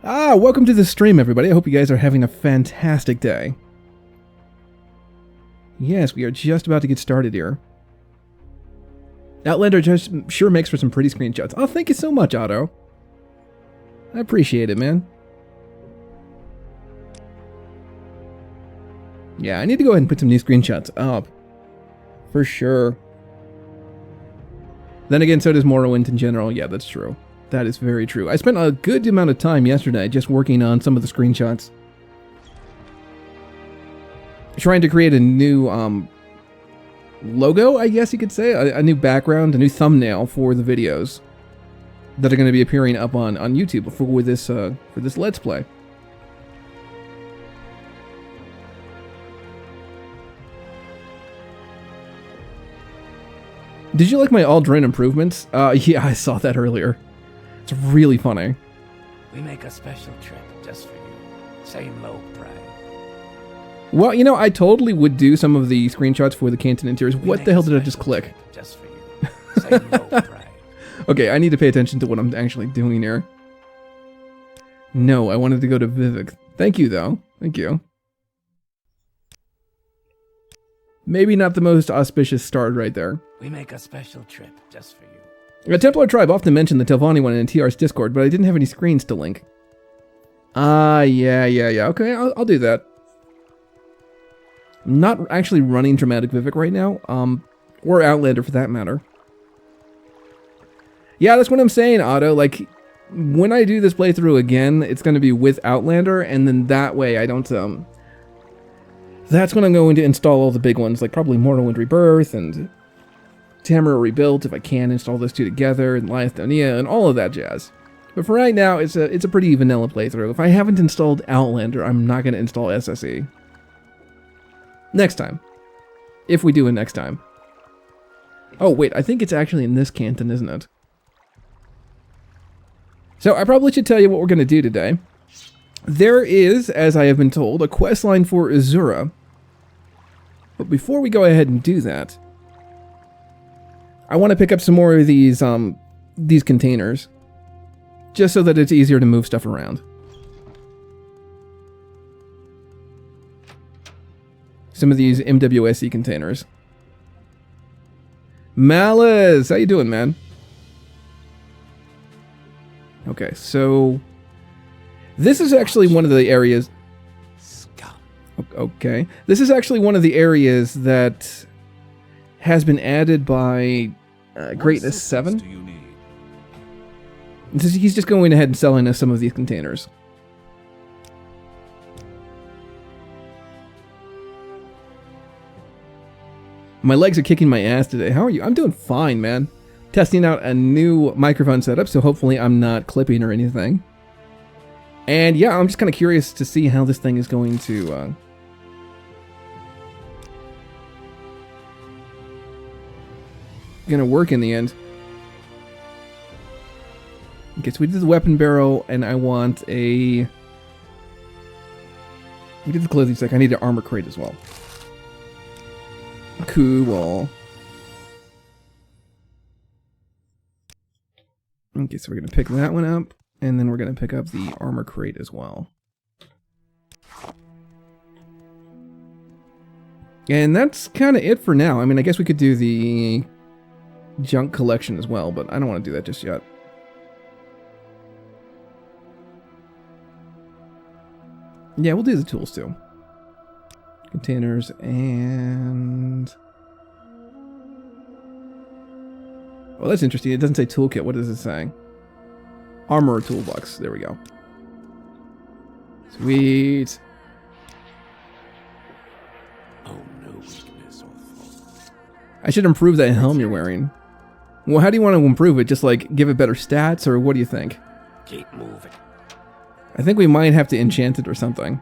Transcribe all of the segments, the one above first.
Welcome to the stream, everybody. I hope you guys are having a fantastic day. Yes, we are just about to get started here. Outlander just sure makes for some pretty screenshots. Oh, thank you so much, Otto. I appreciate it, man. Yeah, I need to go ahead and put some new screenshots up. For sure. Then again, so does Morrowind in general. Yeah, that's true. That is very true. I spent a good amount of time yesterday just working on some of the screenshots. Trying to create a new logo, I guess you could say. A new background, a new thumbnail for the videos that are going to be appearing up on YouTube for this Let's Play. Did you like my Aldrin improvements? Yeah, I saw that earlier. It's really funny. We make a special trip just for you. Same low price. Well, you know, I totally would do some of the screenshots for the Canton interiors. What the hell did I just click? Just for you. Same low price. Okay, I need to pay attention to what I'm actually doing here. No, I wanted to go to Vivek. Thank you, though. Thank you. Maybe not the most auspicious start right there. We make a special trip just for you. The Templar tribe often mentioned the Telvanni one in TR's Discord, but I didn't have any screens to link. Yeah. Okay, I'll do that. I'm not actually running Dramatic Vivek right now, or Outlander for that matter. Yeah, that's what I'm saying, Otto. Like, when I do this playthrough again, it's going to be with Outlander, and then that way I don't, that's when I'm going to install all the big ones, like probably Morrowind Rebirth, and Tamara Rebuilt, if I can install those two together, and Lithonia, and all of that jazz. But for right now, it's a pretty vanilla playthrough. If I haven't installed Outlander, I'm not going to install SSE. Next time. If we do it next time. Oh, wait, I think it's actually in this canton, isn't it? So, I probably should tell you what we're going to do today. There is, as I have been told, a quest line for Azura. But before we go ahead and do that, I want to pick up some more of these containers, just so that it's easier to move stuff around. Some of these MWSE containers. Malice, how you doing, man? Okay, so this is actually one of the areas. Scum. Okay, this is actually one of the areas that has been added by Greatness 7. He's just going ahead and selling us some of these containers. My legs are kicking my ass today. How are you? I'm doing fine, man. Testing out a new microphone setup, so hopefully I'm not clipping or anything. And yeah, I'm just kind of curious to see how this thing is going to gonna work in the end. Okay, so we did the weapon barrel, and I want a... We did the clothing stack. I need an armor crate as well. Cool. Okay, so we're gonna pick that one up, and then we're gonna pick up the armor crate as well. And that's kind of it for now. I mean, I guess we could do the junk collection as well, but I don't want to do that just yet. Yeah, we'll do the tools too. Containers and... Oh, that's interesting. It doesn't say toolkit. What is it saying? Armor toolbox. There we go. Sweet. Oh, no weakness or fault. I should improve that helm you're wearing. Well, how do you want to improve it? Just like give it better stats, or what do you think? Keep moving. I think we might have to enchant it or something.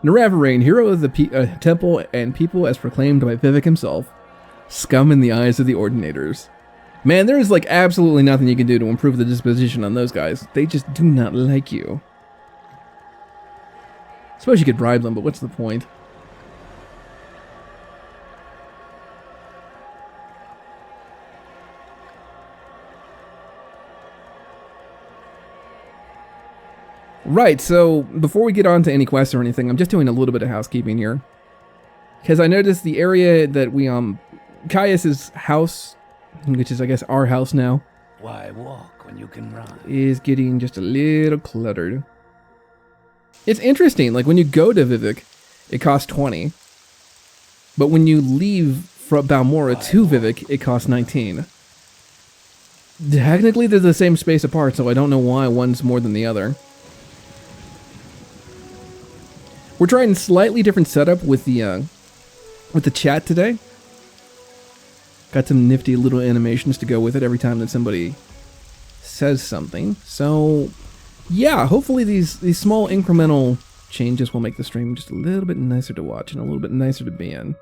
Naravarain, hero of the temple and people as proclaimed by Vivek himself. Scum in the eyes of the Ordinators. Man, there is like absolutely nothing you can do to improve the disposition on those guys. They just do not like you. Suppose you could bribe them, but what's the point? Right, so before we get on to any quests or anything, I'm just doing a little bit of housekeeping here. Because I noticed the area that we, Caius's house, which is, I guess, our house now, Why walk when you can run? is getting just a little cluttered. It's interesting, like when you go to Vivek, it costs 20. But when you leave from Balmora to Vivek, it costs 19. Technically, they're the same space apart, so I don't know why one's more than the other. We're trying slightly different setup with the chat today. Got some nifty little animations to go with it every time that somebody says something. So, yeah, hopefully these small incremental changes will make the stream just a little bit nicer to watch and a little bit nicer to be in.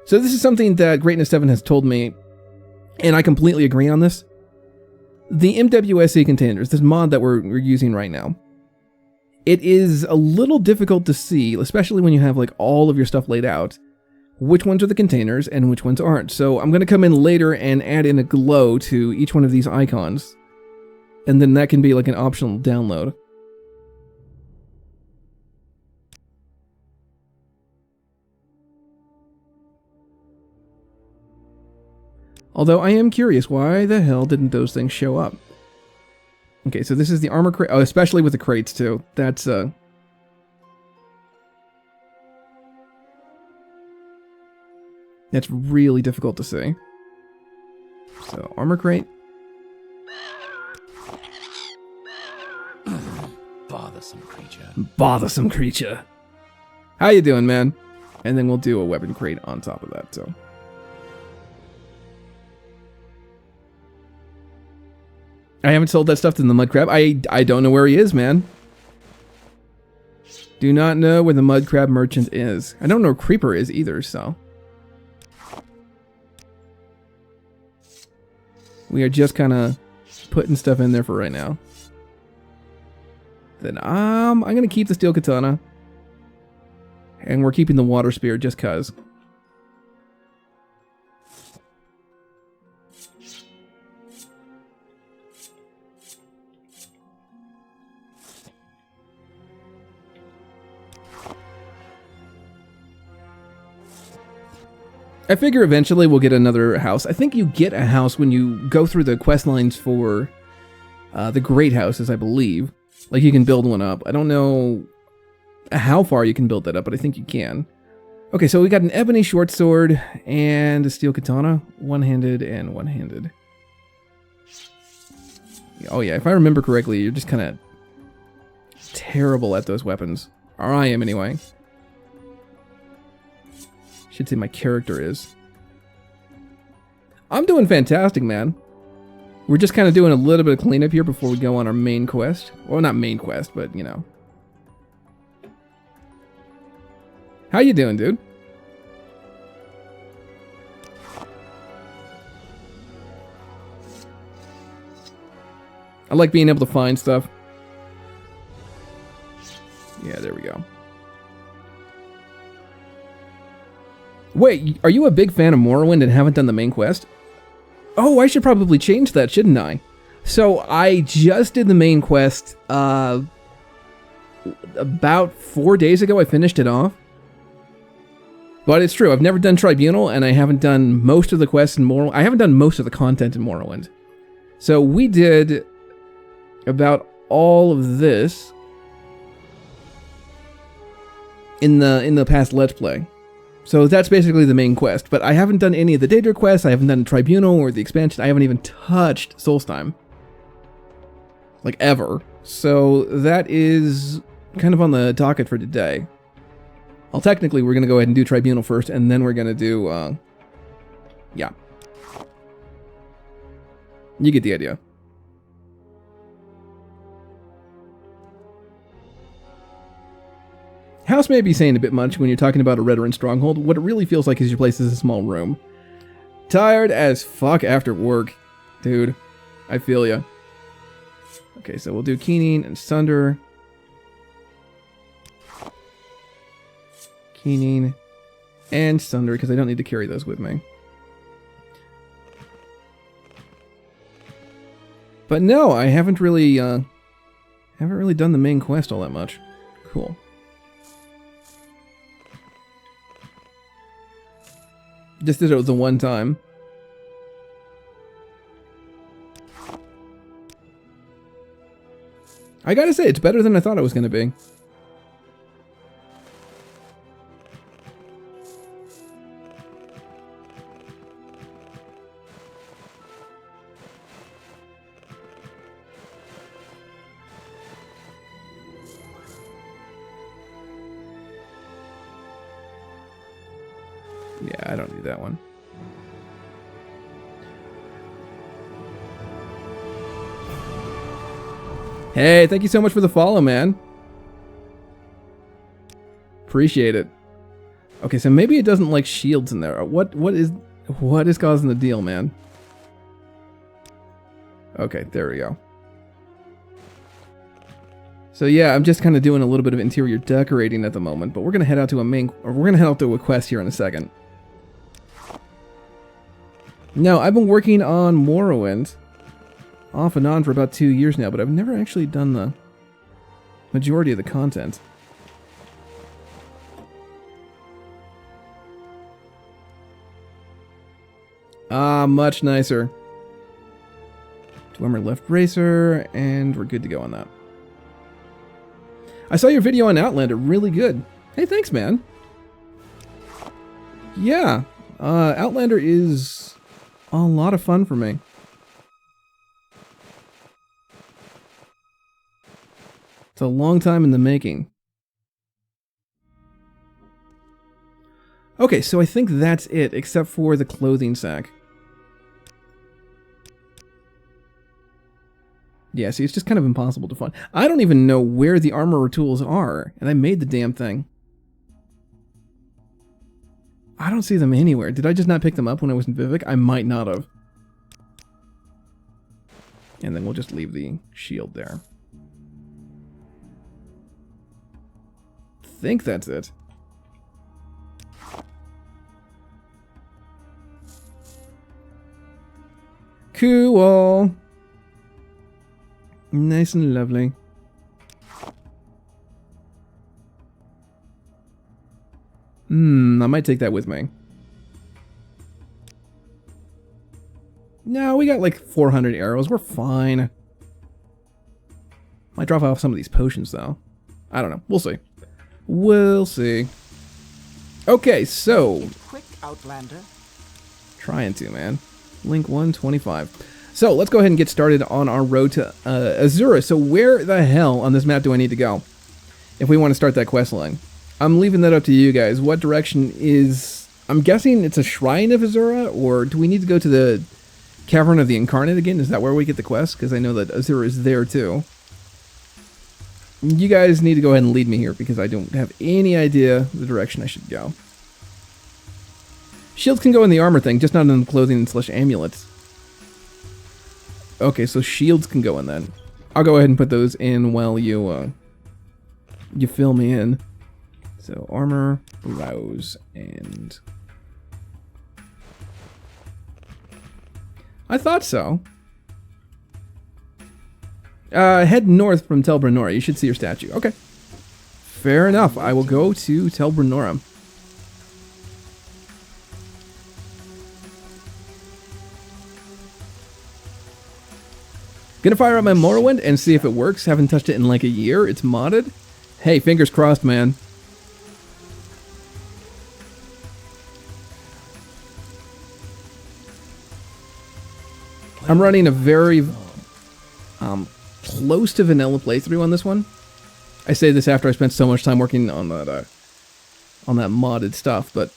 So this is something that Greatness 7 has told me, and I completely agree on this. The MWSC containers, this mod that we're using right now, it is a little difficult to see, especially when you have like all of your stuff laid out, which ones are the containers and which ones aren't. So I'm going to come in later and add in a glow to each one of these icons, and then that can be like an optional download. Although I am curious, why the hell didn't those things show up? Okay, so this is the armor crate. Oh, especially with the crates, too. That's really difficult to see. So, armor crate. Bothersome creature. Bothersome creature. How you doing, man? And then we'll do a weapon crate on top of that, so. I haven't sold that stuff to the mud crab. I don't know where he is, man. Do not know where the mud crab merchant is. I don't know where Creeper is either, so. We are just kind of putting stuff in there for right now. Then I'm going to keep the steel katana. And we're keeping the water spear just cuz. I figure eventually we'll get another house. I think you get a house when you go through the quest lines for the Great Houses, I believe. Like you can build one up. I don't know how far you can build that up, but I think you can. Okay, so we got an ebony short sword and a steel katana. One-handed and one-handed. Oh yeah, if I remember correctly, you're just kind of terrible at those weapons. Or I am anyway. Should say my character is. I'm doing fantastic, man. We're just kind of doing a little bit of cleanup here before we go on our main quest. Well, not main quest, but, you know. How you doing, dude? I like being able to find stuff. Yeah, there we go. Wait, are you a big fan of Morrowind and haven't done the main quest? Oh, I should probably change that, shouldn't I? So, I just did the main quest, about 4 days ago I finished it off. But it's true, I've never done Tribunal, and I haven't done most of the quests in Morrowind. I haven't done most of the content in Morrowind. So, we did about all of this in the past Let's Play. So that's basically the main quest, but I haven't done any of the Daedra quests, I haven't done Tribunal or the expansion, I haven't even touched Solstheim. Like, ever. So that is kind of on the docket for today. Well, technically, we're going to go ahead and do Tribunal first, and then we're going to do, yeah. You get the idea. House may be saying a bit much when you're talking about a Redoran stronghold. What it really feels like is your place is a small room. Tired as fuck after work. Dude, I feel ya. Okay, so we'll do Keening and Sunder. Keening and Sunder, because I don't need to carry those with me. But no, I haven't really Haven't really done the main quest all that much. Cool. Just did it the one time. I gotta say, it's better than I thought it was gonna be. Yeah, I don't need that one. Hey, thank you so much for the follow, man. Appreciate it. Okay, so maybe it doesn't like shields in there. What is causing the deal, man? Okay, there we go. So yeah, I'm just kind of doing a little bit of interior decorating at the moment, but we're gonna head out to a quest here in a second. Now, I've been working on Morrowind off and on for about 2 years now, but I've never actually done the majority of the content. Ah, much nicer. Dwemer left bracer, and we're good to go on that. I saw your video on Outlander, really good. Hey, thanks, man. Yeah, Outlander is a lot of fun for me. It's a long time in the making. Okay, so I think that's it, except for the clothing sack. Yeah, see, it's just kind of impossible to find. I don't even know where the armorer tools are, and I made the damn thing. I don't see them anywhere. Did I just not pick them up when I was in Vivek? I might not have. And then we'll just leave the shield there. I think that's it. Cool. Nice and lovely. I might take that with me. No, we got like 400 arrows. We're fine. Might drop off some of these potions, though. I don't know. We'll see. We'll see. Okay, so... Quick, Outlander. Trying to, man. Link 125. So, let's go ahead and get started on our road to Azura. So, where the hell on this map do I need to go if we want to start that quest line? I'm leaving that up to you guys. What direction is... I'm guessing it's a Shrine of Azura, or do we need to go to the Cavern of the Incarnate again? Is that where we get the quest? Because I know that Azura is there, too. You guys need to go ahead and lead me here, because I don't have any idea the direction I should go. Shields can go in the armor thing, just not in the clothing / amulets. Okay, so shields can go in then. I'll go ahead and put those in while you fill me in. So armor, blouse, and... I thought so. Head north from Tel Brenora. You should see your statue. Okay. Fair enough. I will go to Tel Brenora. Gonna fire up my Morrowind and see if it works. Haven't touched it in like a year. It's modded. Hey, fingers crossed, man. I'm running a very close to vanilla playthrough on this one. I say this after I spent so much time working on that modded stuff, but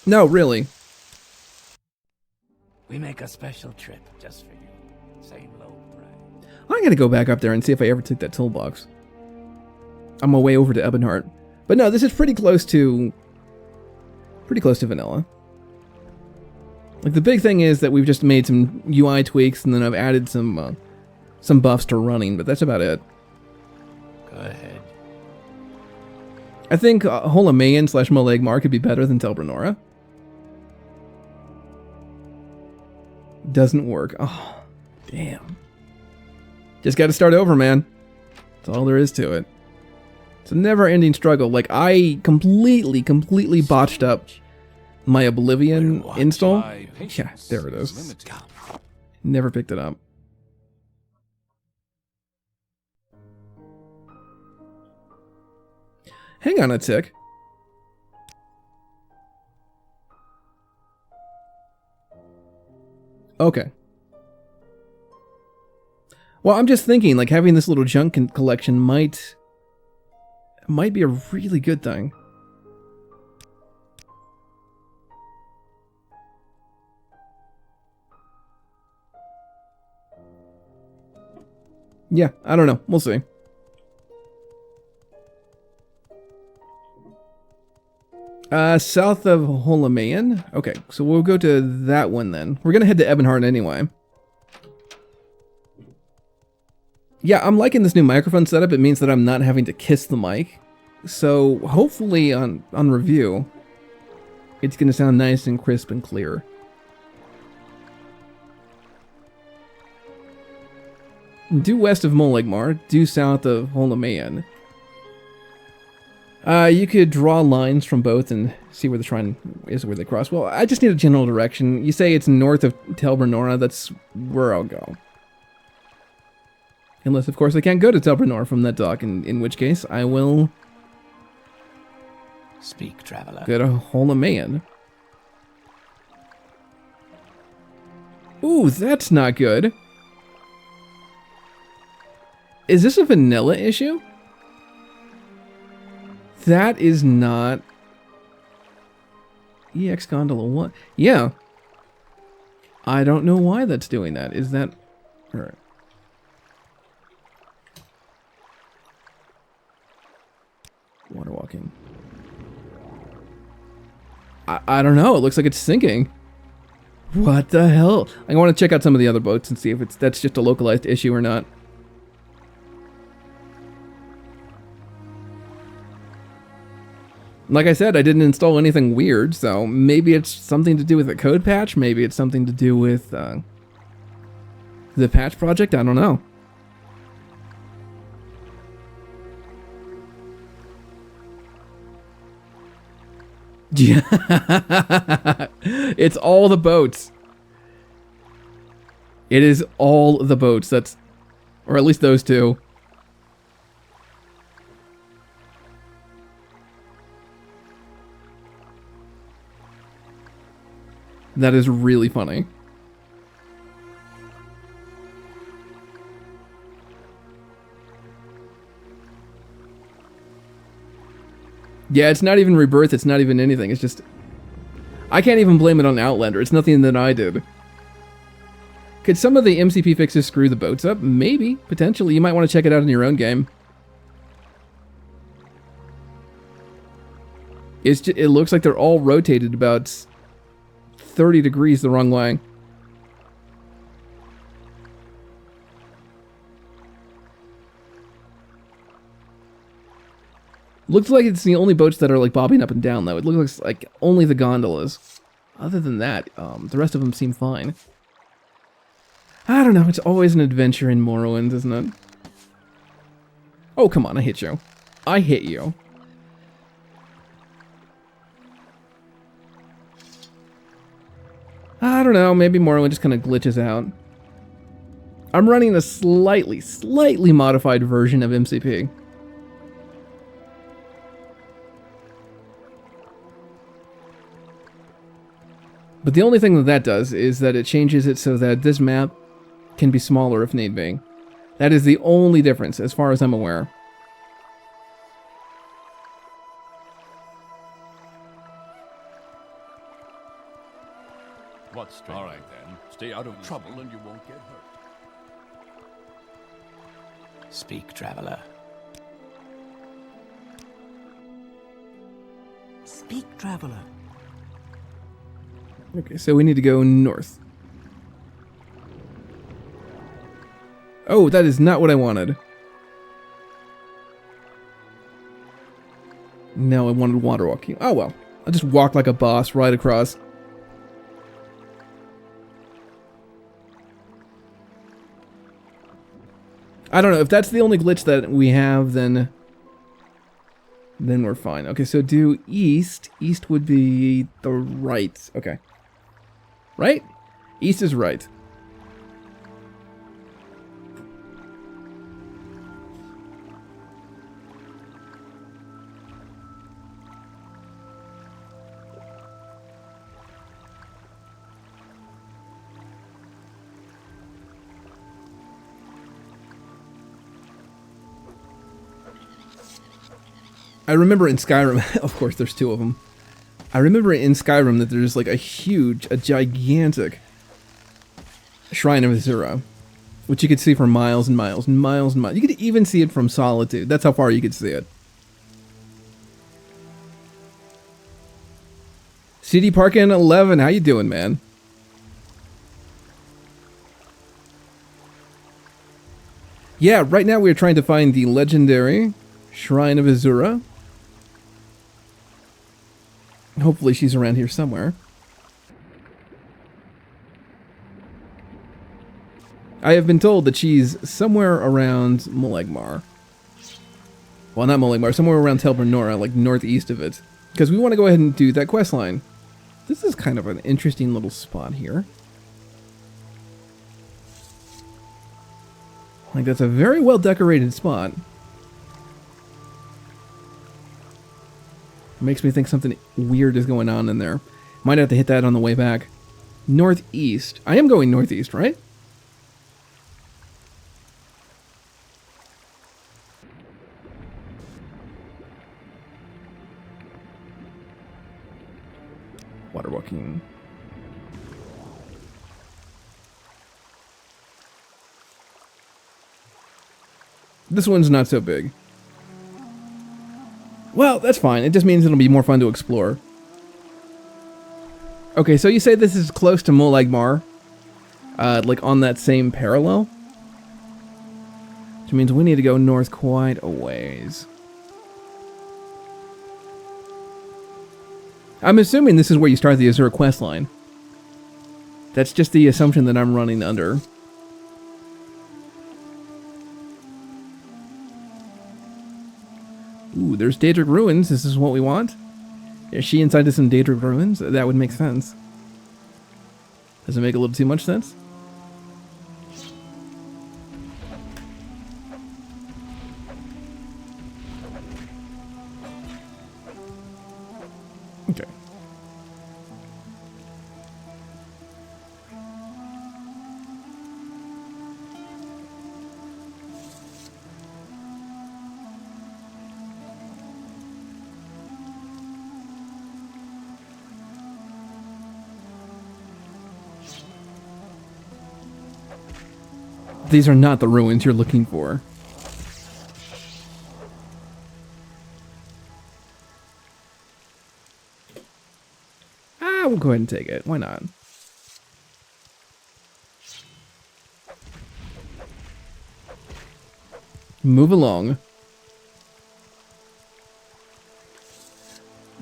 no, really. We make a special trip just for you. Same low price. I'm gonna go back up there and see if I ever took that toolbox. On my way over to Ebonheart. But no, this is pretty close to vanilla. Like, the big thing is that we've just made some UI tweaks, and then I've added some buffs to running, but that's about it. Go ahead. I think Holamayan / Molegmar could be better than Tel Brenora. Doesn't work. Oh, damn. Just gotta start over, man. That's all there is to it. It's a never-ending struggle. Like, I completely botched up my Oblivion install. Yeah, there it is. Never picked it up. Hang on a tick. Okay. Well, I'm just thinking, like, having this little junk collection might be a really good thing. Yeah, I don't know. We'll see. South of Holamayan? Okay, so we'll go to that one then. We're gonna head to Ebonheart anyway. Yeah, I'm liking this new microphone setup. It means that I'm not having to kiss the mic. So hopefully on review, it's gonna sound nice and crisp and clear. Due west of Molegmar, due south of Holamayan. You could draw lines from both and see where the shrine is, where they cross. Well, I just need a general direction. You say it's north of Tel Brenora, that's where I'll go. Unless, of course, I can't go to Tel Brenora from that dock, in which case I will... Speak, traveler. Go to Holamayan. Ooh, that's not good. Is this a vanilla issue? That is not... EX Gondola 1. Yeah. I don't know why that's doing that. Is that... Alright. Water walking. I don't know. It looks like it's sinking. What the hell? I want to check out some of the other boats and see if that's just a localized issue or not. Like I said, I didn't install anything weird, so maybe it's something to do with a code patch, maybe it's something to do with the patch project, I don't know. Yeah. It's all the boats. It is all the boats, that's... Or at least those two. That is really funny. Yeah, it's not even Rebirth, it's not even anything, it's just... I can't even blame it on Outlander, it's nothing that I did. Could some of the MCP fixes screw the boats up? Maybe, potentially, you might want to check it out in your own game. It looks like they're all rotated about 30 degrees the wrong way. Looks like it's the only boats that are like bobbing up and down though. It looks like only the gondolas. Other than that, the rest of them seem fine. I don't know, it's always an adventure in Morrowind, isn't it? Oh, come on, I hit you. I hit you. I don't know, maybe Morrowind just kind of glitches out. I'm running a slightly modified version of MCP. But the only thing that does is that it changes it so that this map can be smaller if need be. That is the only difference, as far as I'm aware. What's all right then? Stay out of trouble and you won't get hurt. Speak, traveler. Speak, traveler. Okay, so we need to go north. Oh, that is not what I wanted. No, I wanted water walking. Oh well. I'll just walk like a boss right across. I don't know. If that's the only glitch that we have, then we're fine. Okay, so do east. East would be the right. Okay. Right? East is right. I remember in Skyrim, of course there's two of them. I remember in Skyrim that there's like a gigantic Shrine of Azura, which you could see for miles and miles and miles and miles. You could even see it from Solitude. That's how far you could see it. CD Parkin 11, how you doing, man? Yeah, right now we're trying to find the legendary Shrine of Azura. Hopefully she's around here somewhere. I have been told that she's somewhere around Molegmar. Well, not Molegmar, somewhere around Tel Bernora, like northeast of it. Because we want to go ahead and do that quest line. This is kind of an interesting little spot here. Like, that's a very well decorated spot. Makes me think something weird is going on in there. Might have to hit that on the way back. Northeast. I am going northeast, right? Water walking. This one's not so big. Well, that's fine. It just means it'll be more fun to explore. Okay, so you say this is close to Molegmar. Like on that same parallel? Which means we need to go north quite a ways. I'm assuming this is where you start the Azure quest line. That's just the assumption that I'm running under. Ooh, there's Daedric Ruins. This is what we want. Is she inside of some Daedric Ruins? That would make sense. Does it make a little too much sense? Okay. These are not the ruins you're looking for. We'll go ahead and take it. Why not? Move along.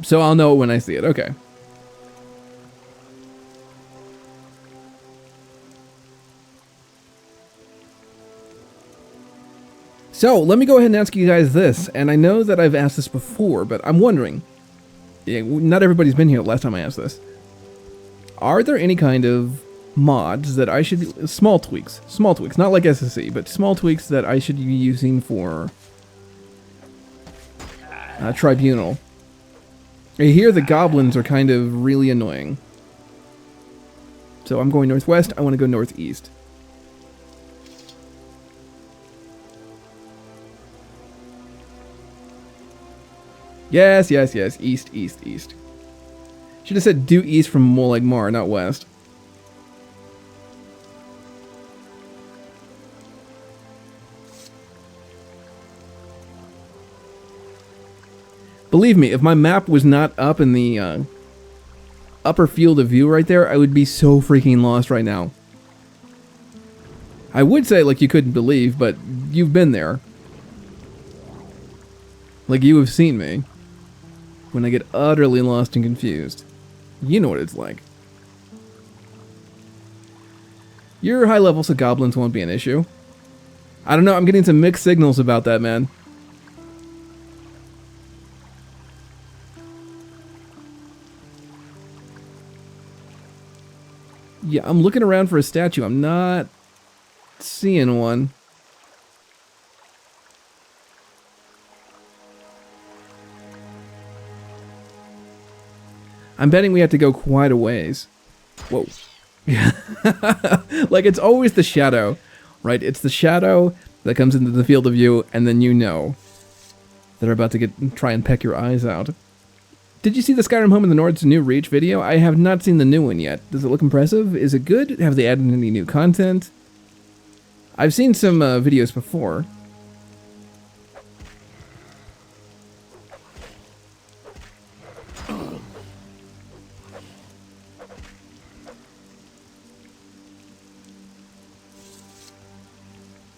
So I'll know it when I see it. Okay. So, let me go ahead and ask you guys this, and I know that I've asked this before, but I'm wondering, not everybody's been here last time I asked this. Are there any kind of mods that I should, small tweaks, not like SSE, but small tweaks that I should be using for Tribunal? I hear the goblins are kind of really annoying. So I'm going northwest, I want to go northeast. Yes, yes, yes. East, east, east. Should have said due east from Molegmar, not west. Believe me, if my map was not up in the upper field of view right there, I would be so freaking lost right now. I would say like you couldn't believe, but you've been there. Like you have seen me. When I get utterly lost and confused. You know what it's like. You're high level, so goblins won't be an issue. I don't know, I'm getting some mixed signals about that, man. Yeah, I'm looking around for a statue. I'm not seeing one. I'm betting we have to go quite a ways. Whoa. Like, it's always the shadow, right? It's the shadow that comes into the field of view, and then you know they're about to try and peck your eyes out. Did you see the Skyrim Home in the North's new Reach video? I have not seen the new one yet. Does it look impressive? Is it good? Have they added any new content? I've seen some videos before.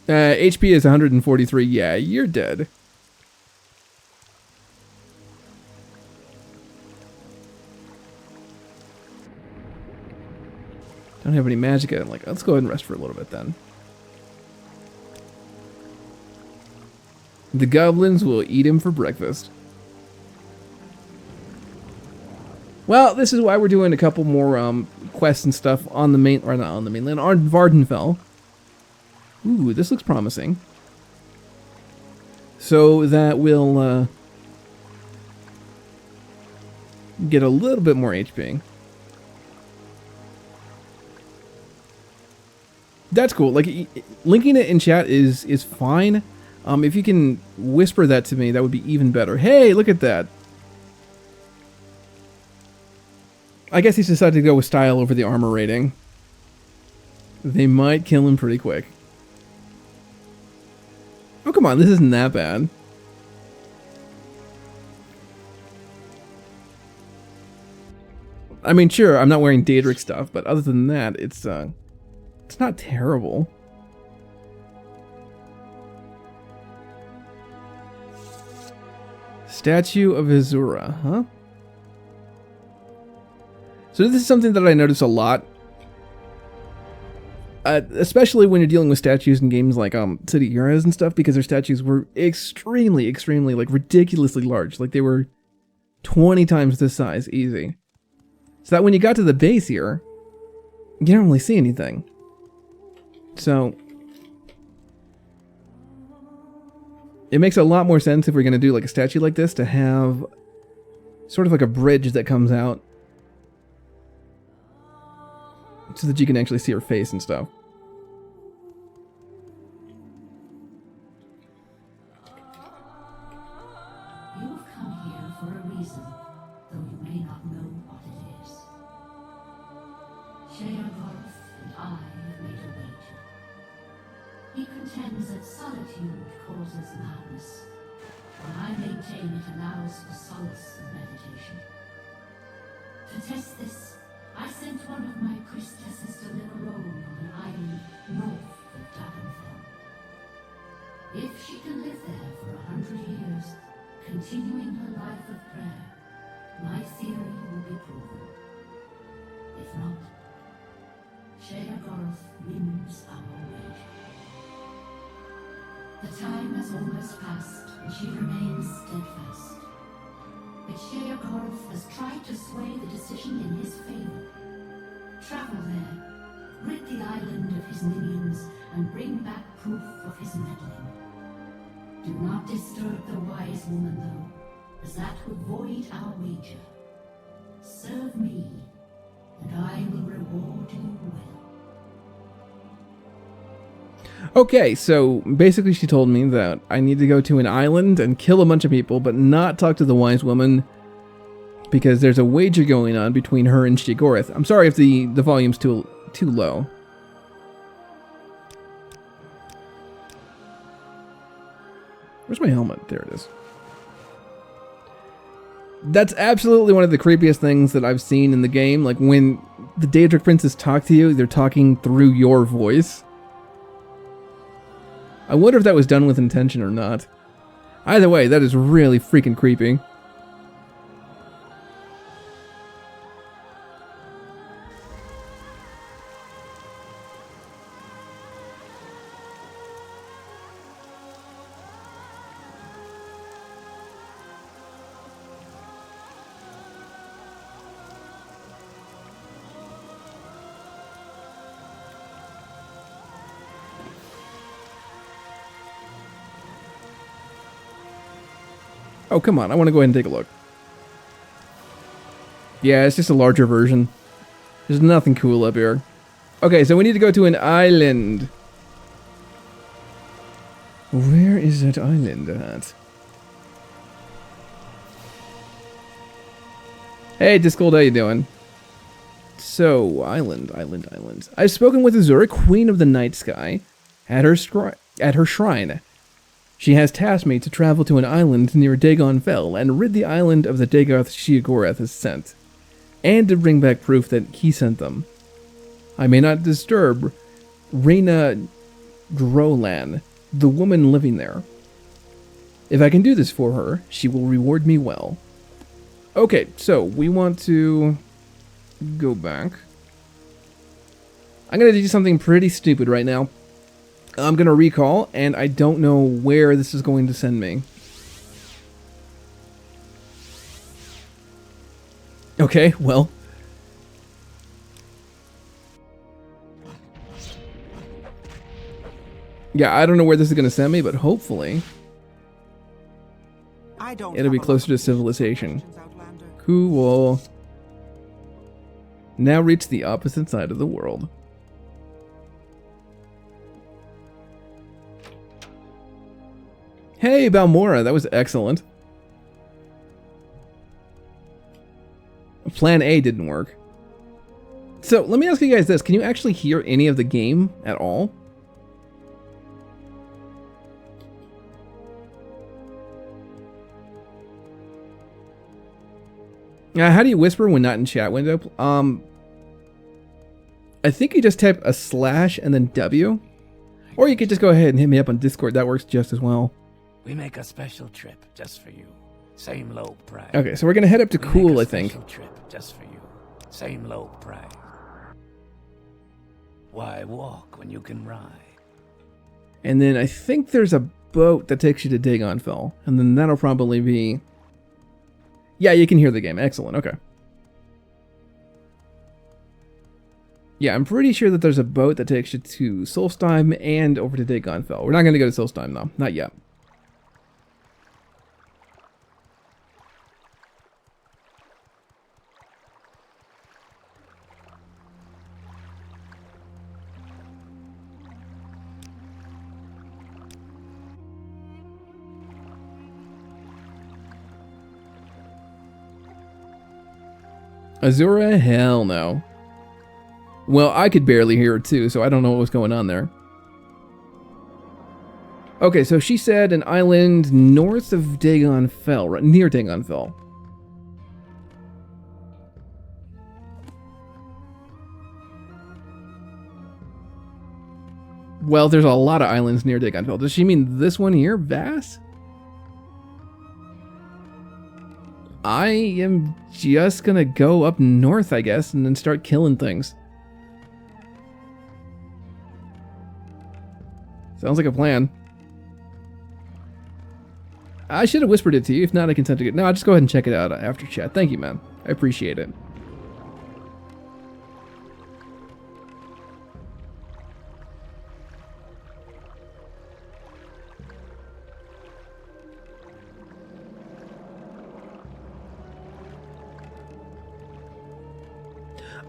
HP is 143. Yeah, you're dead. Don't have any magic in it. Like, let's go ahead and rest for a little bit then. The goblins will eat him for breakfast. Well, this is why we're doing a couple more quests and stuff on the main, or not on the mainland, on Vardenfell. Ooh, this looks promising. So that we'll get a little bit more HP. That's cool. Like, linking it in chat is fine. If you can whisper that to me, that would be even better. Hey, look at that. I guess he's decided to go with style over the armor rating. They might kill him pretty quick. Oh, come on, this isn't that bad. I mean, sure, I'm not wearing Daedric stuff, but other than that, it's not terrible. Statue of Azura, huh? So this is something that I notice a lot. Especially when you're dealing with statues in games like City Heroes and stuff, because their statues were extremely, like, ridiculously large. Like, they were 20 times this size, easy. So that when you got to the base here, you don't really see anything. So it makes a lot more sense if we're going to do like a statue like this to have sort of like a bridge that comes out so that you can actually see her face and stuff. You've come here for a reason, though you may not know what it is. Sheogoth and I have made a wager. He contends that solitude causes madness, while I maintain it allows for solace and meditation. To test this, I sent one of my priestesses to live alone on an island north of Darkenfell. If she can live there for 100 years, continuing her life of prayer, my theory will be proven. If not, Sheogoth wins our wager. The time has almost passed, and she remains steadfast. But Sheogoth has tried to sway the decision in his favor. Travel there, rid the island of his minions, and bring back proof of his meddling. Do not disturb the wise woman, though, as that would void our wager. Serve me, and I will reward you well. Okay, so basically she told me that I need to go to an island and kill a bunch of people, but not talk to the wise woman, because there's a wager going on between her and Sheogoth. I'm sorry if the volume's too low. Where's my helmet? There it is. That's absolutely one of the creepiest things that I've seen in the game. Like, when the Daedric princes talk to you, they're talking through your voice. I wonder if that was done with intention or not. Either way, that is really freaking creepy. Oh, come on. I want to go ahead and take a look. Yeah, it's just a larger version. There's nothing cool up here. Okay, so we need to go to an island. Where is that island at? Hey, Discord, how you doing? So, island. I've spoken with Azura, Queen of the Night Sky, at her shrine. She has tasked me to travel to an island near Dagon Fell and rid the island of the Dagoth Sheogorath has sent, and to bring back proof that he sent them. I may not disturb Reina Drolan, the woman living there. If I can do this for her, she will reward me well. Okay, so we want to go back. I'm going to do something pretty stupid right now. I'm going to recall, and I don't know where this is going to send me. Okay, well. Yeah, I don't know where this is going to send me, but hopefully it'll be closer to civilization. Cool. Now reach the opposite side of the world. Hey, Balmora, that was excellent. Plan A didn't work. So, let me ask you guys this. Can you actually hear any of the game at all? How do you whisper when not in chat window? I think you just type a slash and then W. Or you could just go ahead and hit me up on Discord. That works just as well. We make a special trip just for you. Same low price. Okay, so we're going to head up to We Cool, make I a think. special trip just for you. Same low price. Why walk when you can ride? And then I think there's a boat that takes you to Dagon Fell. And then that'll probably be... Yeah, you can hear the game. Excellent, okay. Yeah, I'm pretty sure that there's a boat that takes you to Solstheim and over to Dagon Fell. We're not going to go to Solstheim, though. Not yet. Azura? Hell no. Well, I could barely hear it too, so I don't know what was going on there. Okay, so she said an island north of Dagon Fell, right near Dagon Fell. Well, there's a lot of islands near Dagon Fell. Does she mean this one here, Vass? I am just gonna go up north, I guess, and then start killing things. Sounds like a plan. I should have whispered it to you. If not, I can send it. No, I'll just go ahead and check it out after chat. Thank you, man. I appreciate it.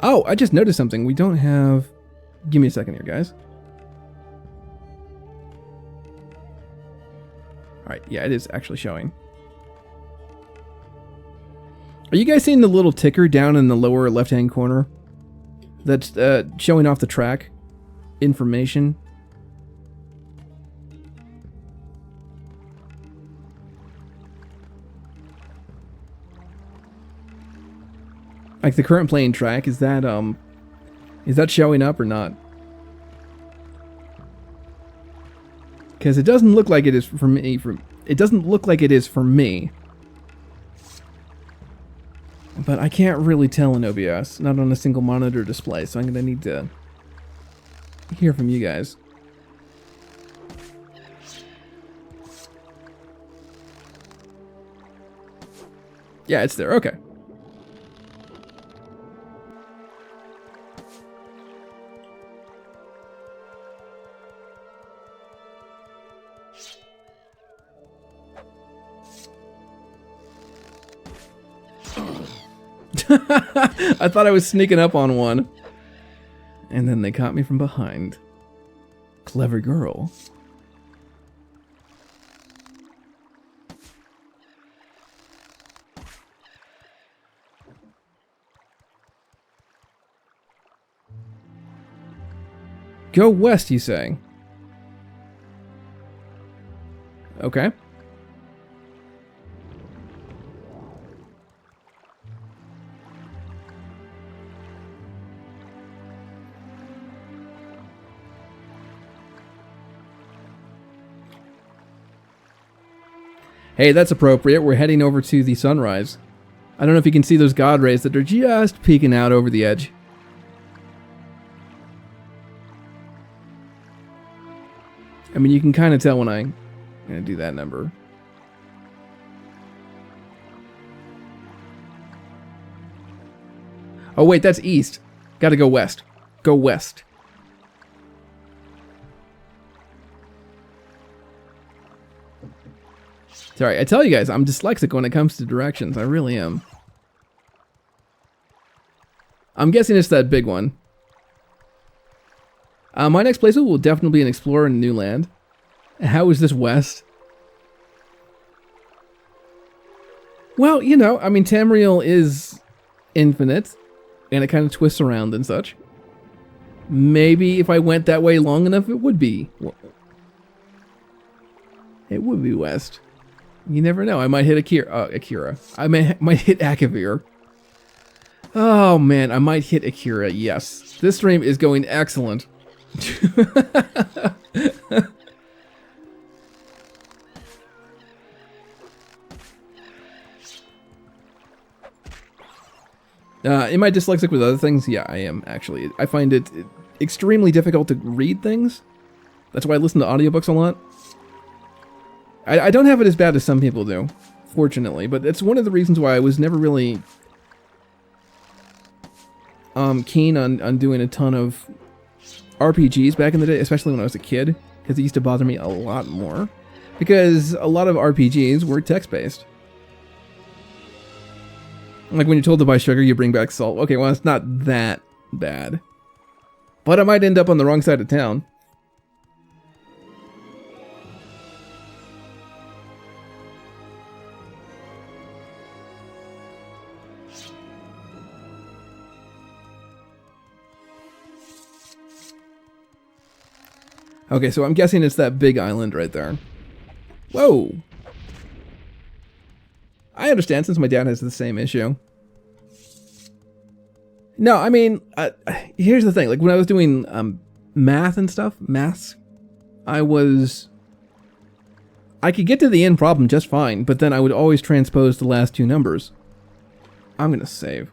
Oh, I just noticed something. We don't have... Give me a second here, guys. Alright, yeah, it is actually showing. Are you guys seeing the little ticker down in the lower left-hand corner? That's showing off the track information. Like the current playing track, is that showing up or not? Because it doesn't look like it is for me. It doesn't look like it is for me. But I can't really tell in OBS, not on a single monitor display, so I'm gonna need to hear from you guys. Yeah, it's there. Okay. I thought I was sneaking up on one. And then they caught me from behind. Clever girl. Go west, you say? Okay. Hey, that's appropriate. We're heading over to the sunrise. I don't know if you can see those god rays that are just peeking out over the edge. I mean, you can kind of tell when I'm going to do that number. Oh, wait, that's east. Gotta go west. Go west. Sorry, I tell you guys, I'm dyslexic when it comes to directions. I really am. I'm guessing it's that big one. My next playthrough will definitely be an explorer in a new land. How is this west? Well, you know, I mean, Tamriel is infinite, and it kind of twists around and such. Maybe if I went that way long enough, it would be. It would be west. You never know. I might hit Akira. I might hit Akavir. Oh man, I might hit Akira. Yes, this stream is going excellent. Am I dyslexic with other things? Yeah, I am, actually. I find it extremely difficult to read things. That's why I listen to audiobooks a lot. I don't have it as bad as some people do, fortunately, but it's one of the reasons why I was never really keen on doing a ton of RPGs back in the day, especially when I was a kid, because it used to bother me a lot more, because a lot of RPGs were text-based. Like when you're told to buy sugar, you bring back salt. Okay, well, it's not that bad. But I might end up on the wrong side of town. Okay, so I'm guessing it's that big island right there. Whoa! I understand, since my dad has the same issue. No, I mean, here's the thing. Like, when I was doing math and stuff, I could get to the end problem just fine, but then I would always transpose the last two numbers. I'm gonna save.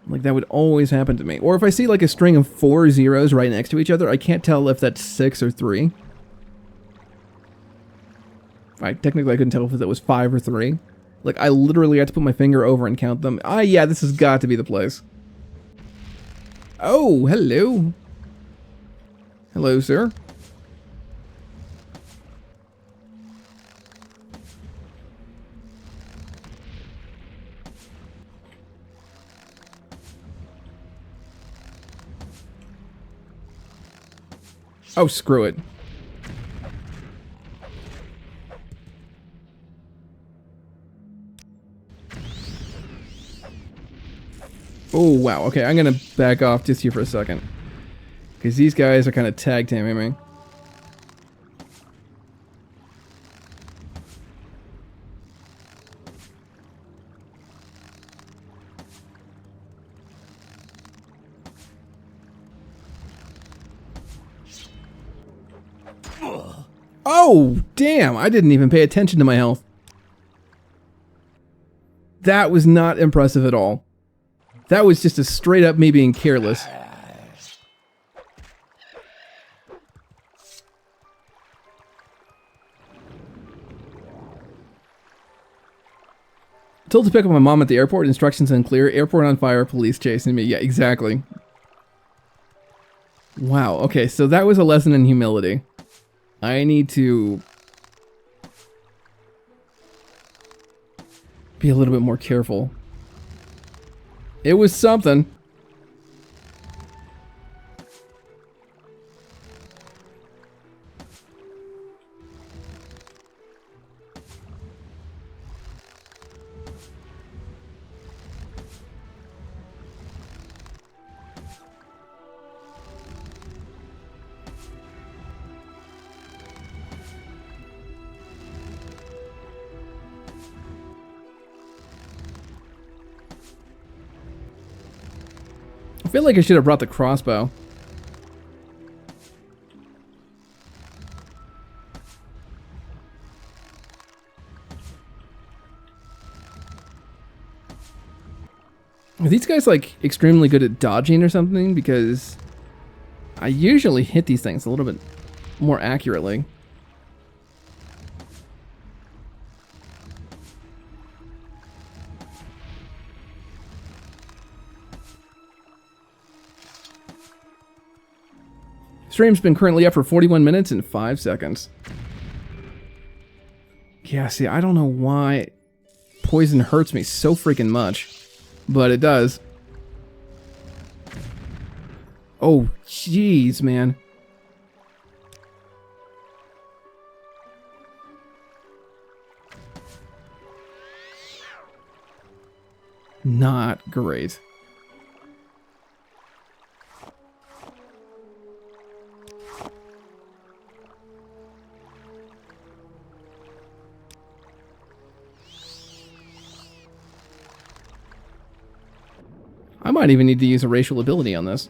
Like, that would always happen to me. Or if I see, like, a string of 4 zeros right next to each other, I can't tell if that's 6 or 3. Technically, I couldn't tell if that was 5 or 3. Like, I literally had to put my finger over and count them. Ah, yeah, this has got to be the place. Oh, hello. Hello, sir. Oh, screw it. Oh, wow. Okay, I'm going to back off just here for a second. Because these guys are kind of tag teaming me. Oh, damn! I didn't even pay attention to my health. That was not impressive at all. That was just a straight up me being careless. Told to pick up my mom at the airport. Instructions unclear. Airport on fire. Police chasing me. Yeah, exactly. Wow, okay, so that was a lesson in humility. I need to be a little bit more careful. It was something. I feel like I should have brought the crossbow. Are these guys like extremely good at dodging or something? Because I usually hit these things a little bit more accurately. Stream's been currently up for 41 minutes and 5 seconds. Yeah, see, I don't know why poison hurts me so freaking much, but it does. Oh, jeez, man. Not great. I might even need to use a racial ability on this.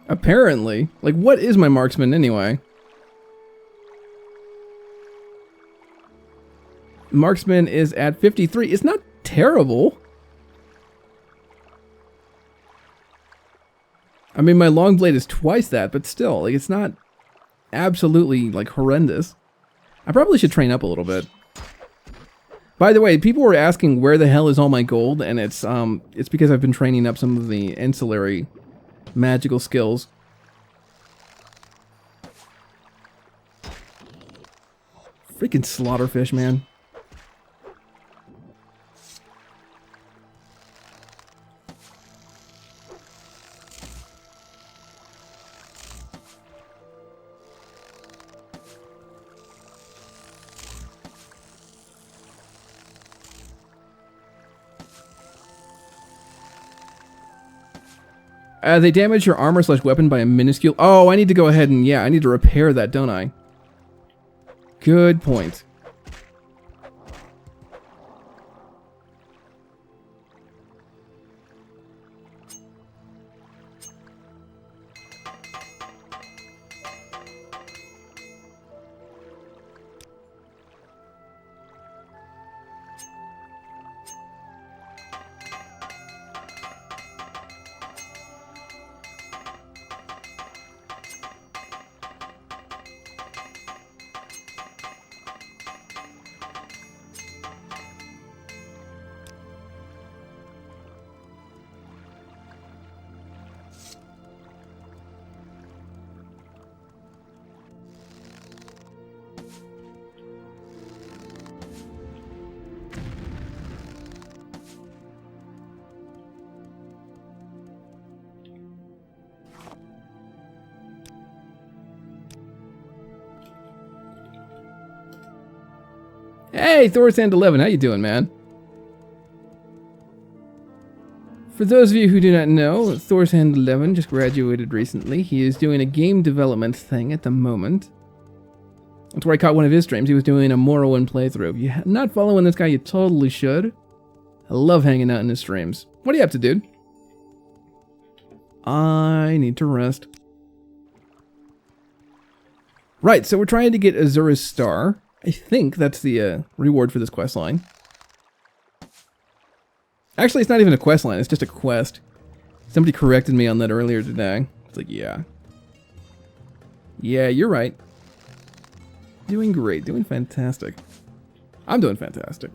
Apparently. Like, what is my marksman anyway? Marksman is at 53. It's not terrible. I mean, my long blade is twice that, but still, like, it's not absolutely, like, horrendous. I probably should train up a little bit. By the way, people were asking where the hell is all my gold, and it's because I've been training up some of the ancillary magical skills. Freaking slaughterfish, man. They damage your armor / weapon by a minuscule... Oh, I need to go ahead and... Yeah, I need to repair that, don't I? Good point. Hey, Thorsand11, how you doing, man? For those of you who do not know, Thorsand11 just graduated recently. He is doing a game development thing at the moment. That's where I caught one of his streams. He was doing a Morrowind playthrough. If you're not following this guy, you totally should. I love hanging out in his streams. What are you up to, dude? I need to rest. Right, so we're trying to get Azura's Star. I think that's the reward for this quest line. Actually, it's not even a quest line, it's just a quest. Somebody corrected me on that earlier today. It's like, yeah. Yeah, you're right. Doing great, doing fantastic. I'm doing fantastic.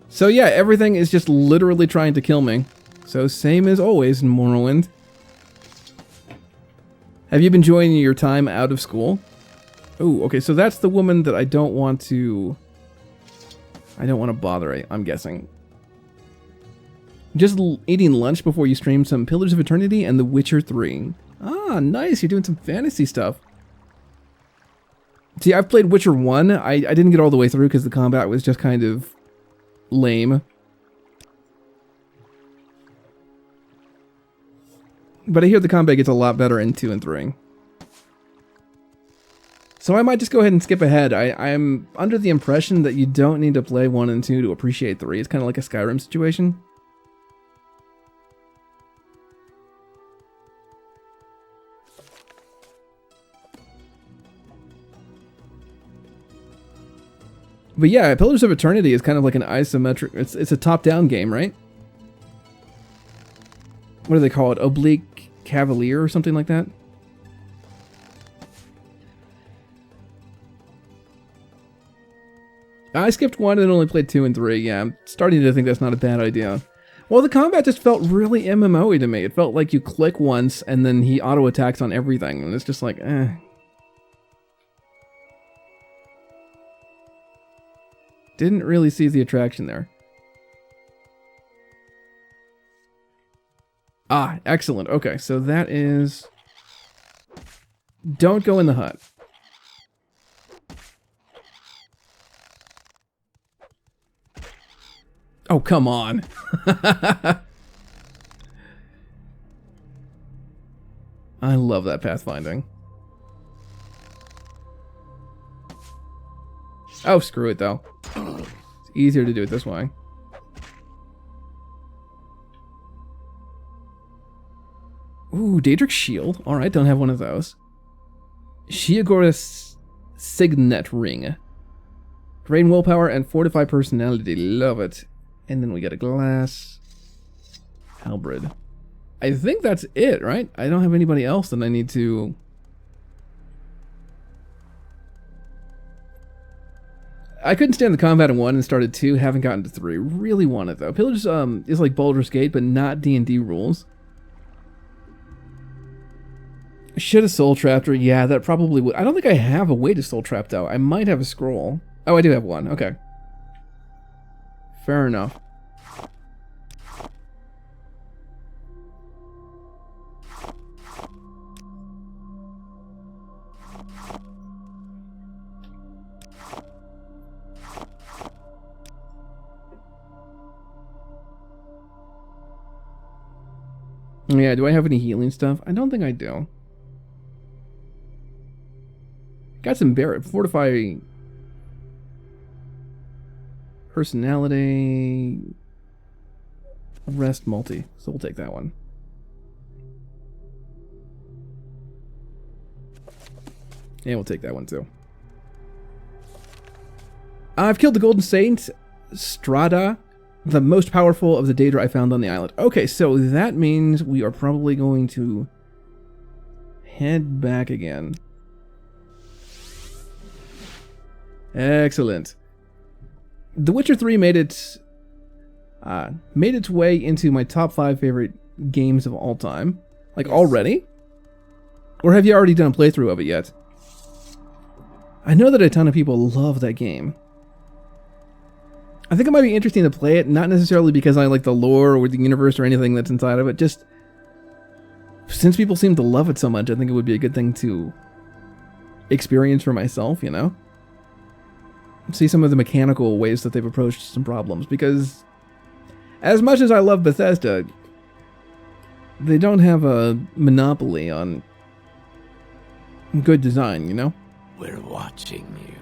So yeah, everything is just literally trying to kill me. So same as always in Morrowind. Have you been enjoying your time out of school? Oh, okay, so that's the woman that I don't want to bother, I'm guessing. Just eating lunch before you stream some Pillars of Eternity and The Witcher 3. Ah, nice, you're doing some fantasy stuff. See, I've played Witcher 1. I didn't get all the way through because the combat was just kind of lame. But I hear the combat gets a lot better in 2 and 3. So I might just go ahead and skip ahead. I'm under the impression that you don't need to play 1 and 2 to appreciate 3. It's kind of like a Skyrim situation. But yeah, Pillars of Eternity is kind of like an isometric... It's a top-down game, right? What do they call it? Oblique Cavalier or something like that? I skipped 1 and only played 2 and 3. Yeah, I'm starting to think that's not a bad idea. Well, the combat just felt really MMO-y to me. It felt like you click once and then he auto-attacks on everything. And it's just like, eh. Didn't really see the attraction there. Ah, excellent. Okay, so that is... Don't go in the hut. Oh, come on. I love that pathfinding. Oh, screw it, though. It's easier to do it this way. Ooh, Daedric's Shield. Alright, don't have one of those. Sheogora's Signet Ring. Drain willpower and fortify personality. Love it. And then we get a glass. Halberd. I think that's it, right? I don't have anybody else that I need to... I couldn't stand the combat in 1 and started 2. Haven't gotten to 3. Really want it, though. Pillars is like Baldur's Gate, but not D&D rules. Should have soul trapped her. Yeah, that probably would. I don't think I have a way to soul trap, though. I might have a scroll. Oh, I do have one. Okay. Fair enough. Yeah, do I have any healing stuff? I don't think I do. Got some fortify personality, rest multi, so we'll take that one. And we'll take that one too. I've killed the Golden Saint, Strada, the most powerful of the Daedra I found on the island. Okay, so that means we are probably going to head back again. Excellent. The Witcher 3 made its way into my top 5 favorite games of all time. Like, already? Or have you already done a playthrough of it yet? I know that a ton of people love that game. I think it might be interesting to play it, not necessarily because I like the lore or the universe or anything that's inside of it, just since people seem to love it so much, I think it would be a good thing to experience for myself, you know? See some of the mechanical ways that they've approached some problems, because as much as I love Bethesda, they don't have a monopoly on good design, you know? We're watching you,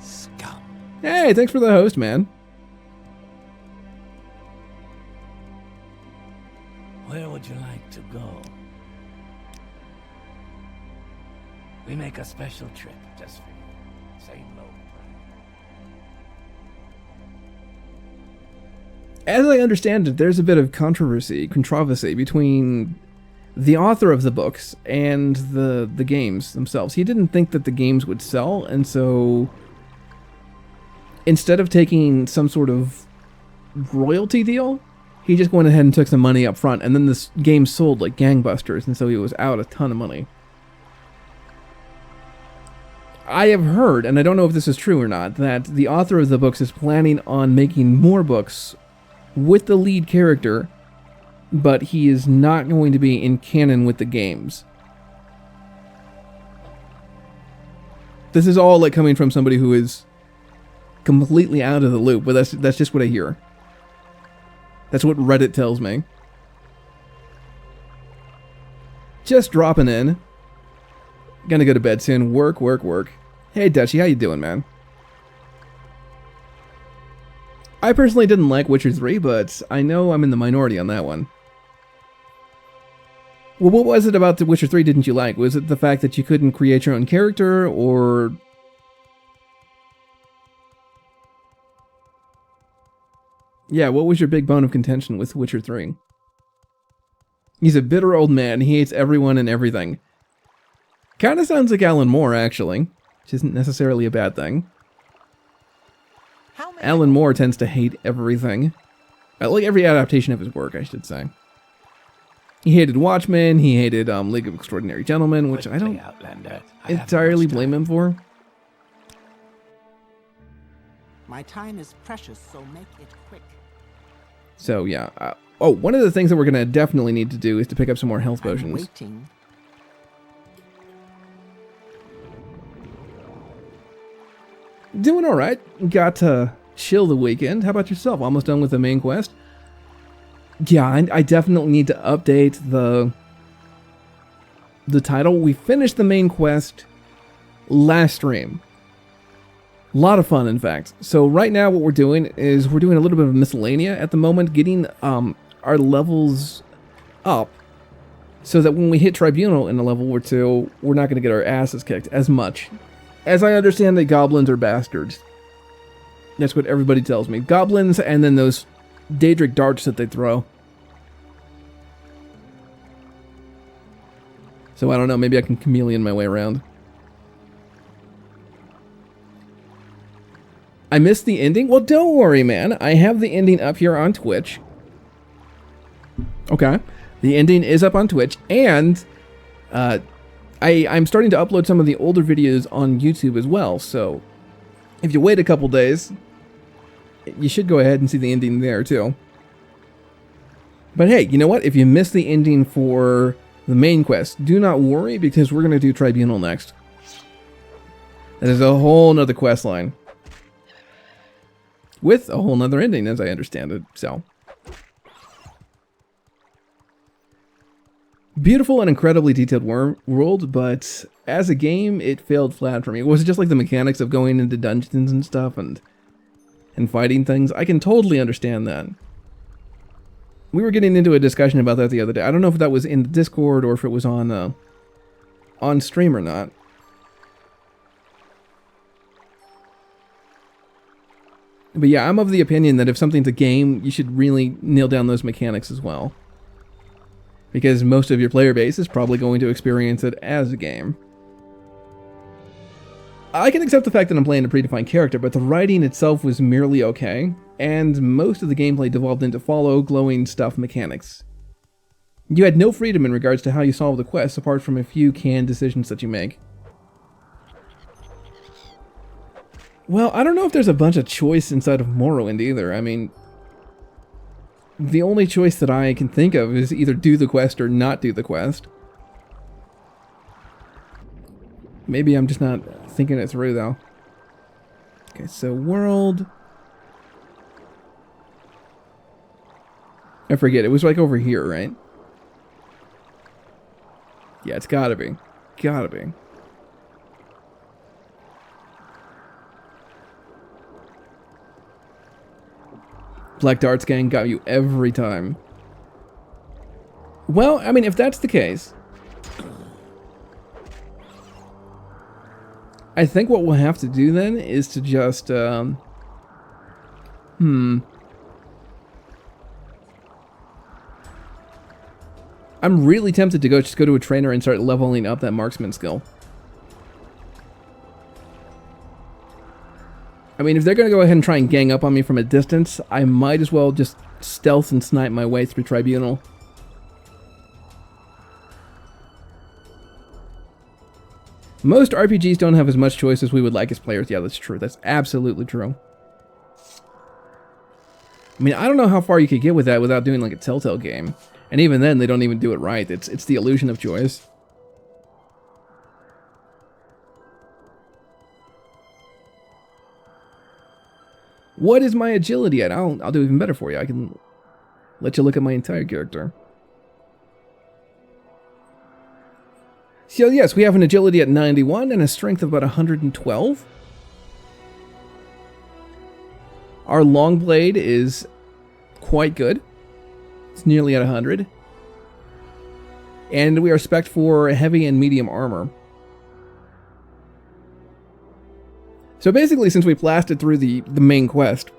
scum. Hey, thanks for the host, man. Where would you like to go? We make a special trip just for you. Say low. As I understand it, there's a bit of controversy between the author of the books and the games themselves. He didn't think that the games would sell, and so instead of taking some sort of royalty deal, he just went ahead and took some money up front, and then this game sold like gangbusters, and so he was out a ton of money. I have heard, and I don't know if this is true or not, that the author of the books is planning on making more books with the lead character, but he is not going to be in canon with the games. This is all like coming from somebody who is completely out of the loop, but that's just what I hear. That's what Reddit tells me. Just dropping in. Gonna go to bed soon. Work, work, work. Hey Dutchie, how you doing, man? I personally didn't like Witcher 3, but I know I'm in the minority on that one. Well, what was it about The Witcher 3 didn't you like? Was it the fact that you couldn't create your own character, or... Yeah, what was your big bone of contention with Witcher 3? He's a bitter old man. He hates everyone and everything. Kinda sounds like Alan Moore, actually. Which isn't necessarily a bad thing. Alan Moore tends to hate everything. Like every adaptation of his work, I should say. He hated Watchmen, he hated League of Extraordinary Gentlemen, which I don't entirely blame him for. My time is precious, so make it quick. So yeah. Oh, one of the things that we're gonna definitely need to do is to pick up some more health potions. Waiting. Doing alright. Got to chill the weekend. How about yourself? Almost done with the main quest? Yeah, I definitely need to update the title. We finished the main quest last stream. A lot of fun, in fact. So right now what we're doing is we're doing a little bit of miscellanea at the moment, getting our levels up so that when we hit Tribunal in a level or two, we're not going to get our asses kicked as much. As I understand that goblins are bastards. That's what everybody tells me. Goblins and then those Daedric darts that they throw. So I don't know, maybe I can chameleon my way around. I missed the ending? Well, don't worry, man. I have the ending up here on Twitch. Okay. The ending is up on Twitch, and I'm starting to upload some of the older videos on YouTube as well, so if you wait a couple days, you should go ahead and see the ending there too. But hey, you know what? If you missed the ending for the main quest, do not worry, because we're going to do Tribunal next. That is a whole nother quest line. With a whole nother ending, as I understand it, so... Beautiful and incredibly detailed world, but as a game, it failed flat for me. Was it just like the mechanics of going into dungeons and stuff and fighting things? I can totally understand that. We were getting into a discussion about that the other day. I don't know if that was in the Discord or if it was on stream or not. But yeah, I'm of the opinion that if something's a game, you should really nail down those mechanics as well. Because most of your player base is probably going to experience it as a game. I can accept the fact that I'm playing a predefined character, but the writing itself was merely okay, and most of the gameplay devolved into follow, glowing stuff mechanics. You had no freedom in regards to how you solve the quests, apart from a few canned decisions that you make. Well, I don't know if there's a bunch of choice inside of Morrowind either. I mean, the only choice that I can think of is either do the quest or not do the quest. Maybe I'm just not thinking it through, though. Okay, so world... I forget, it was like over here, right? Yeah, it's gotta be. Gotta be. Black Darts Gang got you every time. Well, I mean, if that's the case... I think what we'll have to do then is to just, I'm really tempted to just go to a trainer and start leveling up that marksman skill. I mean, if they're going to go ahead and try and gang up on me from a distance, I might as well just stealth and snipe my way through Tribunal. Most RPGs don't have as much choice as we would like as players. Yeah, that's true. That's absolutely true. I mean, I don't know how far you could get with that without doing like a Telltale game. And even then, they don't even do it right. It's the illusion of choice. What is my agility at? I'll do even better for you. I can let you look at my entire character. So yes, we have an agility at 91 and a strength of about 112. Our long blade is quite good. It's nearly at 100. And we are spec'd for heavy and medium armor. So basically, since we blasted through the main quest,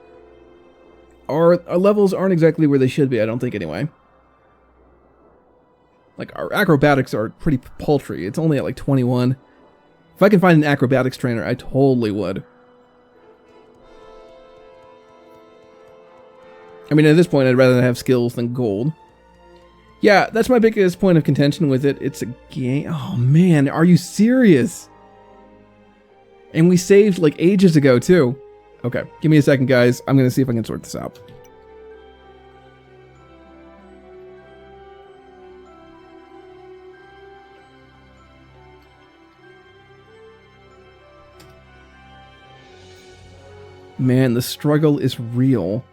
our levels aren't exactly where they should be, I don't think anyway. Like, our acrobatics are pretty paltry. It's only at like 21. If I can find an acrobatics trainer, I totally would. I mean, at this point, I'd rather have skills than gold. Yeah, that's my biggest point of contention with it. It's a game. Oh, man, are you serious? And we saved, like, ages ago, too. Okay, give me a second, guys. I'm going to see if I can sort this out. Man, the struggle is real.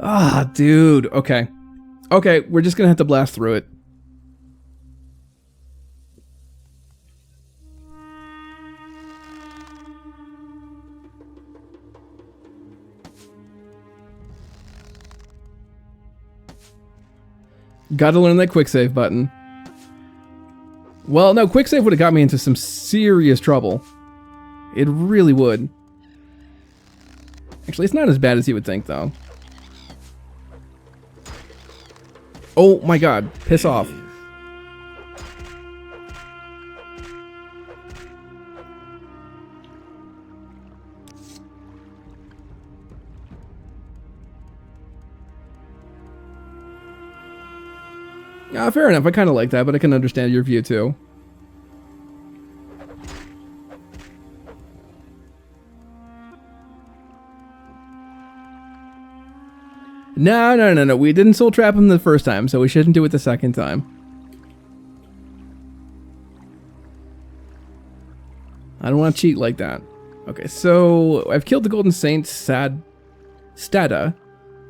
Ah, dude. Okay. Okay, we're just gonna have to blast through it. Gotta learn that quick save button. Well, no, quick save would have got me into some serious trouble. It really would. Actually, it's not as bad as you would think, though. Oh my god, piss off. Yeah, fair enough. I kind of like that, but I can understand your view too. No. We didn't soul trap him the first time, so we shouldn't do it the second time. I don't want to cheat like that. Okay, so I've killed the Golden Saint Stada,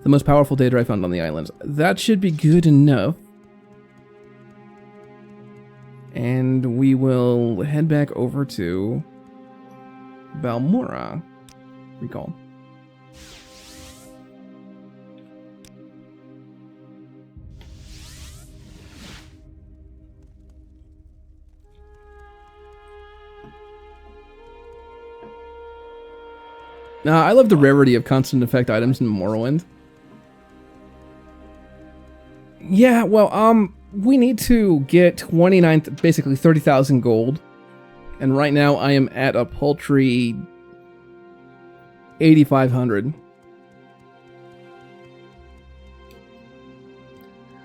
the most powerful data I found on the islands. That should be good enough. And we will head back over to Balmora. Recall. I love the rarity of constant effect items in Morrowind. Yeah, well, we need to get 29, basically 30,000 gold. And right now I am at a paltry 8,500.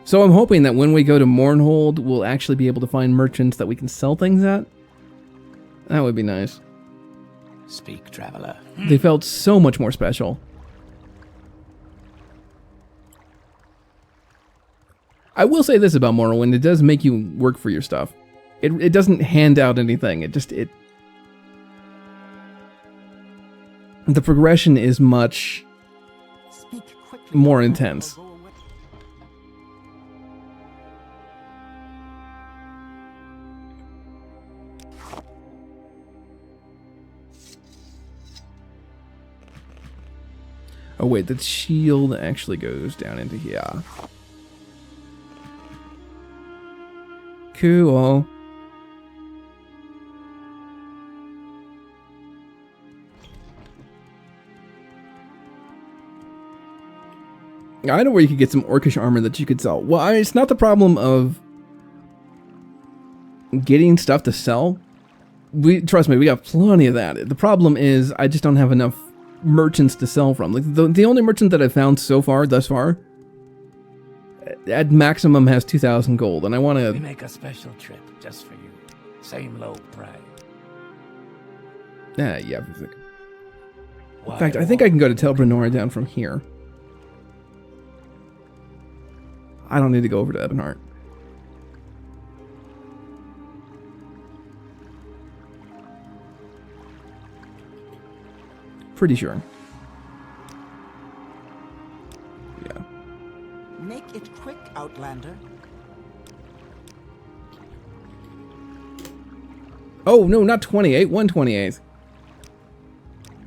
So I'm hoping that when we go to Mournhold, we'll actually be able to find merchants that we can sell things at. That would be nice. Speak, traveler. They felt so much more special. I will say this about Morrowind, it does make you work for your stuff. It doesn't hand out anything, the progression is much more intense. Oh wait, the shield actually goes down into here. Cool. I know where you could get some orcish armor that you could sell. Well, it's not the problem of getting stuff to sell. Trust me, we got plenty of that. The problem is I just don't have enough merchants to sell from. Like the only merchant that I've found thus far, at maximum has 2,000 gold, and I want We to. make a special trip just for you. Same low price. Yeah. In fact, I think I can go to Telbranora down from here. I don't need to go over to Ebonheart. Pretty sure. Yeah. Make it quick, Outlander. Oh, no, not 28. 128.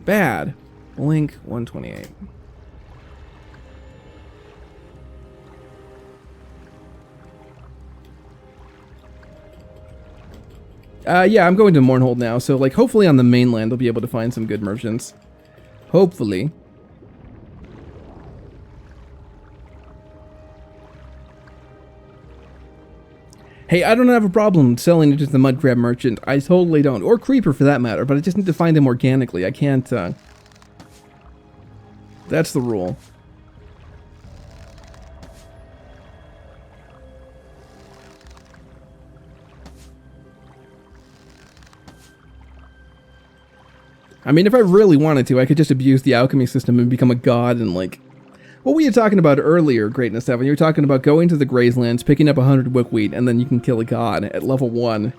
Bad. Link 128. Yeah, I'm going to Mournhold now, so like hopefully on the mainland I'll be able to find some good merchants. Hopefully. Hey, I don't have a problem selling it to the mud crab merchant. I totally don't. Or creeper for that matter, but I just need to find them organically. I can't, That's the rule. I mean, if I really wanted to, I could just abuse the alchemy system and become a god and, like... What were you talking about earlier, Greatness 7? You were talking about going to the Grazelands, picking up 100 Wickwheat, and then you can kill a god at level 1.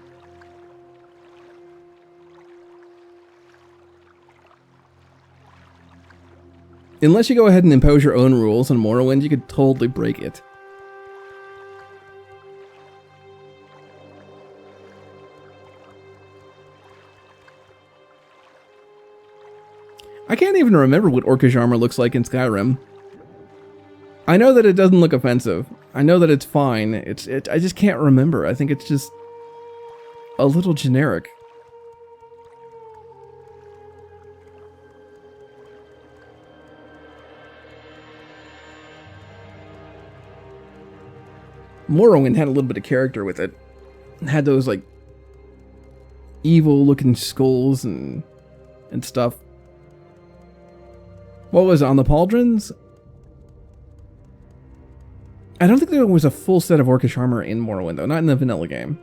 Unless you go ahead and impose your own rules on Morrowind, you could totally break it. I can't even remember what orcish armor looks like in Skyrim. I know that it doesn't look offensive. I know that it's fine. I just can't remember. I think it's just a little generic. Morrowind had a little bit of character with it. It had those like evil looking skulls and stuff. What was it, on the pauldrons? I don't think there was a full set of orcish armor in Morrowind, though. Not in the vanilla game.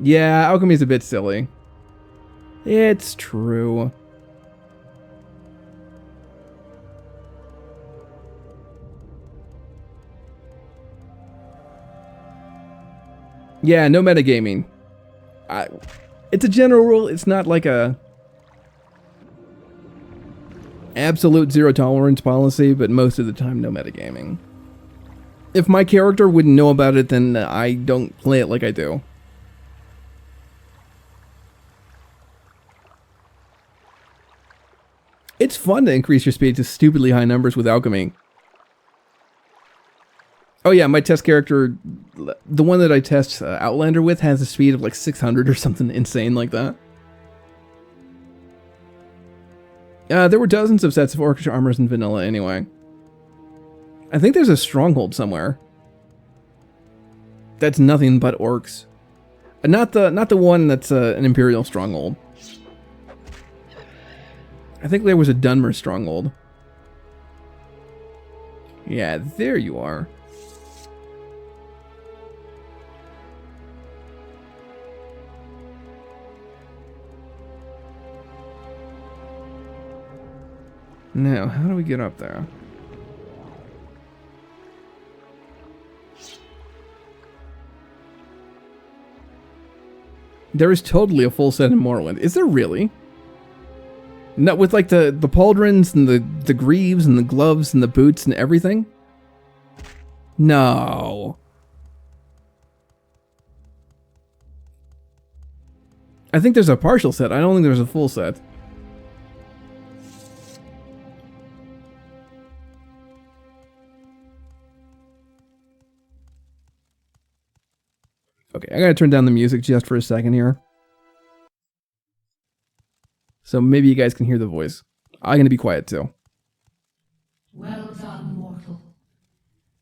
Yeah, alchemy's a bit silly. It's true. Yeah, no metagaming. It's a general rule. It's not like a absolute zero tolerance policy, but most of the time, no metagaming. If my character wouldn't know about it, then I don't play it like I do. It's fun to increase your speed to stupidly high numbers with alchemy. Oh yeah, my test character, the one that I test Outlander with, has a speed of like 600 or something insane like that. There were dozens of sets of orcish armors in vanilla anyway. I think there's a stronghold somewhere. That's nothing but orcs. Not the one that's an Imperial stronghold. I think there was a Dunmer stronghold. Yeah, there you are. Now, how do we get up there? There is totally a full set in Morrowind. Is there really? Not with like the pauldrons and the greaves and the gloves and the boots and everything? No. I think there's a partial set. I don't think there's a full set. Okay, I gotta turn down the music just for a second here. So maybe you guys can hear the voice. I'm gonna be quiet too. Well done, mortal.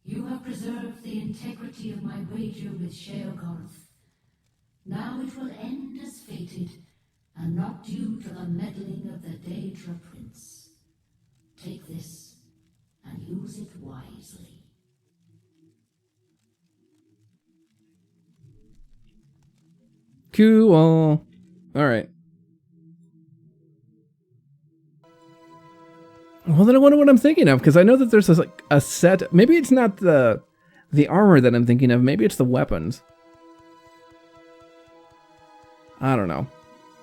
You have preserved the integrity of my wager with Sheogoth. Now it will end as fated, and not due to the meddling of the Daedra Prince. Take this, and use it wisely. Cool. Alright. Well, then I wonder what I'm thinking of, because I know that there's like a set. Maybe it's not the armor that I'm thinking of. Maybe it's the weapons. I don't know.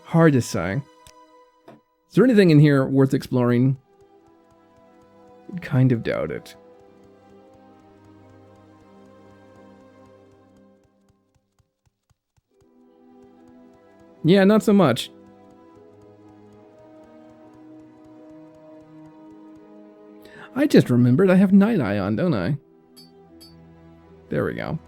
Hard to say. Is there anything in here worth exploring? Kind of doubt it. Yeah, not so much. I just remembered I have Night Eye on, don't I? There we go.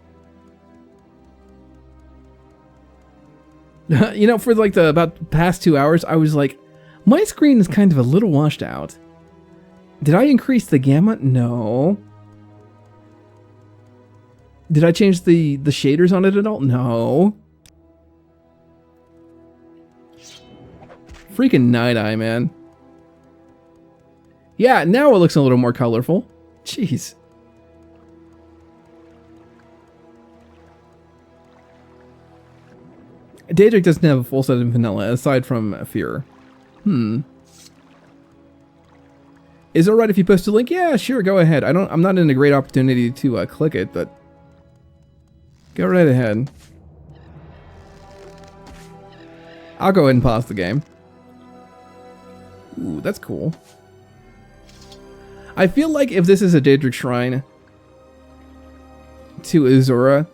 You know, for like the about past 2 hours, I was like, my screen is kind of a little washed out. Did I increase the gamma? No. Did I change the shaders on it at all? No. Freaking Night Eye, man. Yeah, now it looks a little more colorful. Jeez. Daedric doesn't have a full set of vanilla, aside from Fear. Is it alright if you post a link? Yeah, sure, go ahead. I'm not in a great opportunity to click it, but go right ahead. I'll go ahead and pause the game. Ooh, that's cool. I feel like if this is a Daedric shrine to Azura,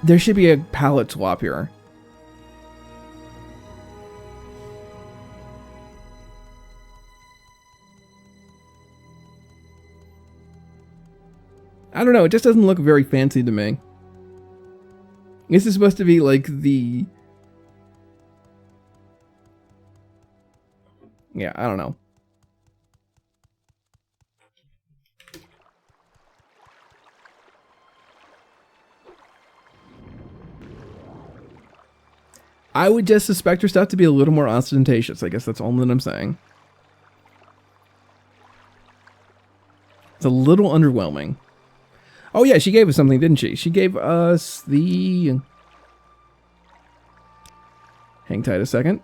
there should be a palette swap here. I don't know, it just doesn't look very fancy to me. This is supposed to be like the... Yeah, I don't know. I would just suspect her stuff to be a little more ostentatious. I guess that's all that I'm saying. It's a little underwhelming. Oh yeah, she gave us something, didn't she? She gave us the... Hang tight a second.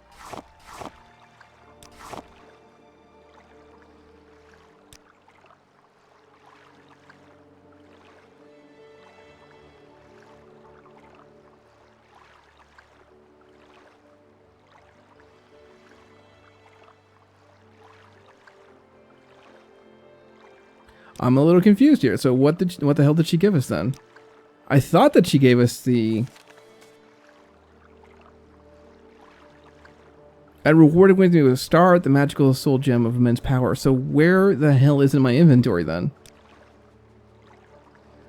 I'm a little confused here. So what the hell did she give us then? I thought that she gave us the... And rewarded with me with a star, the magical soul gem of immense power. So where the hell is it in my inventory then?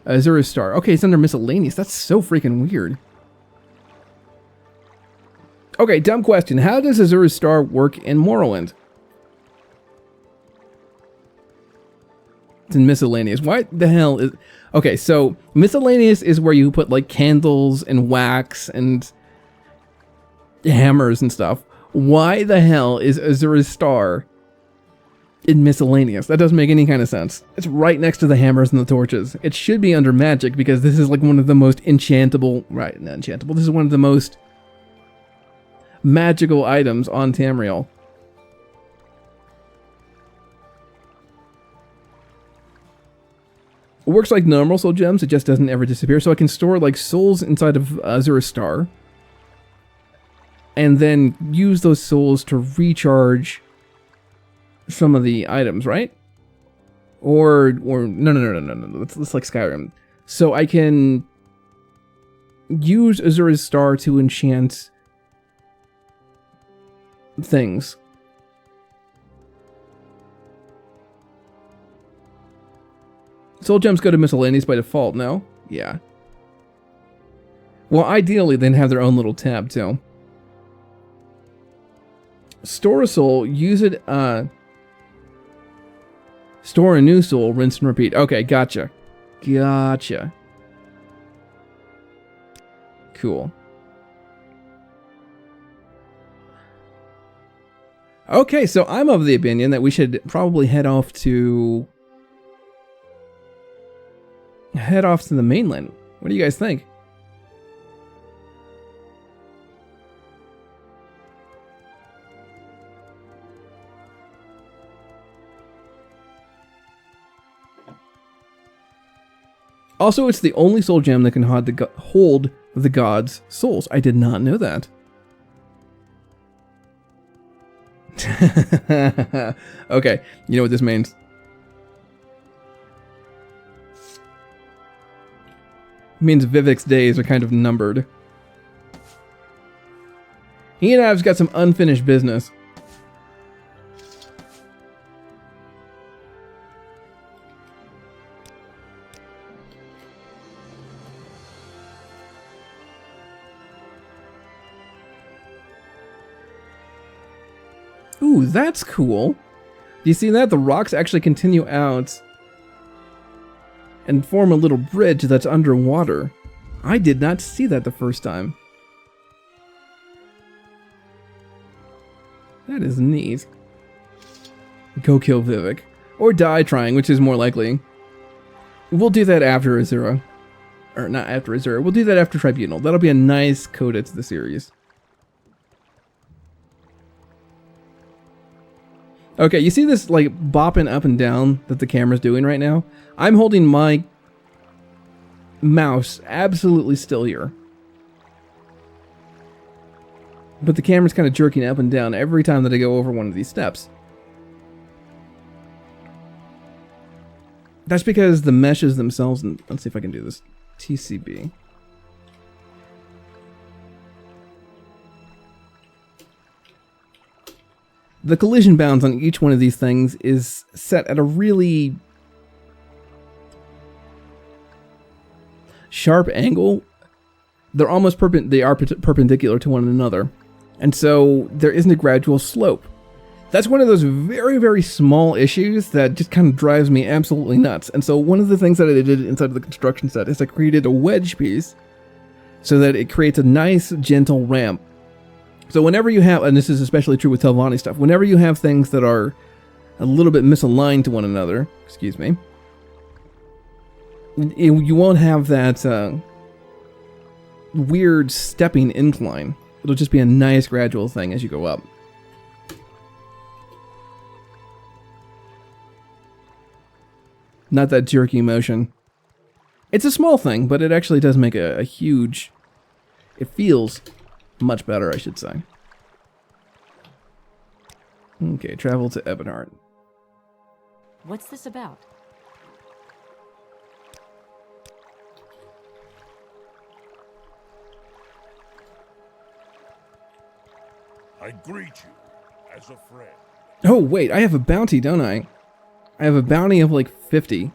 Azura's star. Okay, it's under miscellaneous. That's so freaking weird. Okay, dumb question. How does Azura's star work in Morrowind? It's in miscellaneous. Why the hell is... Okay, so miscellaneous is where you put like candles and wax and hammers and stuff. Why the hell is Azura's star in miscellaneous? That doesn't make any kind of sense. It's right next to the hammers and the torches. It should be under magic because this is like one of the most enchantable... Right, not enchantable. This is one of the most magical items on Tamriel. It works like normal soul gems, it just doesn't ever disappear. So I can store like souls inside of Azura's star. And then use those souls to recharge some of the items, right? Or no. Let's like Skyrim. So I can use Azura's star to enchant things. Soul gems go to miscellaneous by default, no? Yeah. Well, ideally, they'd have their own little tab, too. Store a soul, use it, store a new soul, rinse and repeat. Okay, gotcha. Gotcha. Cool. Okay, so I'm of the opinion that we should probably head off to the mainland. What do you guys think? Also, it's the only soul gem that can hold the gods' souls. I did not know that. Okay, you know what this means. It means Vivek's days are kind of numbered. He and I've got some unfinished business. Ooh, that's cool. Do you see that? The rocks actually continue out and form a little bridge that's underwater. I did not see that the first time. That is neat. Go kill Vivek. Or die trying, which is more likely. We'll do that after Azura. Or not after Azura. We'll do that after Tribunal. That'll be a nice coda to the series. Okay, you see this, like, bopping up and down that the camera's doing right now? I'm holding my mouse absolutely still here. But the camera's kind of jerking up and down every time that I go over one of these steps. That's because the meshes themselves, and let's see if I can do this. TCB. The collision bounds on each one of these things is set at a really sharp angle. They're almost perpendicular to one another, and so there isn't a gradual slope. That's one of those very, very small issues that just kind of drives me absolutely nuts. And so one of the things that I did inside of the construction set is I created a wedge piece so that it creates a nice, gentle ramp. So whenever you have, and this is especially true with Telvanni stuff, whenever you have things that are a little bit misaligned to one another, excuse me, you won't have that weird stepping incline. It'll just be a nice gradual thing as you go up. Not that jerky motion. It's a small thing, but it actually does make a huge... It feels much better, I should say. Okay, travel to Ebonheart. What's this about? I greet you as a friend. Oh, wait, I have a bounty, don't I? I have a bounty of like 50.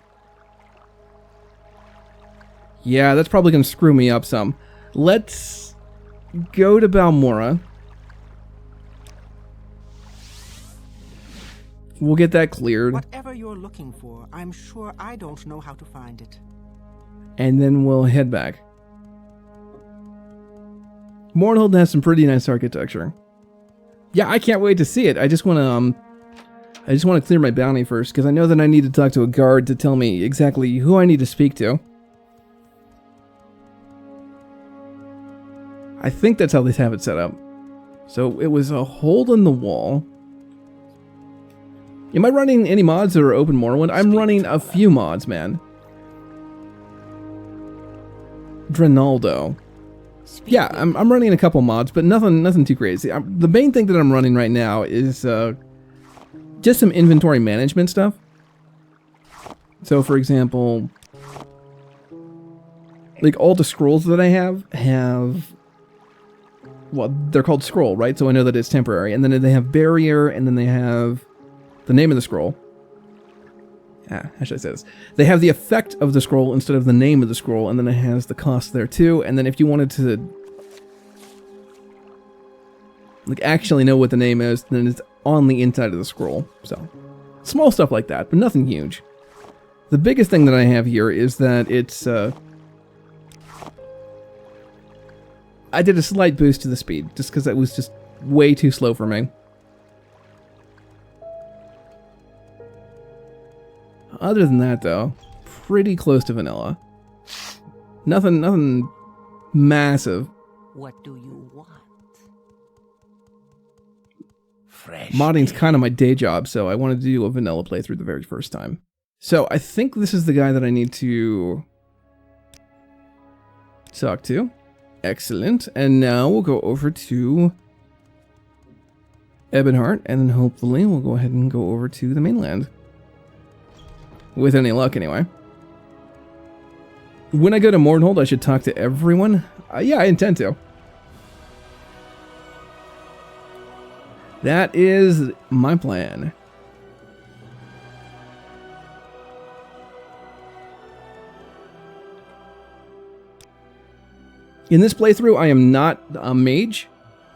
Yeah, that's probably going to screw me up some. Let's go to Balmora. We'll get that cleared. Whatever you're looking for, I'm sure I don't know how to find it. And then we'll head back. Mournhold has some pretty nice architecture. Yeah, I can't wait to see it. I just want to clear my bounty first, because I know that I need to talk to a guard to tell me exactly who I need to speak to. I think that's how they have it set up. So it was a hole in the wall. Am I running any mods that are open Morrowind? I'm running a few mods, man. Drenaldo. Yeah, I'm running a couple mods, but nothing too crazy. The main thing that I'm running right now is just some inventory management stuff. So, for example, like all the scrolls that I have, well, they're called scroll, right? So I know that it's temporary. And then they have barrier, and then they have the name of the scroll. how should I say this? They have the effect of the scroll instead of the name of the scroll, and then it has the cost there too. And then if you wanted to like actually know what the name is, then it's on the inside of the scroll. So small stuff like that, but nothing huge. The biggest thing that I have here is that it's I did a slight boost to the speed just because it was just way too slow for me. Other than that, though, pretty close to vanilla. Nothing massive. What do you want? Fresh. Modding's kind of my day job, so I wanted to do a vanilla playthrough the very first time. So I think this is the guy that I need to talk to. Excellent. And now we'll go over to Ebonheart, and then hopefully we'll go ahead and go over to the mainland. With any luck, anyway. When I go to Mournhold, I should talk to everyone. Yeah, I intend to. That is my plan. In this playthrough, I am not a mage.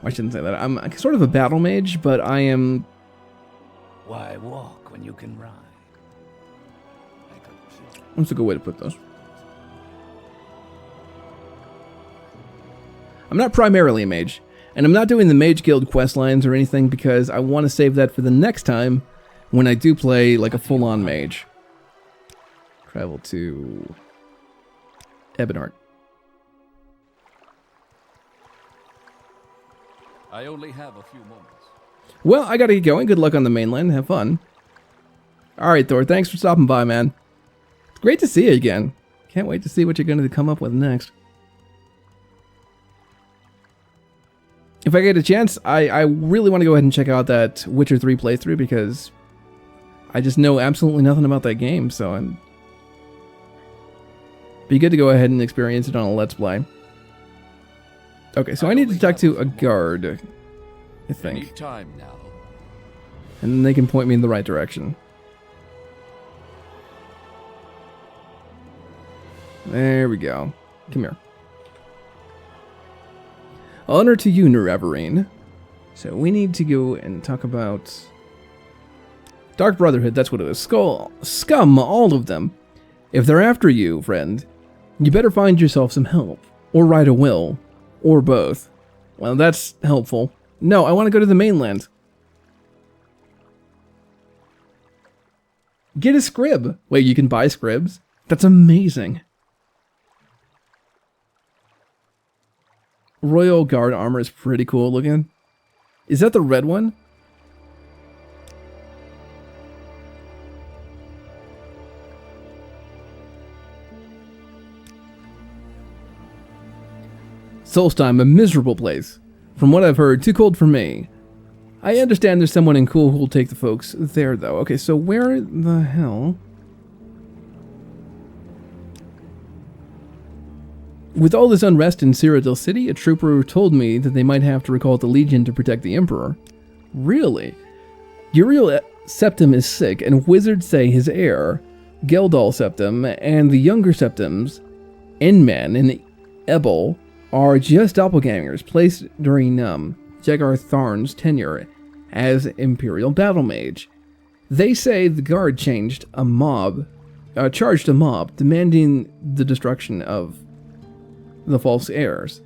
I shouldn't say that. I'm sort of a battle mage, but I am... Why walk when you can ride? That's a good way to put those. I'm not primarily a mage, and I'm not doing the Mage Guild quest lines or anything because I want to save that for the next time when I do play like a full-on mage. Travel to Ebonheart. I only have a few moments. Well, I gotta get going. Good luck on the mainland. Have fun. Alright, Thor. Thanks for stopping by, man. It's great to see you again. Can't wait to see what you're going to come up with next. If I get a chance, I really want to go ahead and check out that Witcher 3 playthrough because I just know absolutely nothing about that game, so it'd be good to go ahead and experience it on a Let's Play. Okay, so I need to talk to a guard, I think. Any time now. And then they can point me in the right direction. There we go. Come here. Honor to you, Nerevarine. So we need to go and talk about Dark Brotherhood, that's what it is. Scum, all of them. If they're after you, friend, you better find yourself some help. Or write a will. Or both. Well, that's helpful. No, I want to go to the mainland. Get a scrib. Wait, you can buy scribs? That's amazing. Royal Guard armor is pretty cool looking. Is that the red one? Solstheim, a miserable place. From what I've heard, too cold for me. I understand there's someone in cool who'll take the folks there, though. Okay, so where the hell? With all this unrest in Cyrodiil City, a trooper told me that they might have to recall the Legion to protect the Emperor. Really? Uriel Septim is sick, and wizards say his heir, Geldal Septim, and the younger Septims, Enman and Ebel, are just doppelgangers placed during Jagar Tharn's tenure as Imperial Battle Mage. They say the guard charged a mob demanding the destruction of the false heirs.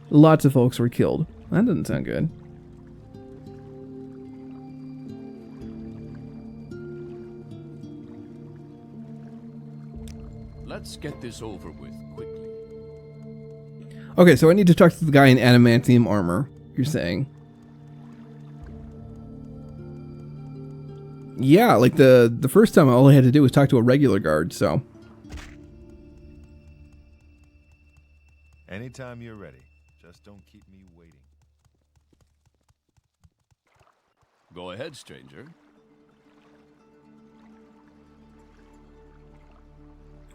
Lots of folks were killed. That doesn't sound good. Let's get this over with quickly. Okay, so I need to talk to the guy in adamantium armor, you're saying. Yeah, like the first time all I had to do was talk to a regular guard, so. Anytime you're ready. Just don't keep me waiting. Go ahead, stranger.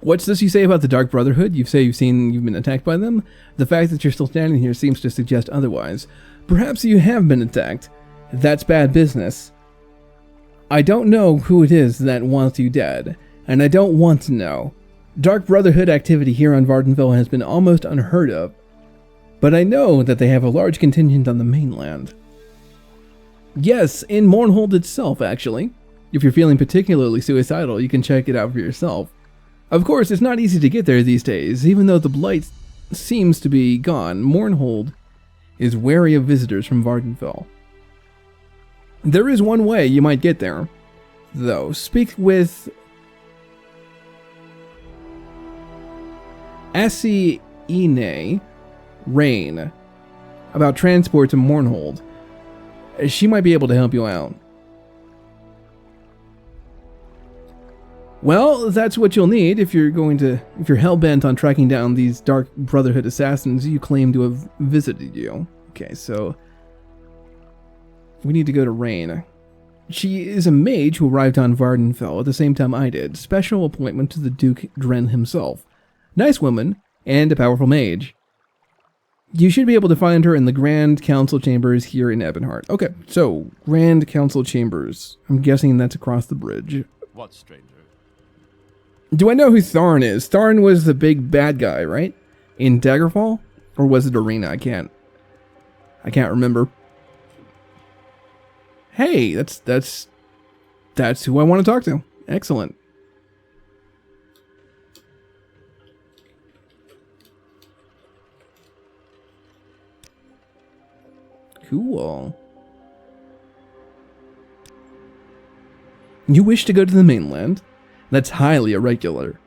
What's this you say about the Dark Brotherhood? You say you've been attacked by them? The fact that you're still standing here seems to suggest otherwise. Perhaps you have been attacked. That's bad business. I don't know who it is that wants you dead. and I don't want to know. Dark Brotherhood activity here on Vardenfell has been almost unheard of, but I know that they have a large contingent on the mainland. Yes, in Mournhold itself, actually. If you're feeling particularly suicidal, you can check it out for yourself. Of course, it's not easy to get there these days. Even though the blight seems to be gone, Mournhold is wary of visitors from Vardenfell. There is one way you might get there, though. Speak with Ine Rain about transport to Mournhold. She might be able to help you out. Well, that's what you'll need if you're hell-bent on tracking down these Dark Brotherhood assassins you claim to have visited you. Okay, so we need to go to Rain. She is a mage who arrived on Vardenfell at the same time I did. Special appointment to the Duke Dren himself. Nice woman, and a powerful mage. You should be able to find her in the Grand Council Chambers here in Ebonheart. Okay, so, Grand Council Chambers. I'm guessing that's across the bridge. What, stranger? Do I know who Tharn is? Tharn was the big bad guy, right? In Daggerfall? Or was it Arena? I can't remember. Hey, that's who I want to talk to. Excellent. Cool. You wish to go to the mainland? That's highly irregular.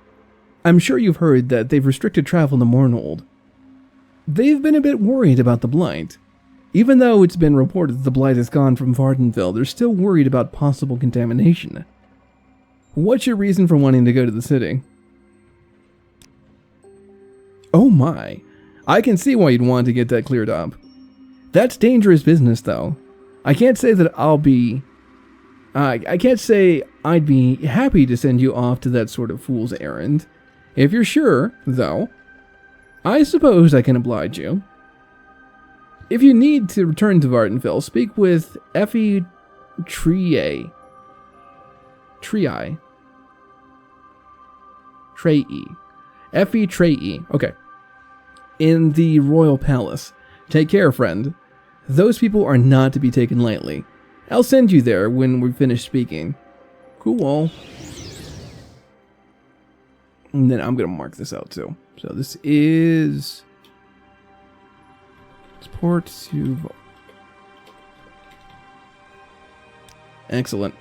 I'm sure you've heard that they've restricted travel to Mournhold. They've been a bit worried about the blight. Even though it's been reported that the blight is gone from Vardenfell, they're still worried about possible contamination. What's your reason for wanting to go to the city? Oh my. I can see why you'd want to get that cleared up. That's dangerous business, though. I can't say I'd be happy to send you off to that sort of fool's errand. If you're sure, though, I suppose I can oblige you. If you need to return to Vardenfell, speak with Effie Trei. Effie Trei. Okay. In the Royal Palace. Take care, friend. Those people are not to be taken lightly. I'll send you there when we finish speaking. Cool. And then I'm going to mark this out too. So this is Port to... Excellent.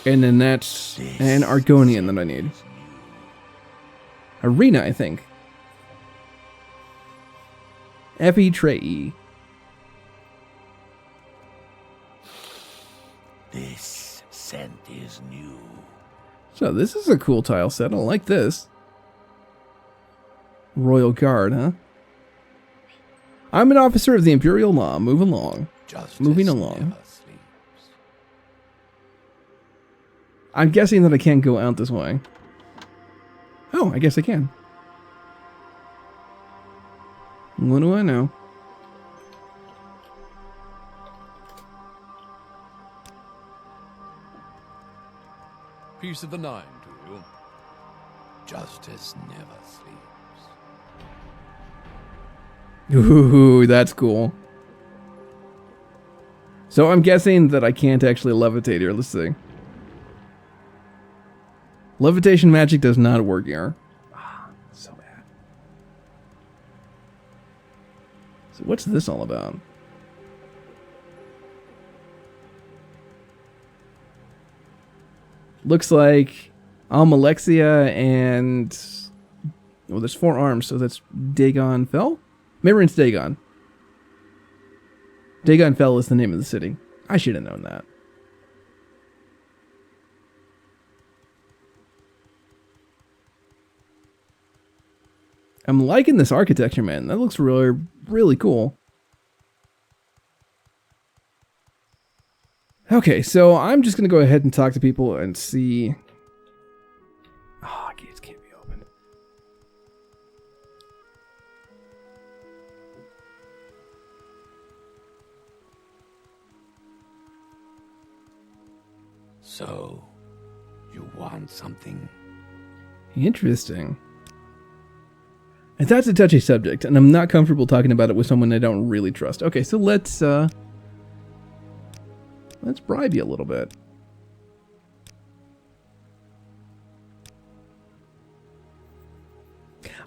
And then that's an Argonian that I need. Arena, I think. Effie Trei. This scent is new. So this is a cool tile set. I like this. Royal Guard, huh? I'm an officer of the Imperial Law. Move along. Moving along. I'm guessing that I can't go out this way. Oh, I guess I can. What do I know? Peace of the Nine to you. Justice never sleeps. Ooh, that's cool. So I'm guessing that I can't actually levitate here. Let's see. Levitation magic does not work here. So bad. So what's this all about? Looks like Almalexia and... Well, there's 4 arms, so that's Dagon Fell? Mirren's Dagon. Dagon Fell is the name of the city. I should have known that. I'm liking this architecture, man. That looks really, really cool. Okay, so I'm just going to go ahead and talk to people and see... Oh, gates can't be opened. So, You want something? Interesting. And that's a touchy subject, and I'm not comfortable talking about it with someone I don't really trust. Okay, so let's bribe you a little bit.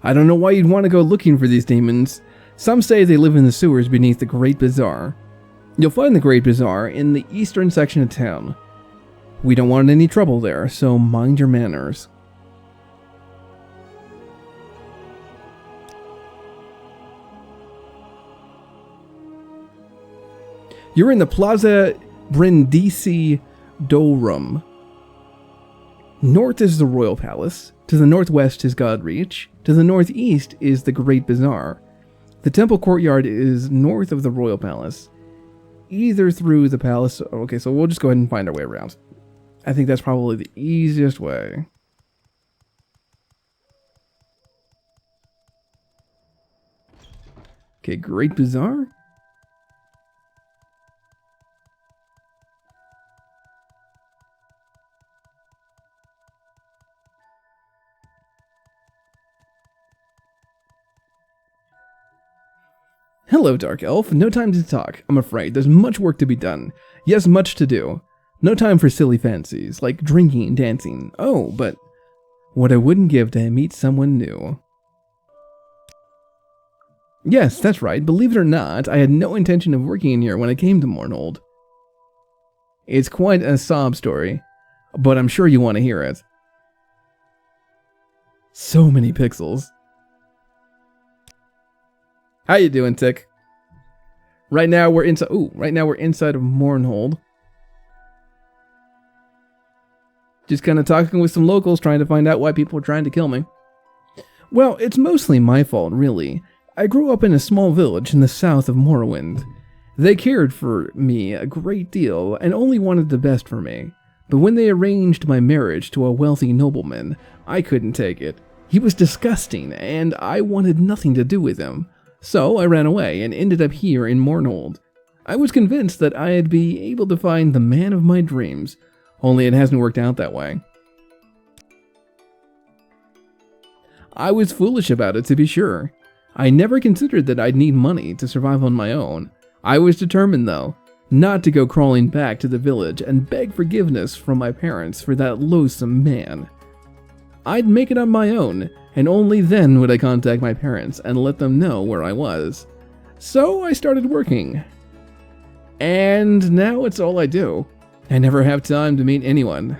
I don't know why you'd want to go looking for these demons. Some say they live in the sewers beneath the Great Bazaar. You'll find the Great Bazaar in the eastern section of town. We don't want any trouble there, so mind your manners. You're in the Plaza Brindisi Dorum. North is the Royal Palace. To the northwest is Godreach. To the northeast is the Great Bazaar. The temple courtyard is north of the Royal Palace. Either through the palace... Okay, so we'll just go ahead and find our way around. I think that's probably the easiest way. Okay, Great Bazaar? Hello, Dark Elf. No time to talk, I'm afraid. There's much work to be done. Yes, much to do. No time for silly fancies, like drinking and dancing. Oh, but what I wouldn't give to meet someone new. Yes, that's right. Believe it or not, I had no intention of working in here when I came to Mournhold. It's quite a sob story, but I'm sure you want to hear it. So many pixels. How you doing, Tick? Right now we're inside. Ooh, right now we're inside of Mournhold. Just kind of talking with some locals, trying to find out why people are trying to kill me. Well, it's mostly my fault, really. I grew up in a small village in the south of Morrowind. They cared for me a great deal and only wanted the best for me. But when they arranged my marriage to a wealthy nobleman, I couldn't take it. He was disgusting, and I wanted nothing to do with him. So I ran away and ended up here in Mournhold. I was convinced that I'd be able to find the man of my dreams, only it hasn't worked out that way. I was foolish about it, to be sure. I never considered that I'd need money to survive on my own. I was determined, though, not to go crawling back to the village and beg forgiveness from my parents for that loathsome man. I'd make it on my own, and only then would I contact my parents and let them know where I was. So I started working. And now it's all I do. I never have time to meet anyone.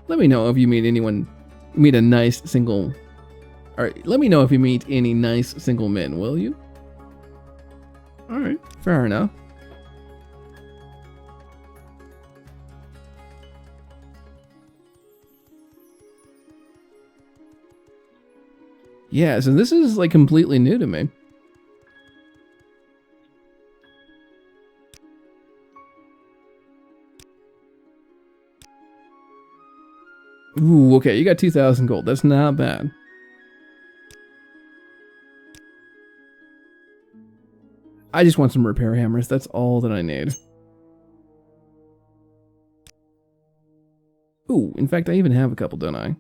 Let me know if you meet a nice single... Alright, let me know if you meet any nice single men, will you? Alright, fair enough. Yeah, so this is like completely new to me. Ooh, okay, you got 2,000 gold. That's not bad. I just want some repair hammers. That's all that I need. Ooh, in fact, I even have a couple, don't I?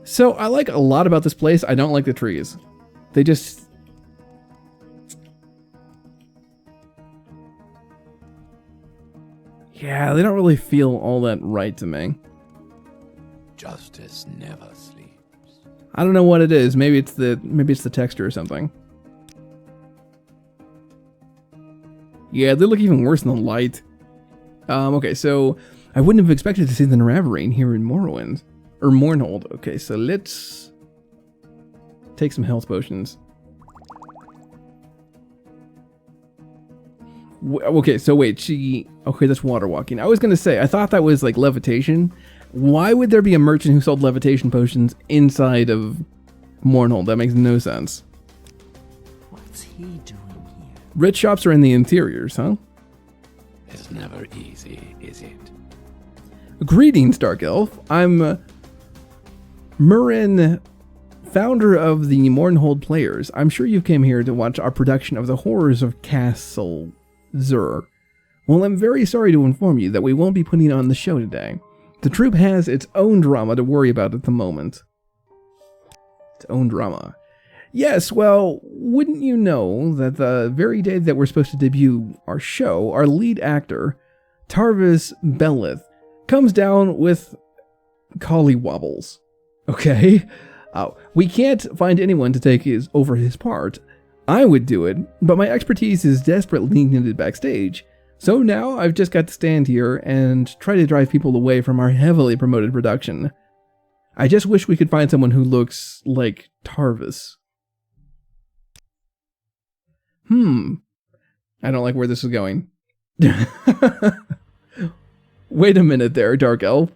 So, I like a lot about this place. I don't like the trees. They just... Yeah, they don't really feel all that right to me. Justice never sleeps. I don't know what it is. Maybe it's the texture or something. Yeah, they look even worse in the light. Okay, so I wouldn't have expected to see the Naravarine here in Morrowind. Or Mournhold. Okay, so let's take some health potions. Okay, so wait, okay, that's water walking. I was gonna say, I thought that was like levitation. Why would there be a merchant who sold levitation potions inside of Mournhold? That makes no sense. What's he doing here? Rich shops are in the interiors, huh? It's never easy, is it? Greetings, Dark Elf. I'm Murin, founder of the Mournhold Players, I'm sure you came here to watch our production of the horrors of Castle Zur. Well, I'm very sorry to inform you that we won't be putting on the show today. The troupe has its own drama to worry about at the moment. Its own drama. Yes, well, wouldn't you know that the very day that we're supposed to debut our show, our lead actor, Tarvis Bellith, comes down with collywobbles. Okay? We can't find anyone to take over his part. I would do it, but my expertise is desperately needed backstage. So now I've just got to stand here and try to drive people away from our heavily promoted production. I just wish we could find someone who looks like Tarvis. I don't like where this is going. Wait a minute there, Dark Elf.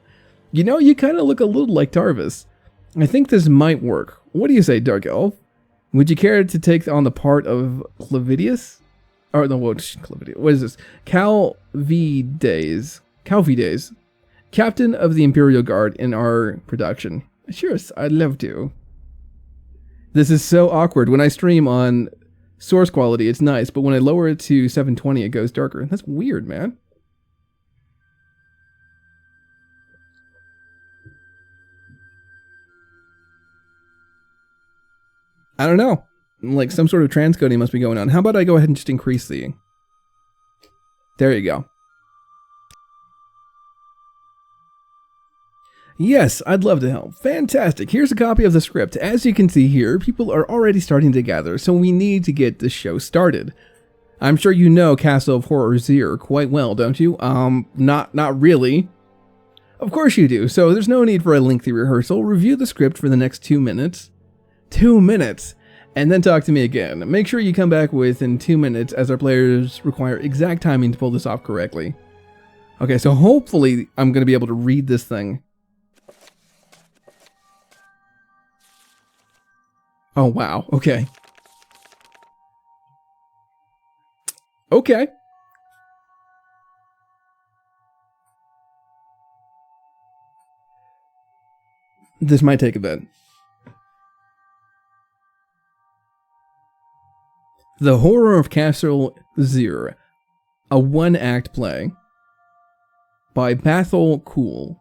You know, you kind of look a little like Tarvis. I think this might work. What do you say, Dark Elf? Would you care to take on the part of Clavidius? Or no, what is this? Calvides, captain of the Imperial Guard in our production. Sure, I'd love to. This is so awkward. When I stream on source quality, it's nice, but when I lower it to 720, it goes darker. That's weird, man. I don't know. Like some sort of transcoding must be going on. How about I go ahead and just increase the... There you go. Yes, I'd love to help. Fantastic. Here's a copy of the script. As you can see here, people are already starting to gather, so we need to get the show started. I'm sure you know Castle of Horror Zir quite well, don't you? Not really. Of course you do, so there's no need for a lengthy rehearsal. Review the script for the next 2 minutes. 2 minutes! And then talk to me again. Make sure you come back within 2 minutes, as our players require exact timing to pull this off correctly. Okay, so hopefully I'm going to be able to read this thing. Oh, wow. Okay. Okay. This might take a bit. The Horror of Castle Zir, a one-act play by Bathel Cool.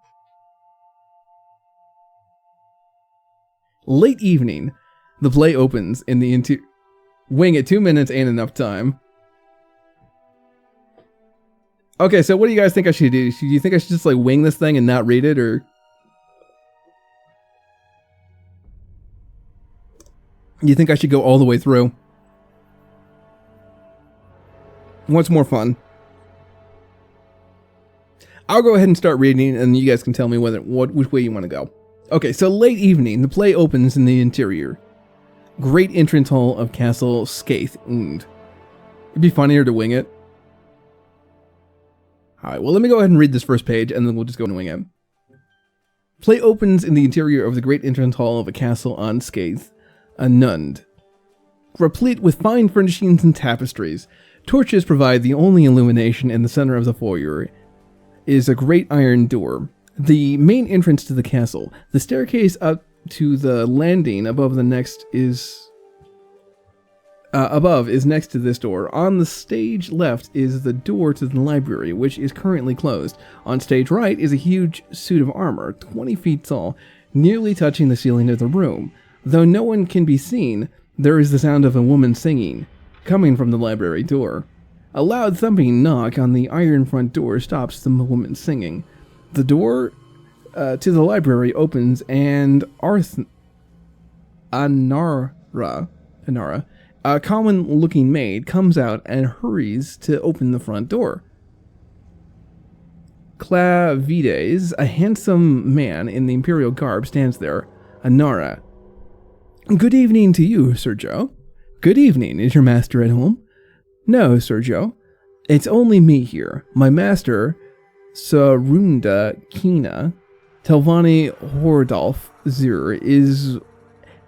Late evening, the play opens in the interior. Wing it, 2 minutes ain't enough time. Okay, so what do you guys think I should do? Do you think I should just like wing this thing and not read it, or? You think I should go all the way through? What's more fun? I'll go ahead and start reading, and you guys can tell me which way you want to go. Okay, so late evening, the play opens in the interior. Great entrance hall of Castle Skaith Und. It'd be funnier to wing it. Alright, well let me go ahead and read this first page, and then we'll just go and wing it. Play opens in the interior of the great entrance hall of a castle on Skaith Und, replete with fine furnishings and tapestries. Torches provide the only illumination. In the center of the foyer is a great iron door, the main entrance to the castle. The staircase up to the landing above is next to this door. On the stage left is the door to the library, which is currently closed. On stage right is a huge suit of armor, 20 feet tall, nearly touching the ceiling of the room. Though no one can be seen, there is the sound of a woman singing, coming from the library door. A loud thumping knock on the iron front door stops the woman singing. The door to the library opens, and Anara, a common-looking maid, comes out and hurries to open the front door. Clavides, a handsome man in the imperial garb, stands there. Anara. Good evening to you, Sergio. Good evening. Is your master at home? No, Sergio. It's only me here. My master, Sarunda Kina, Telvani Hordolf Zir, is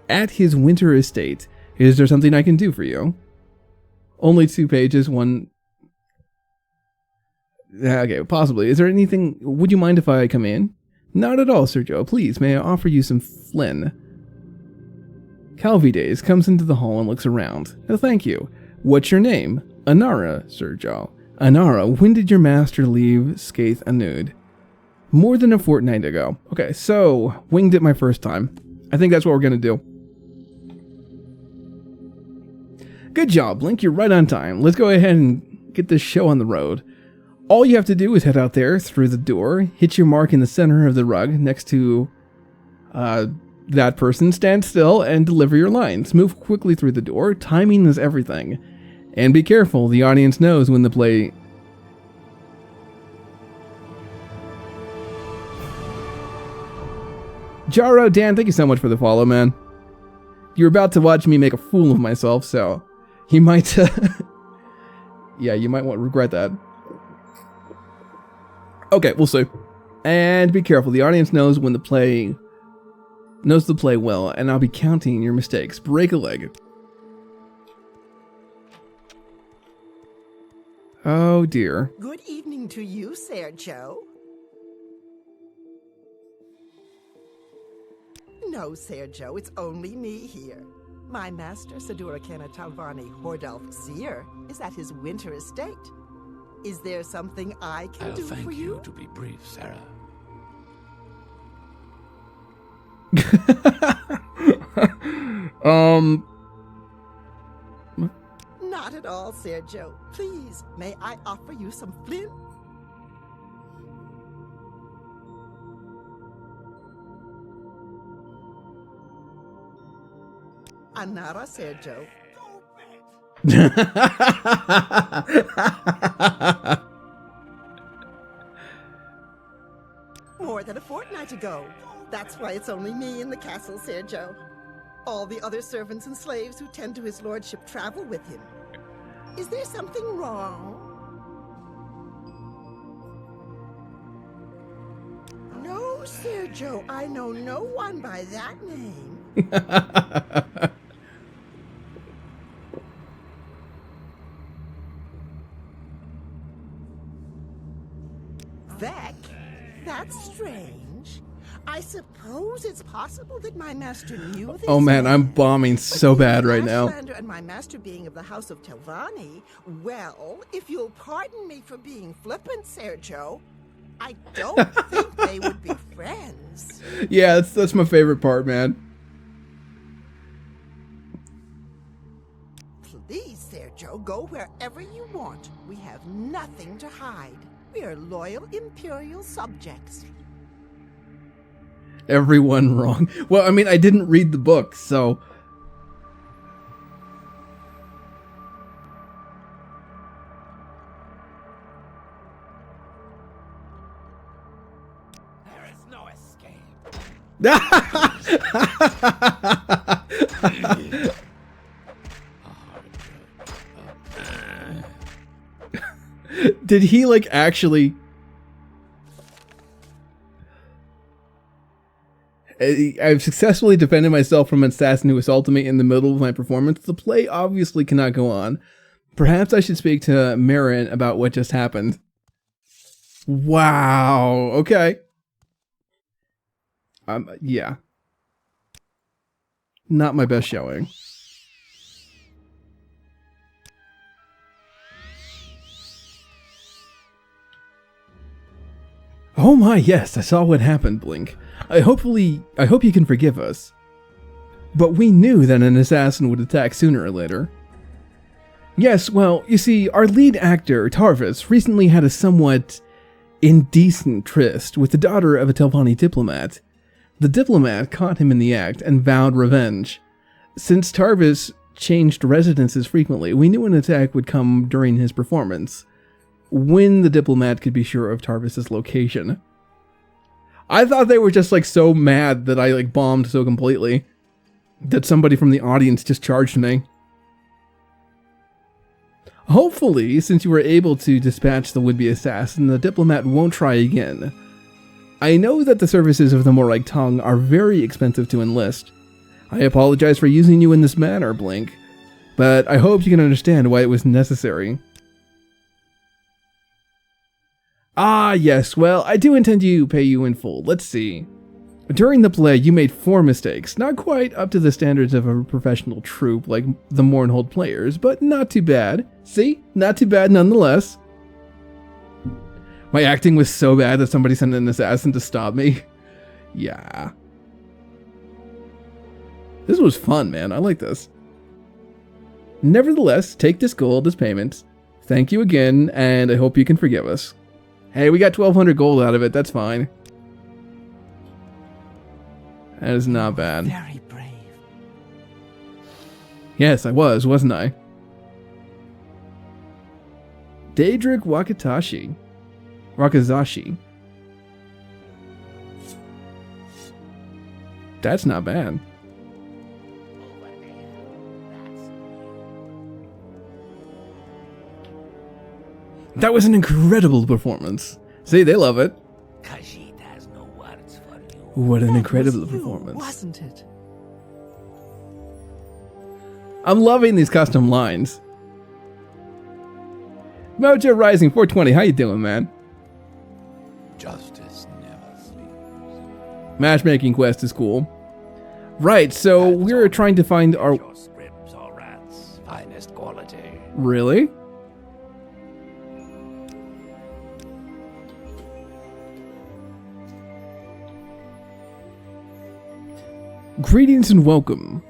at his winter estate. Is there something I can do for you? Only 2 pages, one... Okay, possibly. Is there anything... Would you mind if I come in? Not at all, Sergio. Please, may I offer you some Flynn? Calvides comes into the hall and looks around. Oh, thank you. What's your name? Anara, Sergio. Anara, when did your master leave Skaith Anud? More than a fortnight ago. Okay, so, winged it my first time. I think that's what we're gonna do. Good job, Blink. You're right on time. Let's go ahead and get this show on the road. All you have to do is head out there through the door, hit your mark in the center of the rug next to that person, stand still, and deliver your lines. Move quickly through the door. Timing is everything. And be careful, the audience knows when the play... Jaro, Dan, thank you so much for the follow, man. You're about to watch me make a fool of myself, so you might... yeah, you might regret that. Okay, we'll see. And be careful, the audience knows when the play well, and I'll be counting your mistakes. Break a leg. Oh dear. Good evening to you, Sergio. No, Sergio, it's only me here. My master, Sadurakana Talvani Hordalf Seer, is at his winter estate. Is there something I can I'll do thank for you you? to be brief, Sarah. Not at all, Sergio. Please, may I offer you some flint? Anara, Sergio. More than a fortnight ago. That's why it's only me in the castle, Sergio. All the other servants and slaves who tend to his lordship travel with him. Is there something wrong? No, Sergio, I know no one by that name. Vec? That's strange. I suppose it's possible that my master knew this. Oh man, I'm bombing so bad right now. And my master being of the house of Telvanni, well, if you'll pardon me for being flippant, Sergio, I don't think they would be friends. Yeah, that's my favorite part, man. Please, Sergio, go wherever you want. We have nothing to hide. We are loyal Imperial subjects. Everyone wrong. Well, I mean, I didn't read the book, so... There is no escape. Did he, like, actually... I've successfully defended myself from an assassin who assaulted me in the middle of my performance. The play obviously cannot go on. Perhaps I should speak to Marin about what just happened. Wow. Okay. Yeah. Not my best showing. Oh my, yes, I saw what happened, Blink. I hope you can forgive us. But we knew that an assassin would attack sooner or later. Yes, well, you see, our lead actor, Tarvis, recently had a somewhat indecent tryst with the daughter of a Telvanni diplomat. The diplomat caught him in the act and vowed revenge. Since Tarvis changed residences frequently, we knew an attack would come during his performance, when the diplomat could be sure of Tarvis's location. I thought they were just, like, so mad that I, like, bombed so completely that somebody from the audience just charged me. Hopefully, since you were able to dispatch the would-be assassin, the diplomat won't try again. I know that the services of the Morag tongue are very expensive to enlist. I apologize for using you in this manner, Blink, but I hope you can understand why it was necessary. Ah, yes, well, I do intend to pay you in full. Let's see. During the play, you made 4 mistakes. Not quite up to the standards of a professional troupe like the Mournhold players, but not too bad. See? Not too bad nonetheless. My acting was so bad that somebody sent an assassin to stop me. Yeah. This was fun, man. I like this. Nevertheless, take this gold as payment. Thank you again, and I hope you can forgive us. Hey, we got 1,200 gold out of it. That's fine. That is not bad. Very brave. Yes, I was, wasn't I? Daedric Wakazashi. That's not bad. That was an incredible performance. See, they love it. Khajiit has no words for you. What an That incredible was you, performance. wasn't it? I'm loving these custom lines. Mojo Rising 420, how you doing, man? Justice never sleeps. Matchmaking quest is cool. Right, so we're trying to find our... Your scribs or rats, finest quality. Really? Greetings and welcome.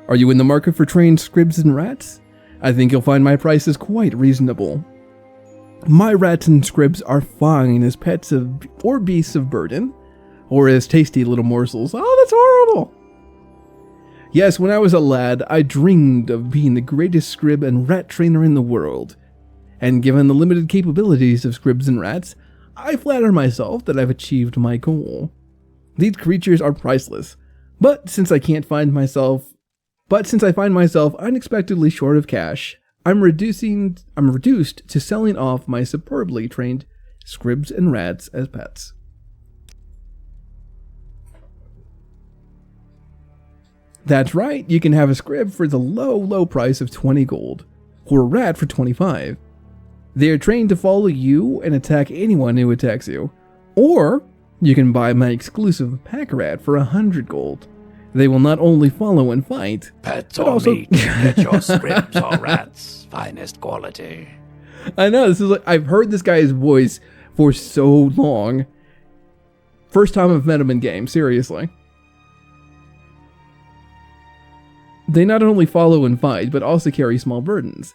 Are you in the market for trained scribs and rats? I think you'll find my prices quite reasonable. My rats and scribs are fine as pets or beasts of burden, or as tasty little morsels. Oh, that's horrible! Yes, when I was a lad, I dreamed of being the greatest scrib and rat trainer in the world. And given the limited capabilities of scribs and rats, I flatter myself that I've achieved my goal. These creatures are priceless. But since I find myself unexpectedly short of cash, I'm reduced to selling off my superbly trained scribs and rats as pets. That's right, you can have a scrib for the low price of 20 gold, or a rat for 25. They are trained to follow you and attack anyone who attacks you, or you can buy my exclusive pack rat for 100 gold. They will not only follow and fight, Pets but or also... meat, get your scribs or rats, finest quality. I know, this is like, I've heard this guy's voice for so long. First time I've met him in game, seriously. They not only follow and fight, but also carry small burdens.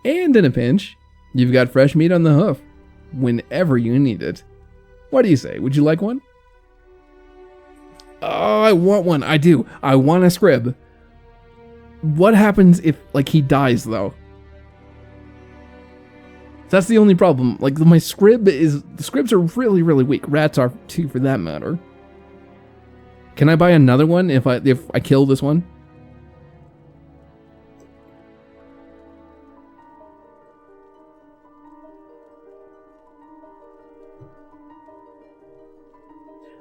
And in a pinch, you've got fresh meat on the hoof, whenever you need it. What do you say? Would you like one? Oh, I want one. I do. I want a scrib. What happens if, like, he dies, though? That's the only problem. Like, my scrib is... The scribs are really, really weak. Rats are, too, for that matter. Can I buy another one if I kill this one?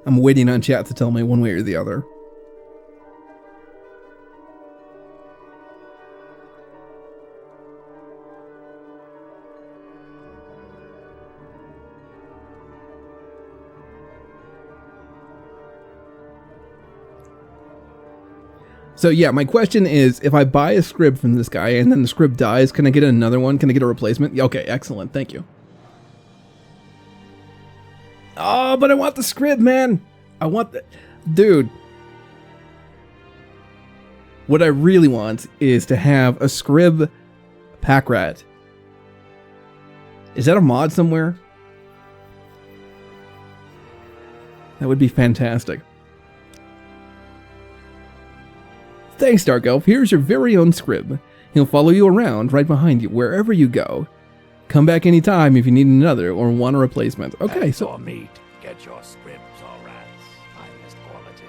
I'm waiting on chat to tell me one way or the other. So yeah, my question is, if I buy a scrib from this guy and then the scrib dies, can I get another one? Can I get a replacement? Okay, excellent, thank you. Oh, but I want the scrib, man. I want the... Dude. What I really want is to have a scrib pack rat. Is that a mod somewhere? That would be fantastic. Thanks, Dark Elf. Here's your very own scrib. He'll follow you around right behind you wherever you go. Come back anytime if you need another or want a replacement. Okay, Pets so... or meat, get your scribs or rats, finest quality.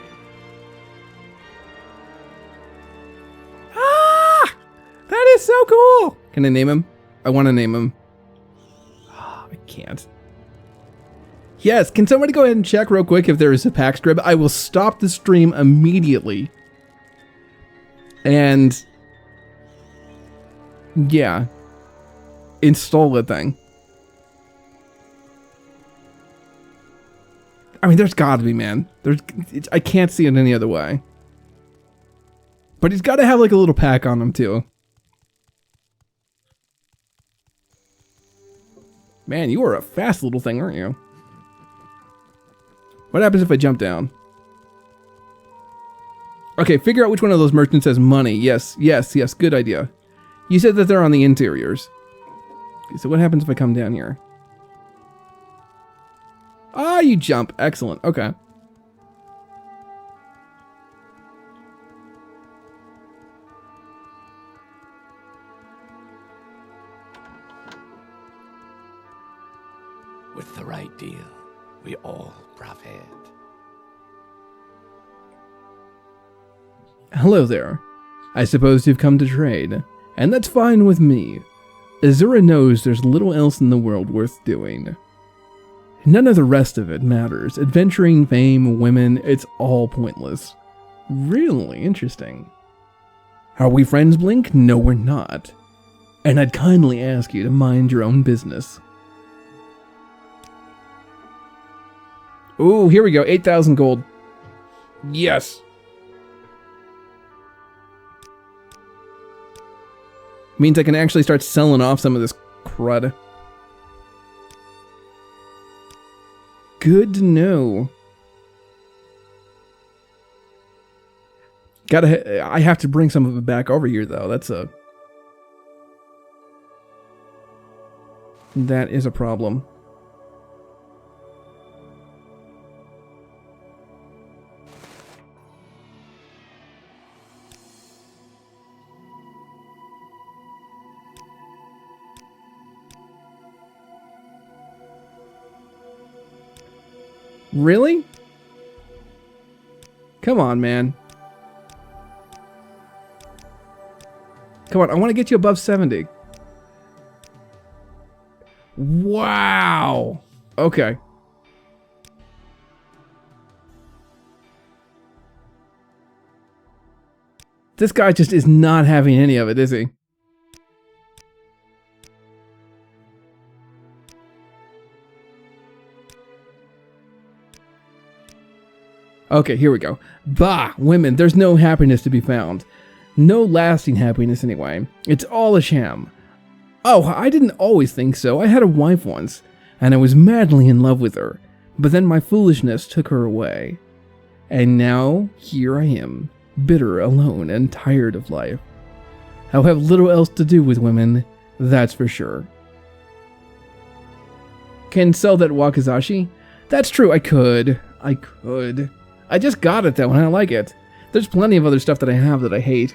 Ah! That is so cool! Can I name him? I want to name him. Oh, I can't. Yes, can somebody go ahead and check real quick if there is a pack scrib? I will stop the stream immediately. And... yeah. Install the thing. I mean, there's gotta be, man. I can't see it any other way. But he's gotta have like a little pack on him too. Man, you are a fast little thing, aren't you? What happens if I jump down? Okay, figure out which one of those merchants has money. Yes, yes, yes, good idea. You said that they're on the interiors. Okay, so what happens if I come down here? Ah, you jump. Excellent. Okay. With the right deal, we all profit. Hello there. I suppose you've come to trade, and that's fine with me. Azura knows there's little else in the world worth doing. None of the rest of it matters. Adventuring, fame, women, it's all pointless. Really interesting. Are we friends, Blink? No, we're not. And I'd kindly ask you to mind your own business. Ooh, here we go. 8,000 gold. Yes. Means I can actually start selling off some of this crud. Good to know. I have to bring some of it back over here, though. That is a problem. Really? Come on, man. Come on, I want to get you above 70. Wow. Okay. This guy just is not having any of it, is he? Okay, here we go. Bah, women, there's no happiness to be found. No lasting happiness anyway. It's all a sham. Oh, I didn't always think so. I had a wife once, and I was madly in love with her. But then my foolishness took her away. And now, here I am, bitter, alone, and tired of life. I'll have little else to do with women, that's for sure. Can sell that wakizashi? That's true, I could. I just got it though, and I like it. There's plenty of other stuff that I have that I hate.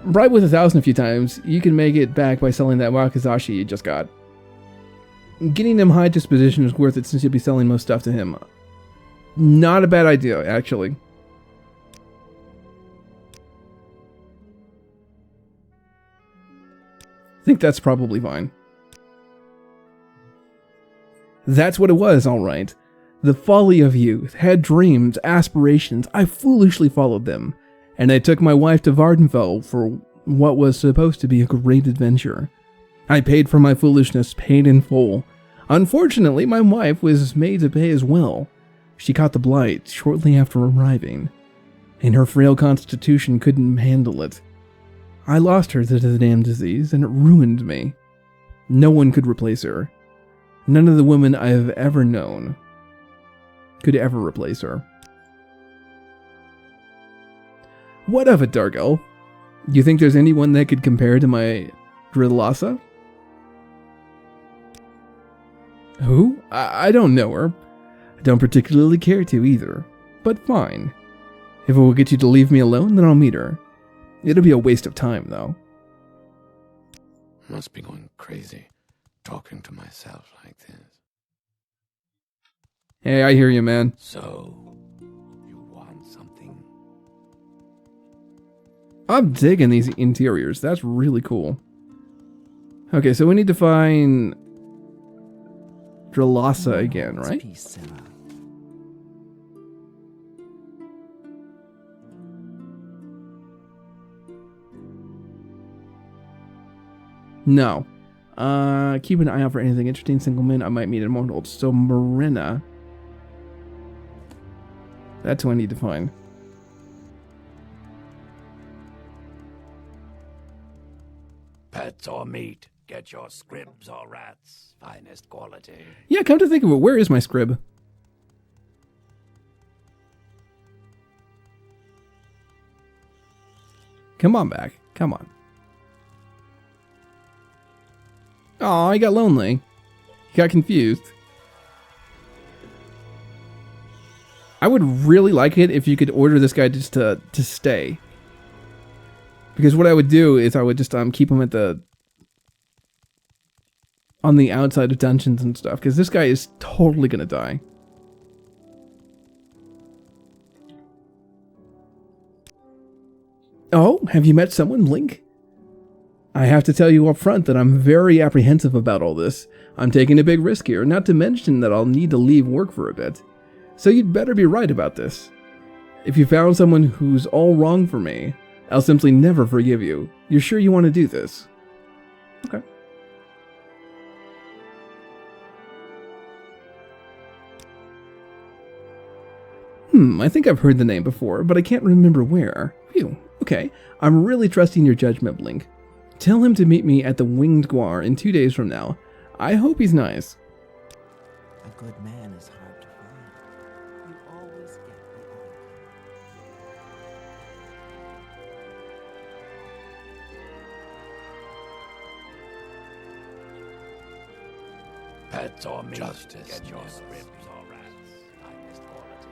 Bribe with 1,000 a few times, you can make it back by selling that wakizashi you just got. Getting him high disposition is worth it since you'll be selling most stuff to him. Not a bad idea, actually. I think that's probably fine. That's what it was, all right. The folly of youth, had dreams, aspirations, I foolishly followed them, and I took my wife to Vardenfell for what was supposed to be a great adventure. I paid for my foolishness, paid in full. Unfortunately, my wife was made to pay as well. She caught the blight shortly after arriving, and her frail constitution couldn't handle it. I lost her to the damn disease, and it ruined me. No one could replace her. None of the women I have ever known could ever replace her. What of it, Dark Elf? You think there's anyone that could compare to my Drilasa? Who? I don't know her. I don't particularly care to either. But fine. If it will get you to leave me alone, then I'll meet her. It'll be a waste of time, though. Must be going crazy, talking to myself like this. Hey, I hear you, man. So, you want something? I'm digging these interiors. That's really cool. Okay, so we need to find Drilasa again, right? No. Keep an eye out for anything interesting. Single men I might meet in Mournhold. So Marina. That's who I need to find. Pets or meat, get your scribs or rats. Finest quality. Yeah, come to think of it, where is my scrib? Come on back. Come on. Aw, he got lonely. He got confused. I would really like it if you could order this guy just to stay. Because what I would do is I would just keep him at on the outside of dungeons and stuff. Because this guy is totally gonna die. Oh, have you met someone, Blink? I have to tell you up front that I'm very apprehensive about all this. I'm taking a big risk here, not to mention that I'll need to leave work for a bit. So you'd better be right about this. If you found someone who's all wrong for me, I'll simply never forgive you. You're sure you want to do this? Okay. I think I've heard the name before, but I can't remember where. Phew. Okay, I'm really trusting your judgment, Blink. Tell him to meet me at the Winged Guar in 2 days from now. I hope he's nice. A good man is hard to find. You always get the Pets or meat, justice, get your scribs or rats. Finest quality.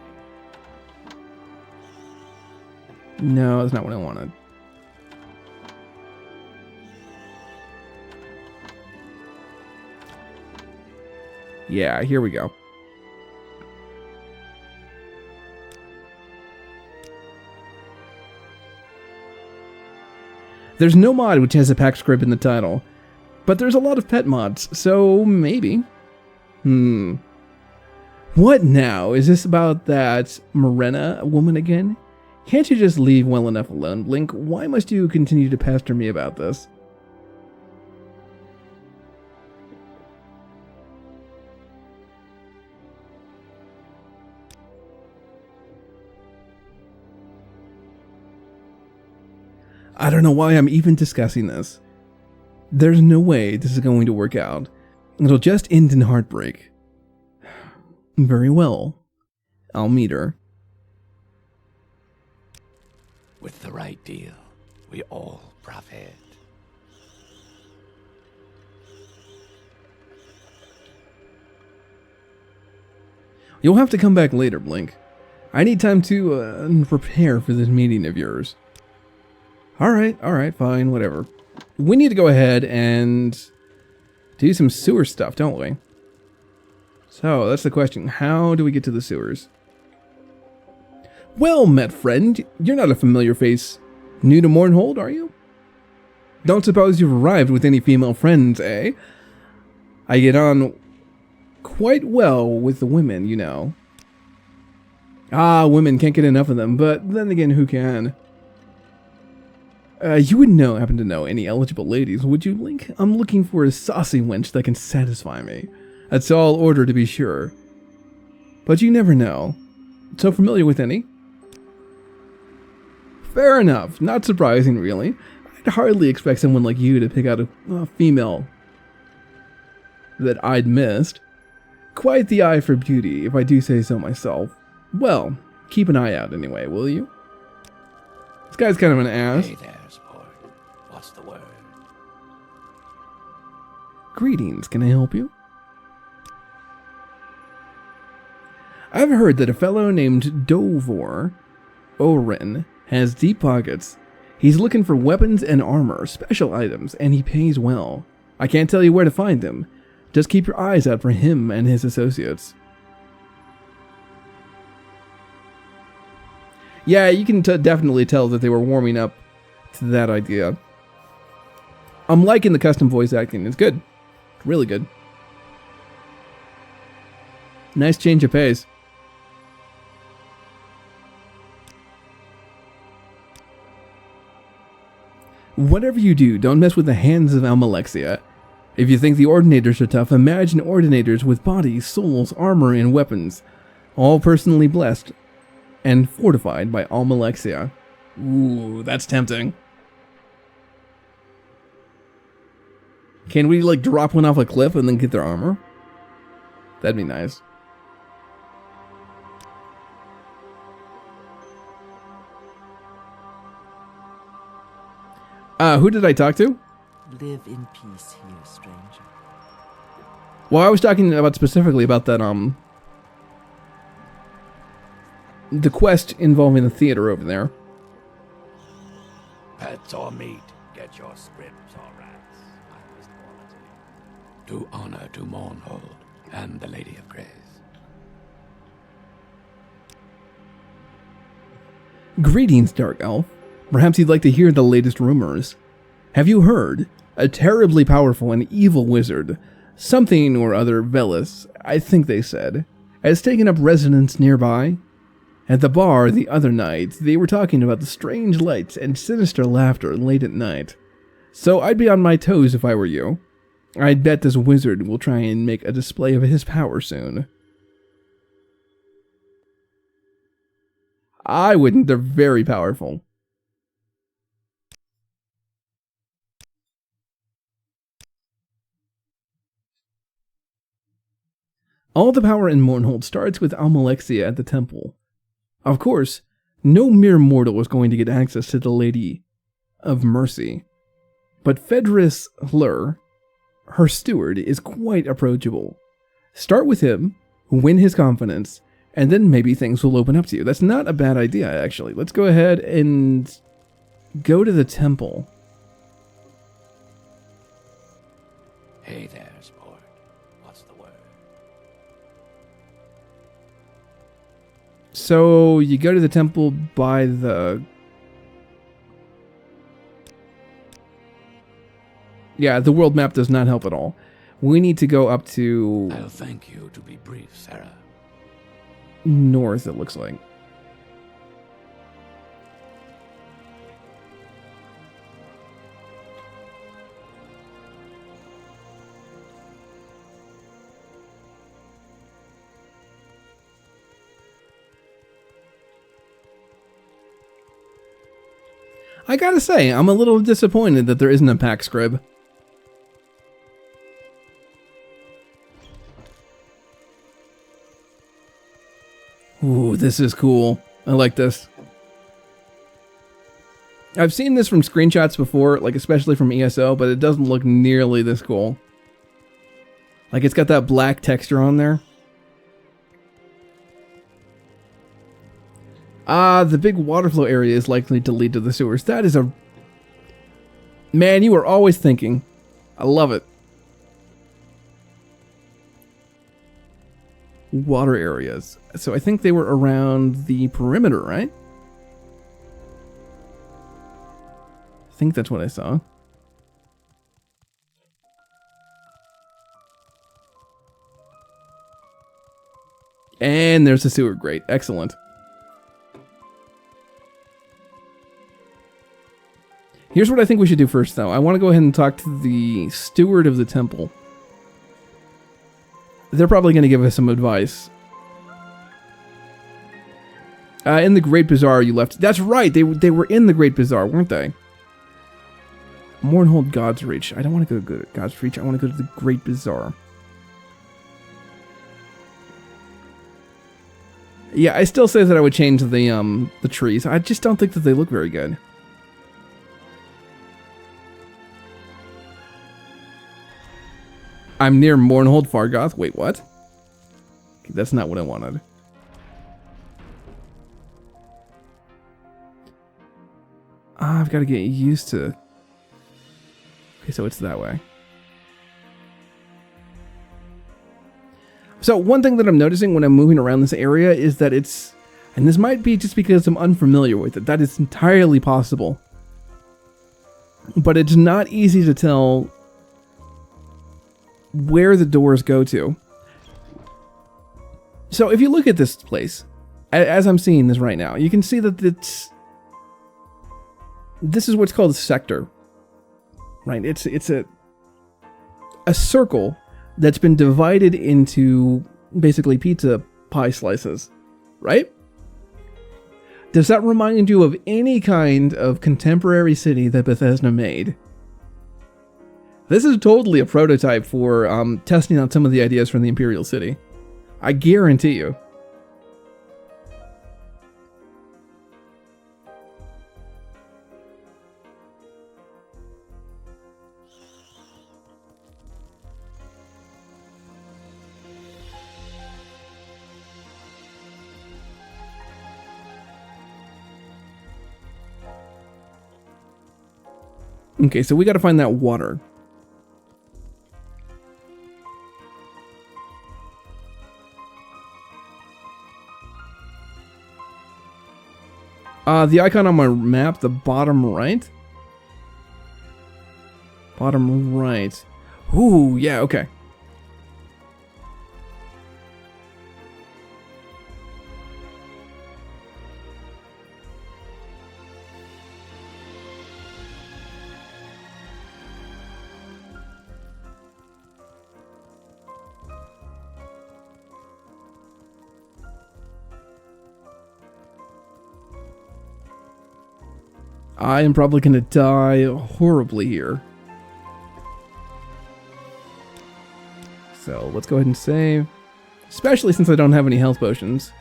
No, that's not what I wanted. Yeah, here we go. There's no mod which has a pack script in the title, but there's a lot of pet mods, so maybe. What now? Is this about that Morena woman again? Can't you just leave well enough alone, Blink? Why must you continue to pester me about this? I don't know why I'm even discussing this. There's no way this is going to work out. It'll just end in heartbreak. Very well. I'll meet her. With the right deal, we all profit. You'll have to come back later, Blink. I need time to prepare for this meeting of yours. Alright, fine, whatever. We need to go ahead and do some sewer stuff, don't we? So, that's the question. How do we get to the sewers? Well met, friend. You're not a familiar face. New to Mournhold, are you? Don't suppose you've arrived with any female friends, eh? I get on quite well with the women, you know. Ah, women can't get enough of them, but then again, who can? You wouldn't happen to know any eligible ladies, would you, Link? I'm looking for a saucy wench that can satisfy me. That's all order, to be sure. But you never know. So familiar with any? Fair enough. Not surprising, really. I'd hardly expect someone like you to pick out a female that I'd missed. Quite the eye for beauty, if I do say so myself. Well, keep an eye out anyway, will you? This guy's kind of an ass. Hey there, sport. What's the word? Greetings, can I help you? I've heard that a fellow named Dovor Oren has deep pockets. He's looking for weapons and armor, special items, and he pays well. I can't tell you where to find them. Just keep your eyes out for him and his associates. Yeah, you can definitely tell that they were warming up to that idea. I'm liking the custom voice acting. It's good. Really good. Nice change of pace. Whatever you do, don't mess with the hands of Almalexia. If you think the Ordinators are tough, imagine Ordinators with bodies, souls, armor, and weapons, all personally blessed and fortified by Almalexia. Ooh, that's tempting. Can we, like, drop one off a cliff and then get their armor? That'd be nice. Who did I talk to? Live in peace here, stranger. Well, I was talking about specifically about that, the quest involving the theater over there. Pets or meat, get your scribs or rats. Finest quality. Do honor to Mournhold and the Lady of Grace. Greetings, Dark Elf. Perhaps you'd like to hear the latest rumors. Have you heard? A terribly powerful and evil wizard, something or other Velis, I think they said, has taken up residence nearby. At the bar the other night, they were talking about the strange lights and sinister laughter late at night. So I'd be on my toes if I were you. I'd bet this wizard will try and make a display of his power soon. I wouldn't, they're very powerful. All the power in Mournhold starts with Almalexia at the temple. Of course, no mere mortal is going to get access to the Lady of Mercy. But Fedris Hlur, her steward, is quite approachable. Start with him, win his confidence, and then maybe things will open up to you. That's not a bad idea, actually. Let's go ahead and go to the temple. Hey there, sport. What's the word? So, you go to the temple by the... Yeah, the world map does not help at all. We need to go up to... I'll thank you to be brief, Sarah. North, it looks like. I gotta say, I'm a little disappointed that there isn't a pack scrib. Ooh, this is cool. I like this. I've seen this from screenshots before, like especially from ESO, but it doesn't look nearly this cool. Like it's got that black texture on there. The big water flow area is likely to lead to the sewers. That is a... Man, you are always thinking. I love it. Water areas. So I think they were around the perimeter, right? I think that's what I saw. And there's the sewer grate. Excellent. Here's what I think we should do first, though. I want to go ahead and talk to the steward of the temple. They're probably going to give us some advice. In the Great Bazaar you left... That's right! They were in the Great Bazaar, weren't they? Mournhold God's Reach. I don't want to go to God's Reach. I want to go to the Great Bazaar. Yeah, I still say that I would change the trees. I just don't think that they look very good. I'm near Mournhold Fargoth. Wait, what? Okay, that's not what I wanted. I've got to get used to... Okay, so it's that way. So one thing that I'm noticing when I'm moving around this area is that it's... And this might be just because I'm unfamiliar with it. That is entirely possible. But it's not easy to tell where the doors go to. So if you look at this place, as I'm seeing this right now, you can see that this is what's called a sector, right? It's a a circle that's been divided into basically pizza pie slices, right? Does that remind you of any kind of contemporary city that Bethesda made? This is totally a prototype for testing out some of the ideas from the Imperial City. I guarantee you. Okay, so we gotta find that water. The icon on my map, the bottom right? Bottom right. Ooh, yeah, okay. I am probably gonna die horribly here. So let's go ahead and save. Especially since I don't have any health potions.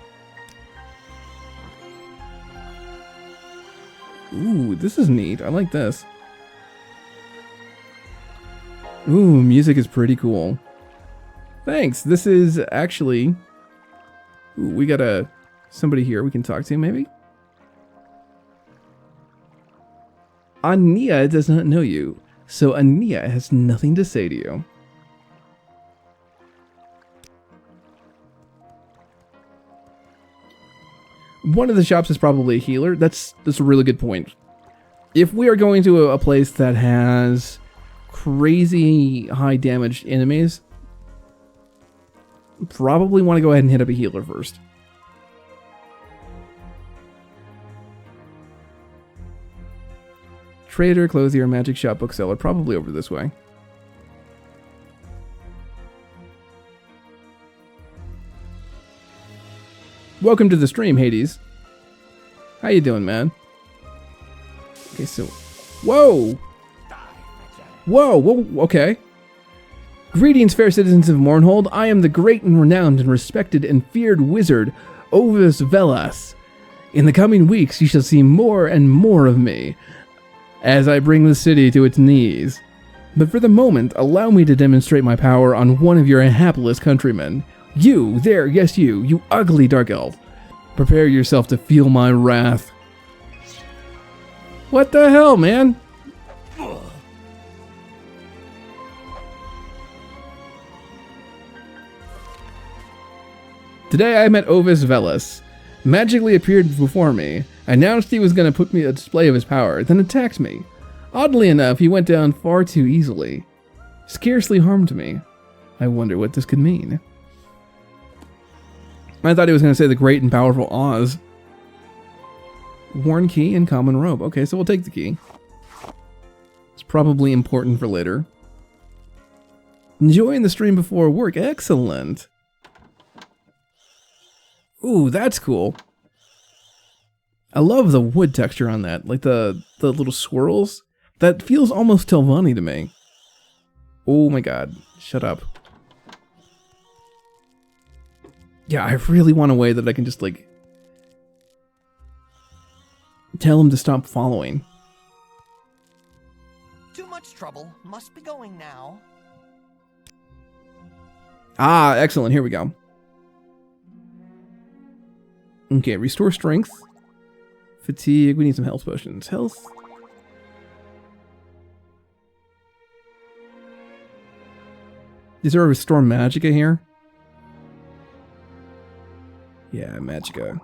Ooh, this is neat. I like this. Ooh, music is pretty cool. Thanks. This is actually... Ooh, we got somebody here we can talk to, maybe? Ania does not know you, so Ania has nothing to say to you. One of the shops is probably a healer. That's a really good point. If we are going to a place that has crazy high damaged enemies, probably want to go ahead and hit up a healer first. Trader, clothier, magic shop, bookseller, probably over this way. Welcome to the stream, Hades. How you doing, man? Okay, so... Whoa! Whoa, okay. Greetings, fair citizens of Mournhold. I am the great and renowned and respected and feared wizard, Ovis Velas. In the coming weeks, you shall see more and more of me, as I bring the city to its knees. But for the moment, allow me to demonstrate my power on one of your hapless countrymen. You, there, yes you ugly dark elf. Prepare yourself to feel my wrath. What the hell, man? Today I met Ovis Velas. Magically appeared before me, announced he was going to put me a display of his power, then attacked me. Oddly enough, he went down far too easily. Scarcely harmed me. I wonder what this could mean. I thought he was going to say the great and powerful Oz. Worn key and common robe. Okay, so we'll take the key. It's probably important for later. Enjoying the stream before work. Excellent. Ooh, that's cool. I love the wood texture on that. Like the little swirls. That feels almost Telvanni to me. Oh my god. Shut up. Yeah, I really want a way that I can just, like, tell him to stop following. Too much trouble. Must be going now. Ah, excellent. Here we go. Okay, restore strength. Fatigue. We need some health potions. Health. Is there a restore magicka here? Yeah, magicka.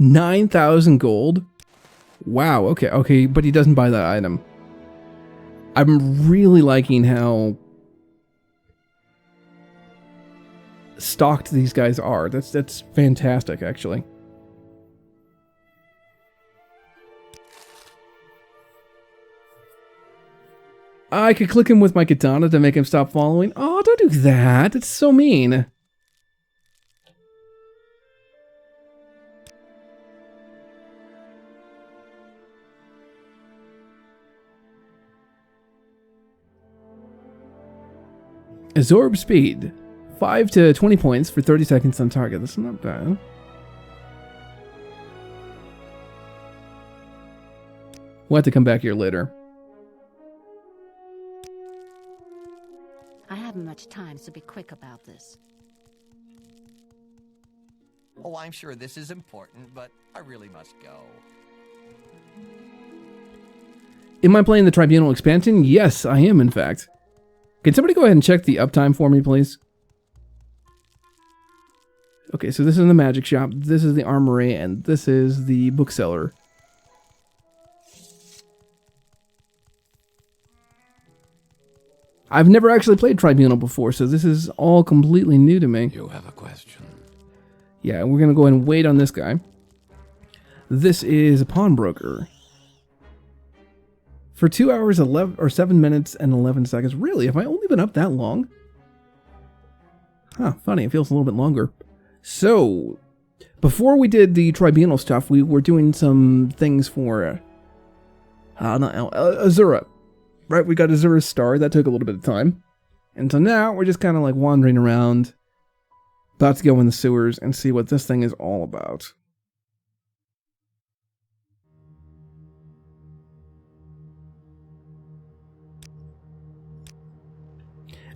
9,000 gold? Wow, okay, but he doesn't buy that item. I'm really liking how stocked these guys are. That's fantastic, actually. I could click him with my katana to make him stop following. Oh, don't do that. It's so mean. Absorb speed. 5 to 20 points for 30 seconds on target. That's not bad. We'll have to come back here later. I haven't much time, so be quick about this. Oh, I'm sure this is important, but I really must go. Am I playing the Tribunal Expansion? Yes, I am, in fact. Can somebody go ahead and check the uptime for me, please? Okay, so this is the magic shop, this is the armory, and this is the bookseller. I've never actually played Tribunal before, so this is all completely new to me. You have a question? Yeah, we're gonna go ahead and wait on this guy. This is a pawnbroker. For 2 hours, 7 minutes, and 11 seconds. Really? Have I only been up that long? Huh, funny, it feels a little bit longer. So, before we did the Tribunal stuff, we were doing some things for Azura. Right, we got Azura's star. That took a little bit of time. And so now we're just kind of like wandering around, about to go in the sewers and see what this thing is all about.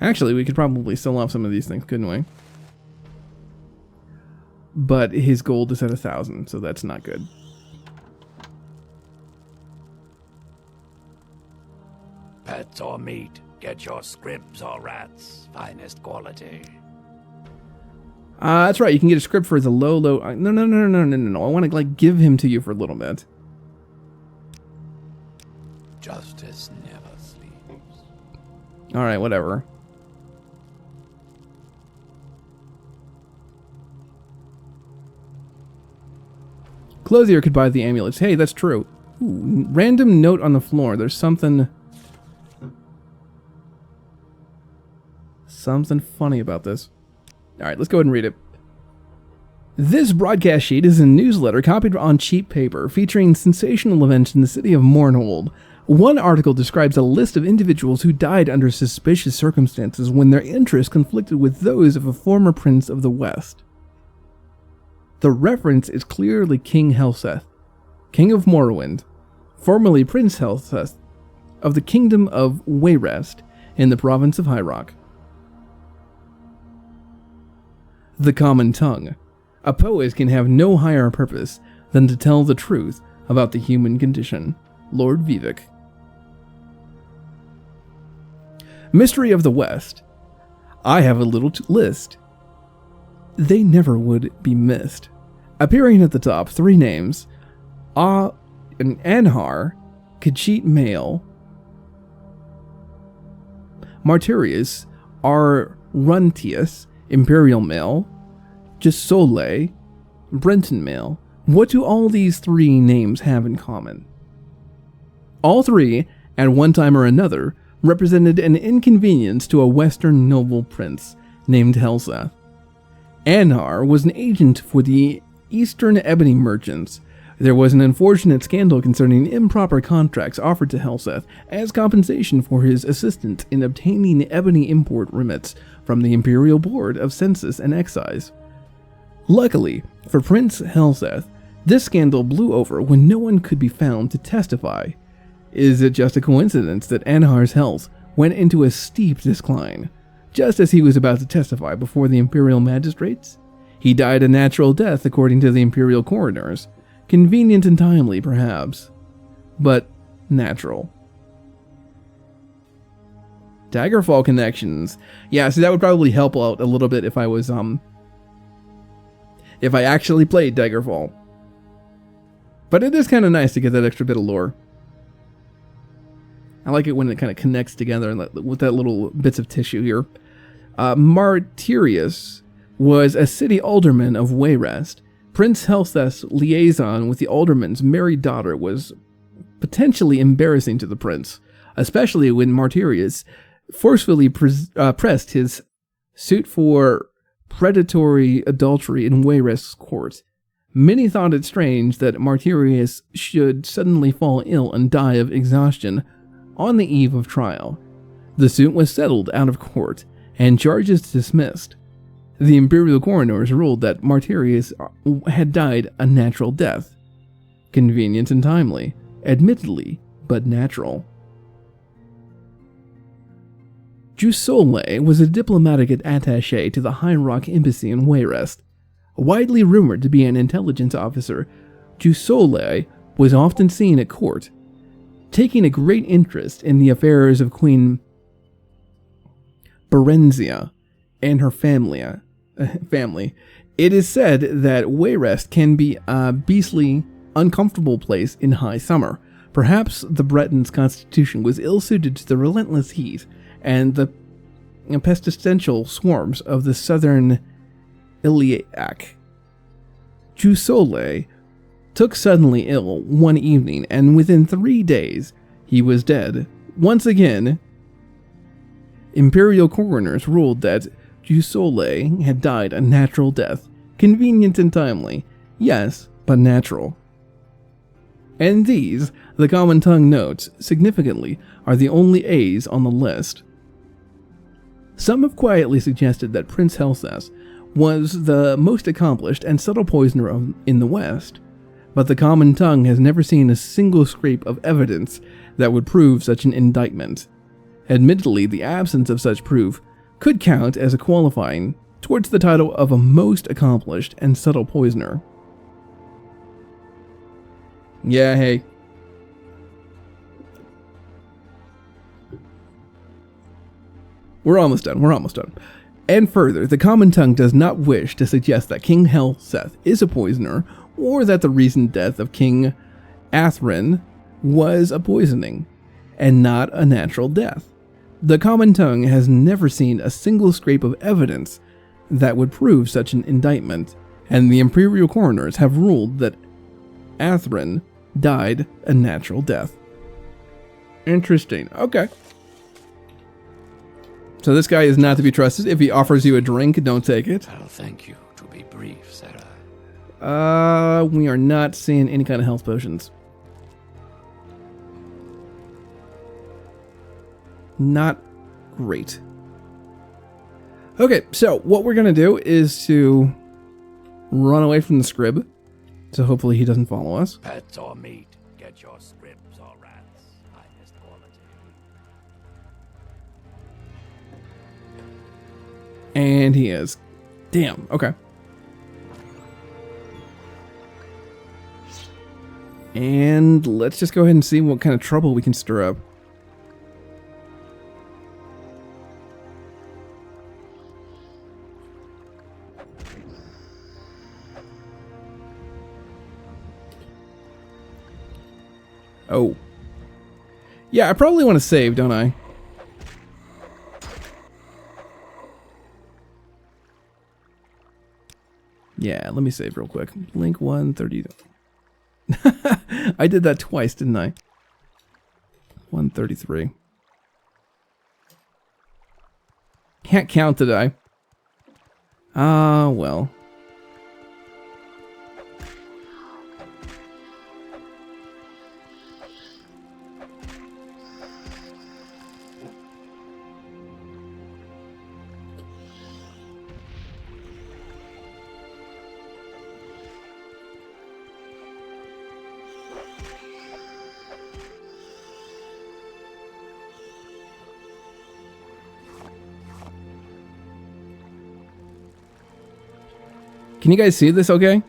Actually, we could probably sell off some of these things, couldn't we? But his gold is at 1,000, so that's not good. Pets or meat, get your scribs or rats. Finest quality. That's right, you can get a script for the low. No. I want to, like, give him to you for a little bit. Justice never sleeps. Alright, whatever. Clothier could buy the amulets. Hey, that's true. Ooh, random note on the floor. There's something funny about this. Alright, let's go ahead and read it. This broadcast sheet is a newsletter copied on cheap paper featuring sensational events in the city of Mournhold. One article describes a list of individuals who died under suspicious circumstances when their interests conflicted with those of a former prince of the West. The reference is clearly King Helseth, King of Morrowind, formerly Prince Helseth of the Kingdom of Wayrest in the province of High Rock. The common tongue. A poet can have no higher purpose than to tell the truth about the human condition. Lord Vivek. Mystery of the West. I have a little list. They never would be missed. Appearing at the top, 3 names. Anhar, Khajiit male. Martyrius, Arruntius, Imperial male. Gisole, Brenton male. What do all these 3 names have in common? All 3, at one time or another, represented an inconvenience to a Western noble prince named Helseth. Anhar was an agent for the Eastern ebony merchants. There was an unfortunate scandal concerning improper contracts offered to Helseth as compensation for his assistance in obtaining ebony import remits from the Imperial Board of Census and Excise. Luckily for Prince Helseth, this scandal blew over when no one could be found to testify. Is it just a coincidence that Anhar's health went into a steep decline just as he was about to testify before the Imperial magistrates? He died a natural death according to the Imperial coroners. Convenient and timely, perhaps, but natural. Daggerfall connections. Yeah, so that would probably help out a little bit if I was, if I actually played Daggerfall. But it is kind of nice to get that extra bit of lore. I like it when it kind of connects together with that little bits of tissue here. Martyrius was a city alderman of Wayrest. Prince Helseth's liaison with the alderman's married daughter was potentially embarrassing to the prince, especially when Martyrius forcefully pressed his suit for predatory adultery in Wayrest's court. Many thought it strange that Martyrius should suddenly fall ill and die of exhaustion on the eve of trial. The suit was settled out of court, and charges dismissed. The imperial coroners ruled that Martyrius had died a natural death. Convenient and timely, admittedly, but natural. Jusole was a diplomatic attaché to the High Rock Embassy in Wayrest. Widely rumored to be an intelligence officer, Jusole was often seen at court, taking a great interest in the affairs of Queen Berenzia and her family. It is said that Wayrest can be a beastly, uncomfortable place in high summer. Perhaps the Breton's constitution was ill-suited to the relentless heat and the pestilential swarms of the southern Iliac. Jusole took suddenly ill one evening, and within 3 days he was dead. Once again, imperial coroners ruled that Jusole had died a natural death. Convenient and timely, yes, but natural. And these, the common tongue notes, significantly, are the only A's on the list. Some have quietly suggested that Prince Helseth was the most accomplished and subtle poisoner in the West, but the common tongue has never seen a single scrap of evidence that would prove such an indictment. Admittedly, the absence of such proof could count as a qualifying towards the title of a most accomplished and subtle poisoner. Yeah, hey. We're almost done. And further, the common tongue does not wish to suggest that King Helseth is a poisoner, or that the recent death of King Athrin was a poisoning, and not a natural death. The common tongue has never seen a single scrap of evidence that would prove such an indictment, and the imperial coroners have ruled that Athrin died a natural death. Interesting. Okay. So this guy is not to be trusted. If he offers you a drink, don't take it. I'll thank you, to be brief, said I. We are not seeing any kind of health potions. Not great. Okay, so what we're going to do is to run away from the scrib. So hopefully he doesn't follow us. Pets or meat, get your scribs or rats. Highest quality. And he is. Damn, okay. And let's just go ahead and see what kind of trouble we can stir up. Oh. Yeah, I probably want to save, don't I? Yeah, let me save real quick. Link 130. I did that twice, didn't I? 133. Can't count, did I? Ah, well. Can you guys see this okay?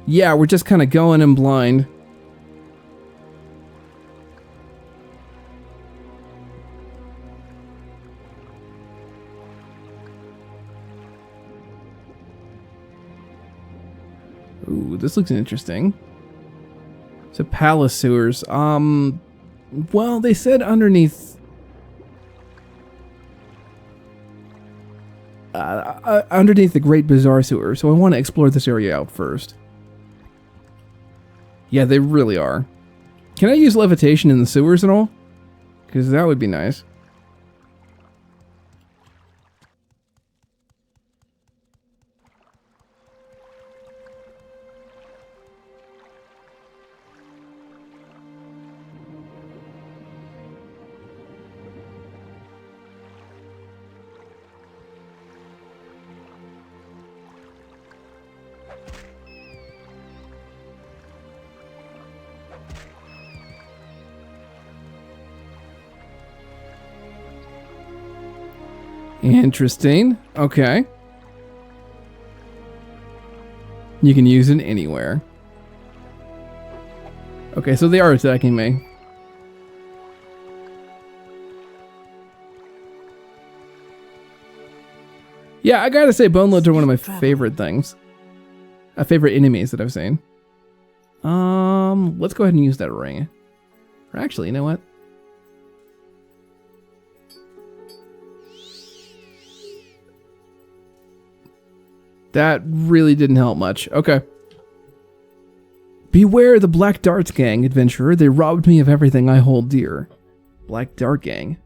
Yeah, we're just kind of going in blind. Ooh, this looks interesting. So palace sewers. Well, they said underneath... underneath the Great Bazaar sewer, so I want to explore this area out first. Yeah, they really are. Can I use levitation in the sewers at all? Because that would be nice. Interesting. Okay. You can use it anywhere. Okay, so they are attacking me. Yeah, I gotta say, Boneloads are one of my favorite things. Favorite enemies that I've seen. Let's go ahead and use that ring. Or actually, you know what? That really didn't help much. Okay. Beware the Black Darts Gang, adventurer. They robbed me of everything I hold dear. Black Dart Gang.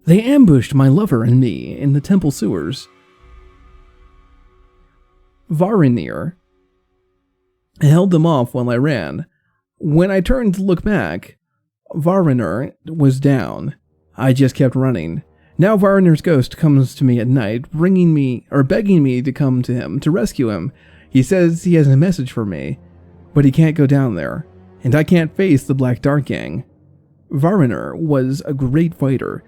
They ambushed my lover and me in the temple sewers. Varinir. I held them off while I ran. When I turned to look back, Varinir was down. I just kept running. Now Varinir's ghost comes to me at night, begging me to come to him, to rescue him. He says he has a message for me, but he can't go down there, and I can't face the Black Dart Gang. Varinir was a great fighter,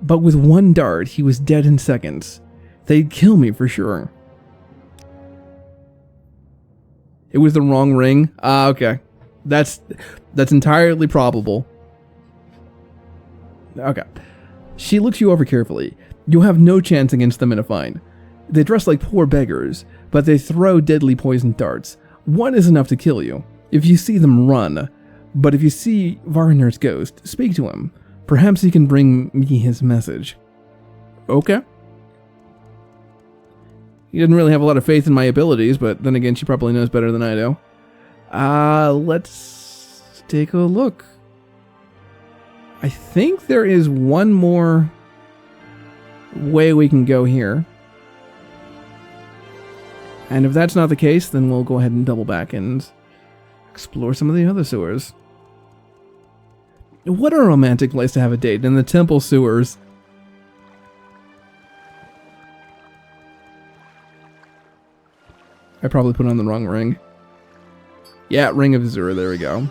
but with one dart, he was dead in seconds. They'd kill me for sure. It was the wrong ring? Ah, okay. That's entirely probable. Okay. She looks you over carefully. You'll have no chance against them in a fight. They dress like poor beggars, but they throw deadly poison darts. One is enough to kill you. If you see them, run. But if you see Varinir's ghost, speak to him. Perhaps he can bring me his message. Okay. He doesn't really have a lot of faith in my abilities, but then again, she probably knows better than I do. Let's take a look. I think there is one more way we can go here. And if that's not the case, then we'll go ahead and double back and explore some of the other sewers. What a romantic place to have a date, in the temple sewers. I probably put on the wrong ring. Yeah, Ring of Azure, there we go.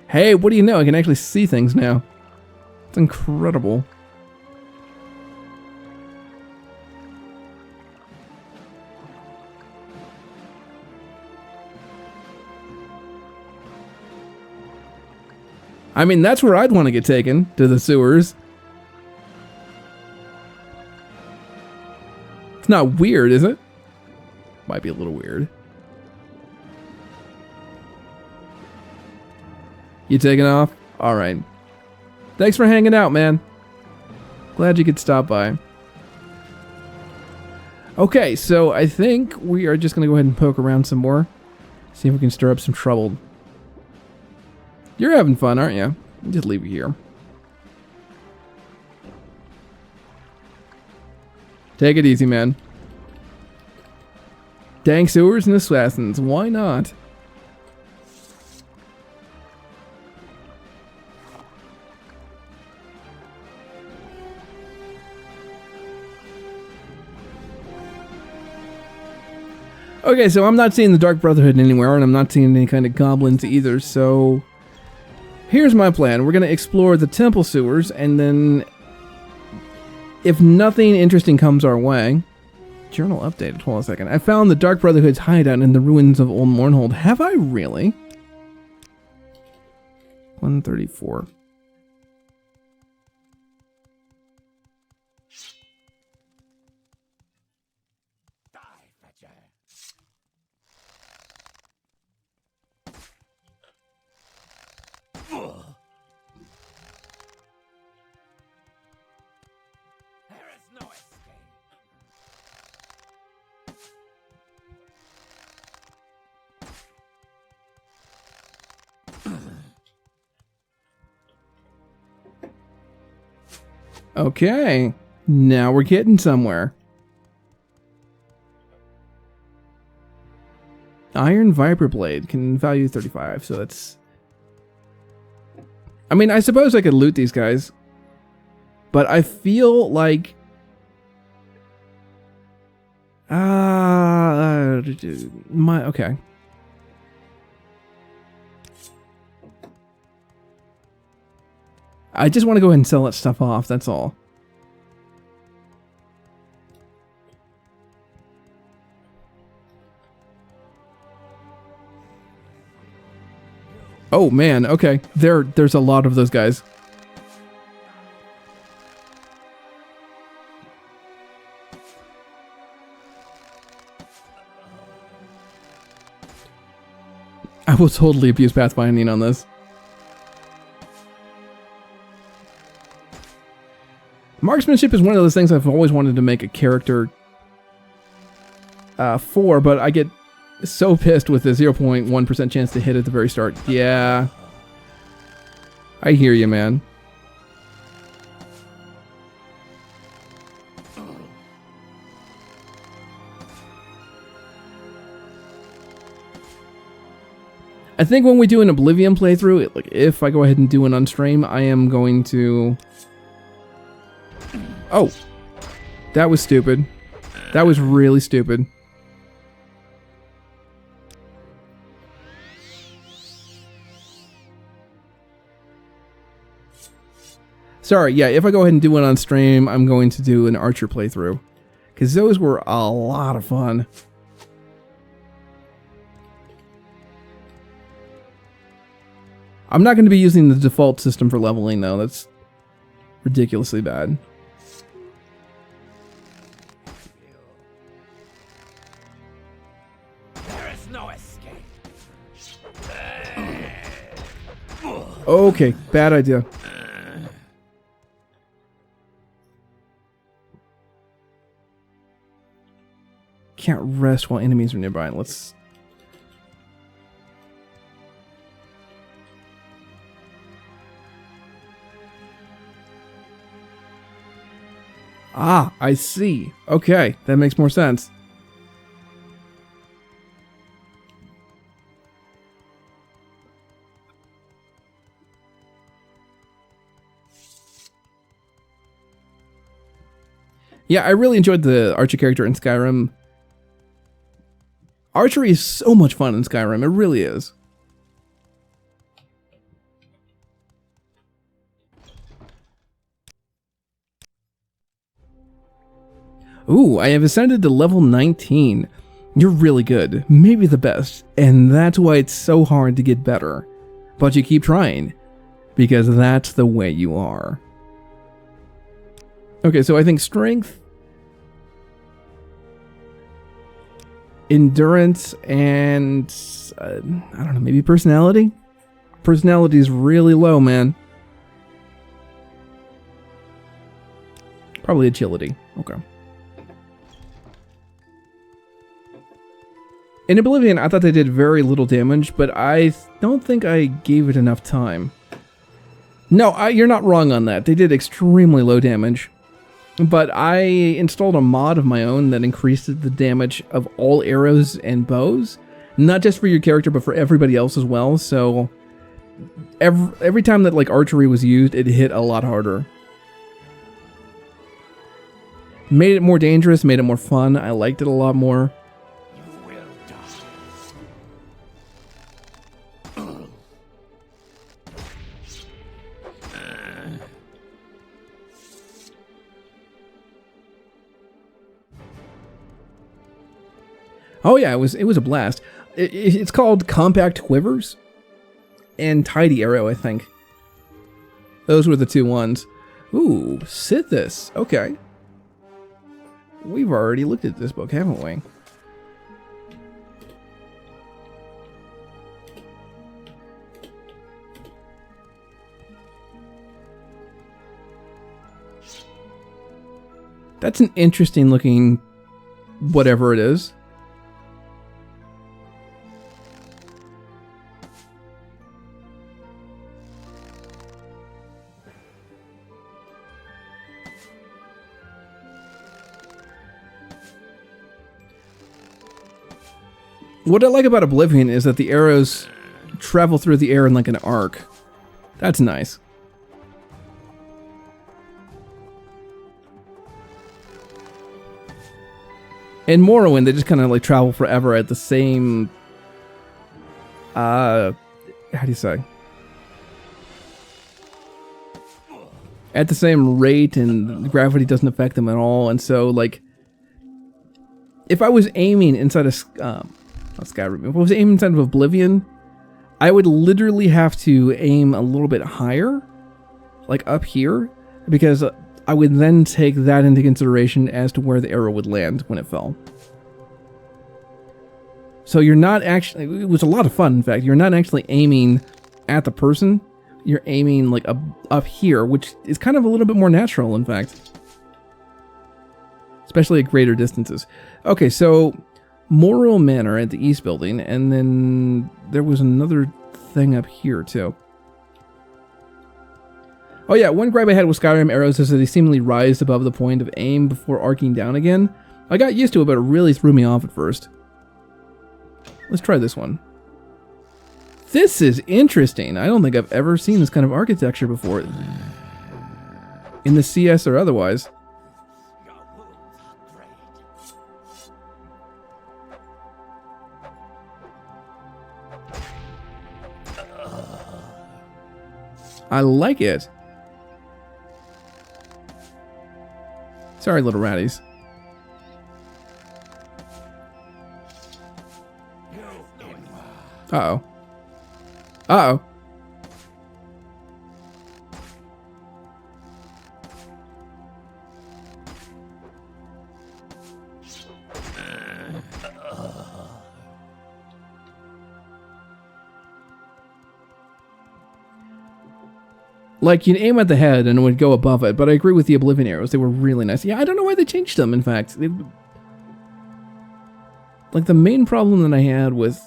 Hey, what do you know? I can actually see things now. It's incredible. I mean, that's where I'd want to get taken, to the sewers. It's not weird, is it? Might be a little weird. You taking off? Alright. Thanks for hanging out, man. Glad you could stop by. Okay, so I think we are just going to go ahead and poke around some more. See if we can stir up some trouble. You're having fun, aren't you? Just leave it here. Take it easy, man. Dang sewers and assassins, why not? Okay, so I'm not seeing the Dark Brotherhood anywhere, and I'm not seeing any kind of goblins either, so... Here's my plan. We're going to explore the temple sewers, and then... If nothing interesting comes our way... Journal updated, hold on a second. I found the Dark Brotherhood's hideout in the ruins of Old Mournhold. Have I really? 134. Okay. Now we're getting somewhere. Iron Viper Blade can value 35, so that's... I mean, I suppose I could loot these guys. But I feel like... okay. I just want to go ahead and sell that stuff off, that's all. Oh man, okay. There's a lot of those guys. I will totally abuse pathfinding on this. Marksmanship is one of those things I've always wanted to make a character for, but I get so pissed with the 0.1% chance to hit at the very start. Yeah. I hear you, man. I think when we do an Oblivion playthrough, like if I go ahead and do an unstream, I am going to... Oh. That was stupid. That was really stupid. Sorry, yeah, if I go ahead and do one on stream, I'm going to do an Archer playthrough. Because those were a lot of fun. I'm not going to be using the default system for leveling, though. That's ridiculously bad. There is no escape. Okay, bad idea. Can't rest while enemies are nearby. Let's... Ah, I see. Okay, that makes more sense. Yeah, I really enjoyed the Archer character in Skyrim. Archery is so much fun in Skyrim, it really is. Ooh, I have ascended to level 19. You're really good, maybe the best, and that's why it's so hard to get better. But you keep trying, because that's the way you are. Okay, so I think strength, endurance, and I don't know, maybe personality? Personality is really low, man. Probably agility. Okay. In Oblivion, I thought they did very little damage, but I don't think I gave it enough time. No, you're not wrong on that. They did extremely low damage. But I installed a mod of my own that increased the damage of all arrows and bows. Not just for your character, but for everybody else as well. So every time that like archery was used, it hit a lot harder. Made it more dangerous, made it more fun. I liked it a lot more. Oh yeah, it was a blast. It's called Compact Quivers and Tidy Arrow, I think. Those were the two ones. Ooh, Sithis. Okay. We've already looked at this book, haven't we? That's an interesting looking whatever it is. What I like about Oblivion is that the arrows travel through the air in like an arc. That's nice. In Morrowind, they just kind of like travel forever at the same, how do you say? At the same rate, and gravity doesn't affect them at all. And so, like, if I was aiming inside of Skyrim, if I was aiming inside of Oblivion, I would literally have to aim a little bit higher, like up here, because I would then take that into consideration as to where the arrow would land when it fell. So you're not actually, it was a lot of fun, in fact, you're not actually aiming at the person, you're aiming like up here, which is kind of a little bit more natural, in fact. Especially at greater distances. Okay, so Moral Manor at the East Building, and then there was another thing up here, too. Oh yeah, one gripe I had with Skyrim arrows is that they seemingly rise above the point of aim before arcing down again. I got used to it, but it really threw me off at first. Let's try this one. This is interesting. I don't think I've ever seen this kind of architecture before. In the CS or otherwise. I like it. Sorry, little ratties. Uh-oh. Uh-oh. Like, you'd aim at the head and it would go above it, but I agree with the Oblivion arrows. They were really nice. Yeah, I don't know why they changed them, in fact. Like, the main problem that I had with...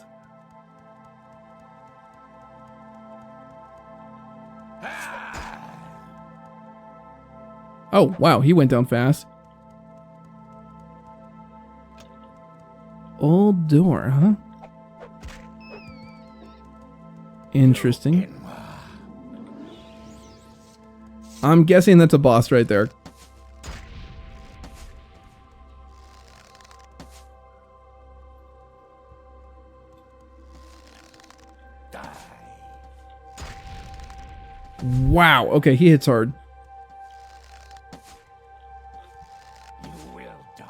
Oh, wow, he went down fast. Old door, huh? Interesting. I'm guessing that's a boss right there. Wow, okay, he hits hard. You will die.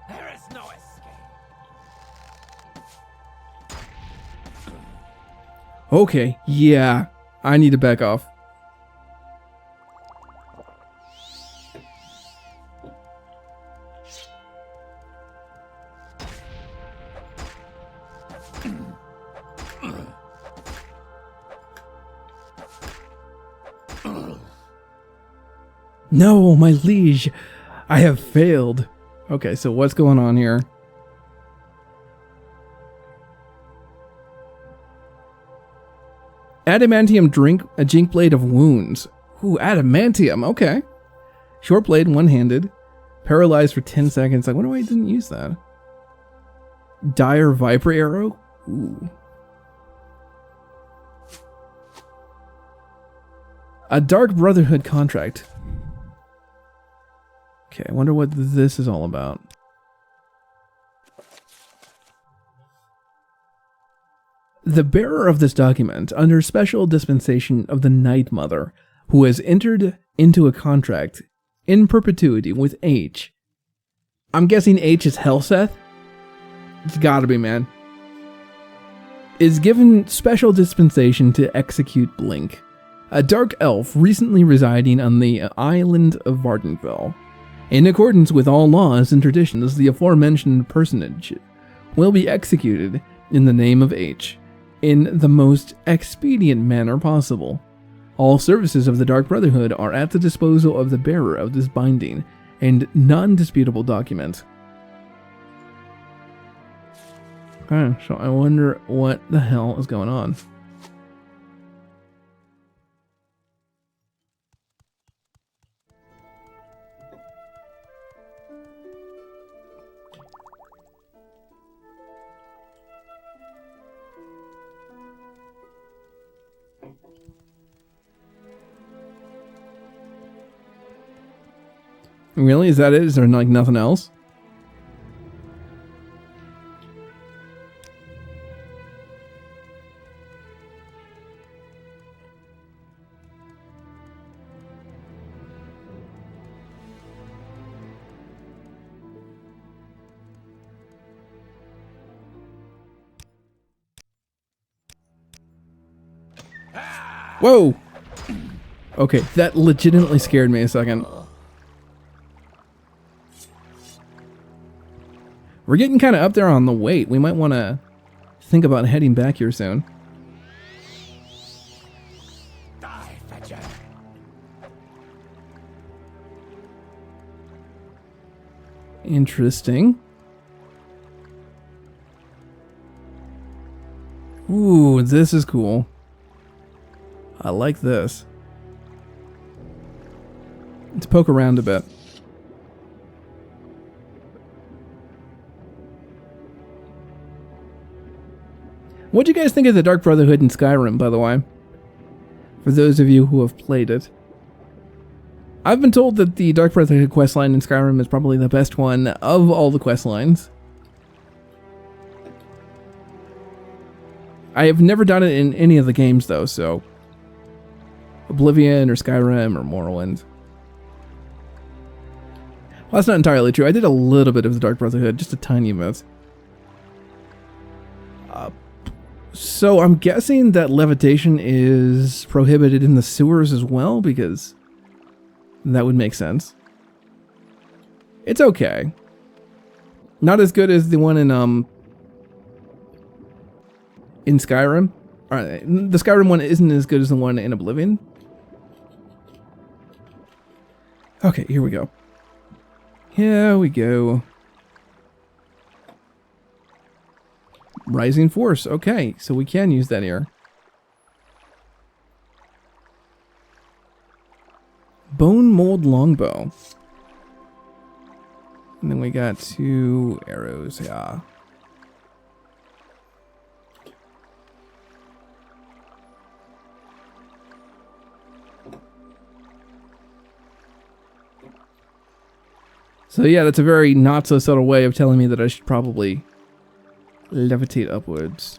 There is no escape. Okay, yeah, I need to back off. No, my liege, I have failed. Okay, so what's going on here? Adamantium drink, a jink blade of wounds. Ooh, adamantium, okay. Short blade, one-handed. Paralyzed for 10 seconds. I wonder why I didn't use that. Dire Viper arrow? Ooh. A Dark Brotherhood contract. Okay, I wonder what this is all about. The bearer of this document, under special dispensation of the Night Mother, who has entered into a contract in perpetuity with H. I'm guessing H is Helseth? It's gotta be, man. Is given special dispensation to execute Blink, a dark elf recently residing on the island of Vardenfell. In accordance with all laws and traditions, the aforementioned personage will be executed in the name of H, in the most expedient manner possible. All services of the Dark Brotherhood are at the disposal of the bearer of this binding and non-disputable document. Okay, so I wonder what the hell is going on. Really? Is that it? Is there like nothing else? Whoa! Okay, that legitimately scared me a second. We're getting kind of up there on the weight. We might want to think about heading back here soon. Die, fetcher. Interesting. Ooh, this is cool. I like this. Let's poke around a bit. What do you guys think of the Dark Brotherhood in Skyrim, by the way? For those of you who have played it. I've been told that the Dark Brotherhood questline in Skyrim is probably the best one of all the questlines. I have never done it in any of the games, though, so... Oblivion, or Skyrim, or Morrowind. Well, that's not entirely true. I did a little bit of the Dark Brotherhood, just a tiny bit. So I'm guessing that levitation is prohibited in the sewers as well, because that would make sense. It's okay. Not as good as the one in Skyrim. The Skyrim one isn't as good as the one in Oblivion. Okay, here we go. Here we go. Rising Force. Okay, so we can use that here. Bone Mold Longbow. And then we got 2 arrows, yeah. So yeah, that's a very not so subtle way of telling me that I should probably levitate upwards.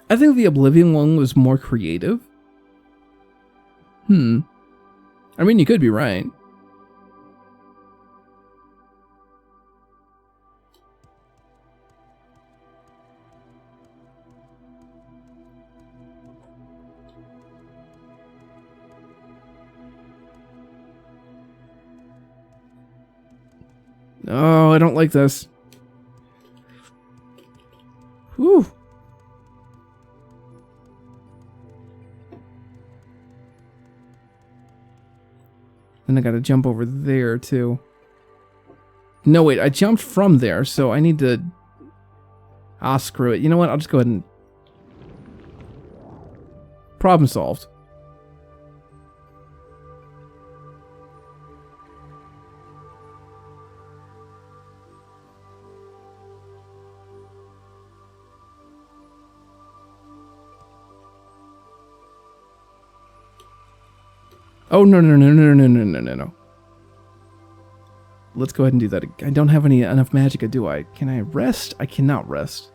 I think the Oblivion one was more creative. I mean, you could be right. Oh, I don't like this. Whew. Then I gotta jump over there, too. No, wait, I jumped from there, so I need to... Ah, screw it. You know what? I'll just go ahead and... Problem solved. Oh, no. Let's go ahead and do that. I don't have enough magicka, do I? Can I rest? I cannot rest.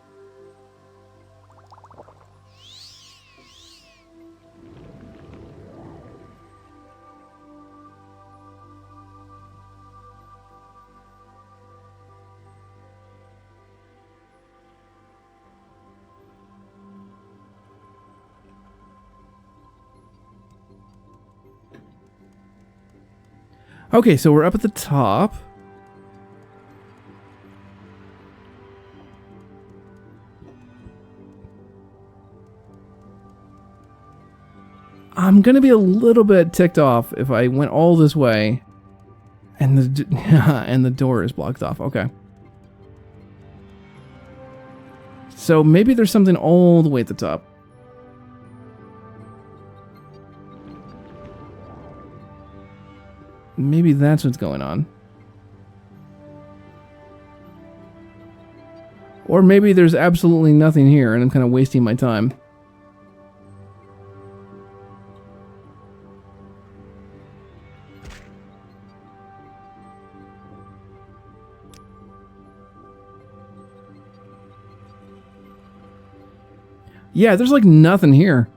Okay, so we're up at the top. I'm gonna be a little bit ticked off if I went all this way and the door is blocked off. Okay. So maybe there's something all the way at the top. Maybe that's what's going on. Or maybe there's absolutely nothing here and I'm kind of wasting my time. Yeah, there's like nothing here.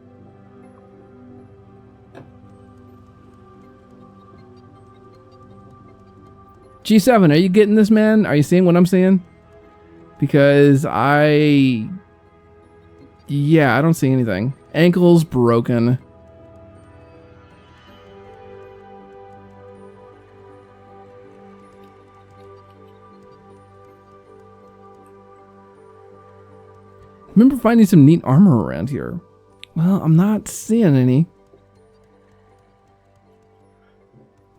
G7, are you getting this, man? Are you seeing what I'm seeing? Because yeah, I don't see anything. Ankle's broken. Remember finding some neat armor around here. Well, I'm not seeing any.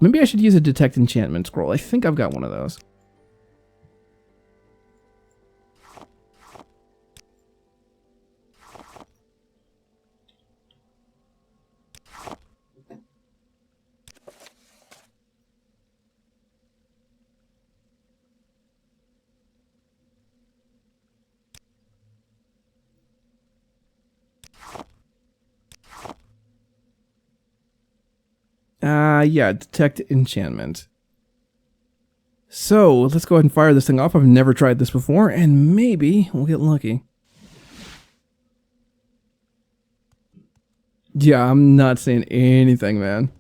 Maybe I should use a detect enchantment scroll. I think I've got one of those. Yeah, detect enchantment. So, let's go ahead and fire this thing off. I've never tried this before, and maybe we'll get lucky. Yeah, I'm not seeing anything, man.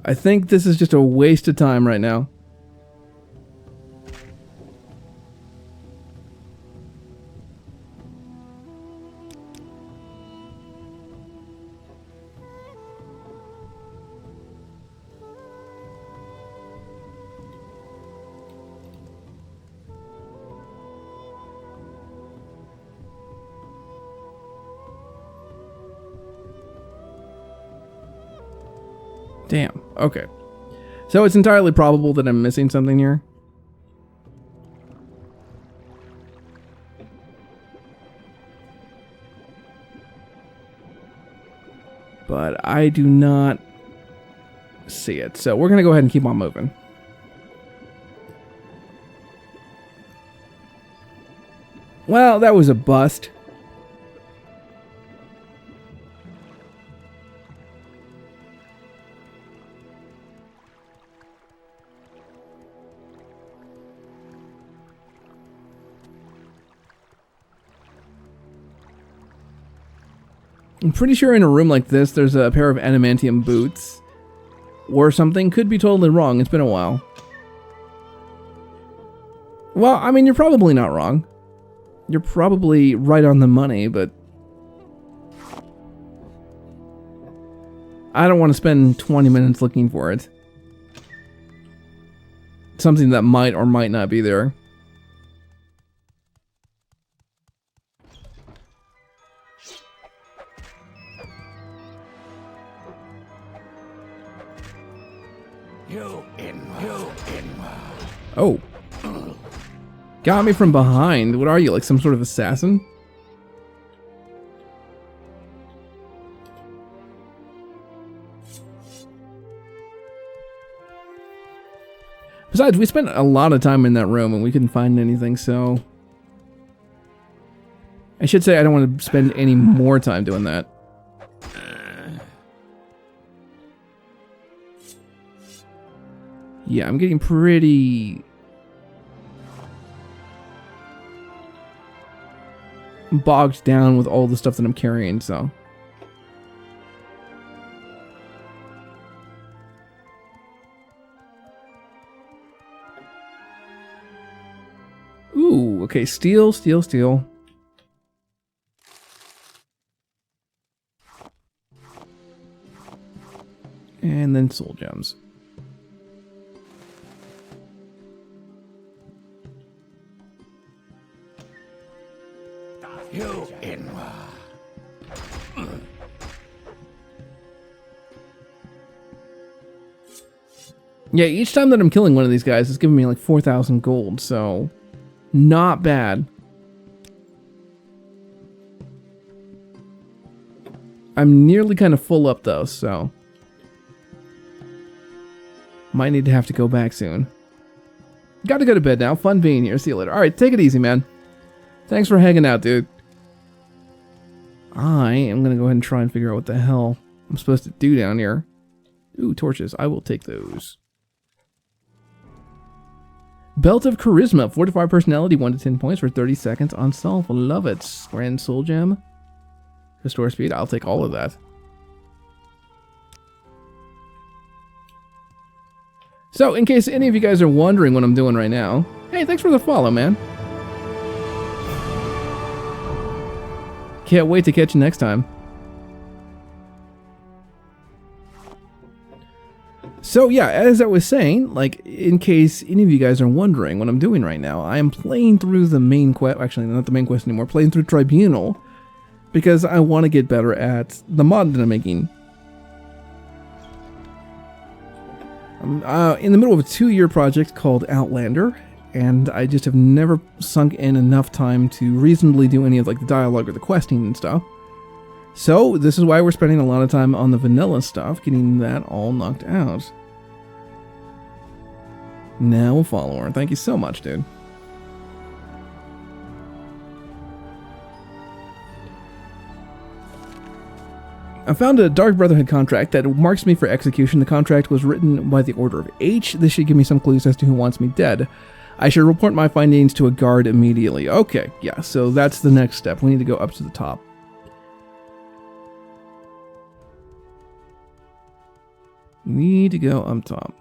I think this is just a waste of time right now. Damn, okay. So it's entirely probable that I'm missing something here. But I do not see it. So we're going to go ahead and keep on moving. Well, that was a bust. I'm pretty sure in a room like this, there's a pair of adamantium boots. Or something. Could be totally wrong. It's been a while. Well, I mean, you're probably not wrong. You're probably right on the money, but I don't want to spend 20 minutes looking for it. Something that might or might not be there. Oh. Got me from behind. What are you, like some sort of assassin? Besides, we spent a lot of time in that room and we couldn't find anything, so... I should say I don't want to spend any more time doing that. Yeah, I'm getting pretty... bogged down with all the stuff that I'm carrying, so... Ooh, okay, steel, steel, steel. And then soul gems. Yeah, each time that I'm killing one of these guys, it's giving me like 4,000 gold, so not bad. I'm nearly kind of full up though, so might need to have to go back soon. Gotta go to bed now. Fun being here. See you later. Alright, take it easy, man. Thanks for hanging out, dude. I am gonna go ahead and try and figure out what the hell I'm supposed to do down here. Ooh, torches. I will take those. Belt of Charisma. Fortify personality 1 to 10 points for 30 seconds on self. Love it. Grand Soul Gem. Restore speed. I'll take all of that. So, in case any of you guys are wondering what I'm doing right now, hey, thanks for the follow, man. Can't wait to catch you next time. So yeah, as I was saying, like, in case any of you guys are wondering what I'm doing right now, I am playing through the main quest, actually not the main quest anymore, playing through Tribunal, because I want to get better at the mod that I'm making. I'm in the middle of a 2-year project called Outlander, and I just have never sunk in enough time to reasonably do any of like the dialogue or the questing and stuff. So this is why we're spending a lot of time on the vanilla stuff, getting that all knocked out. Now a follower. Thank you so much, dude. I found a Dark Brotherhood contract that marks me for execution. The contract was written by the Order of H. This should give me some clues as to who wants me dead. I should report my findings to a guard immediately. Okay, yeah, so that's the next step. We need to go up to the top. Need to go up top.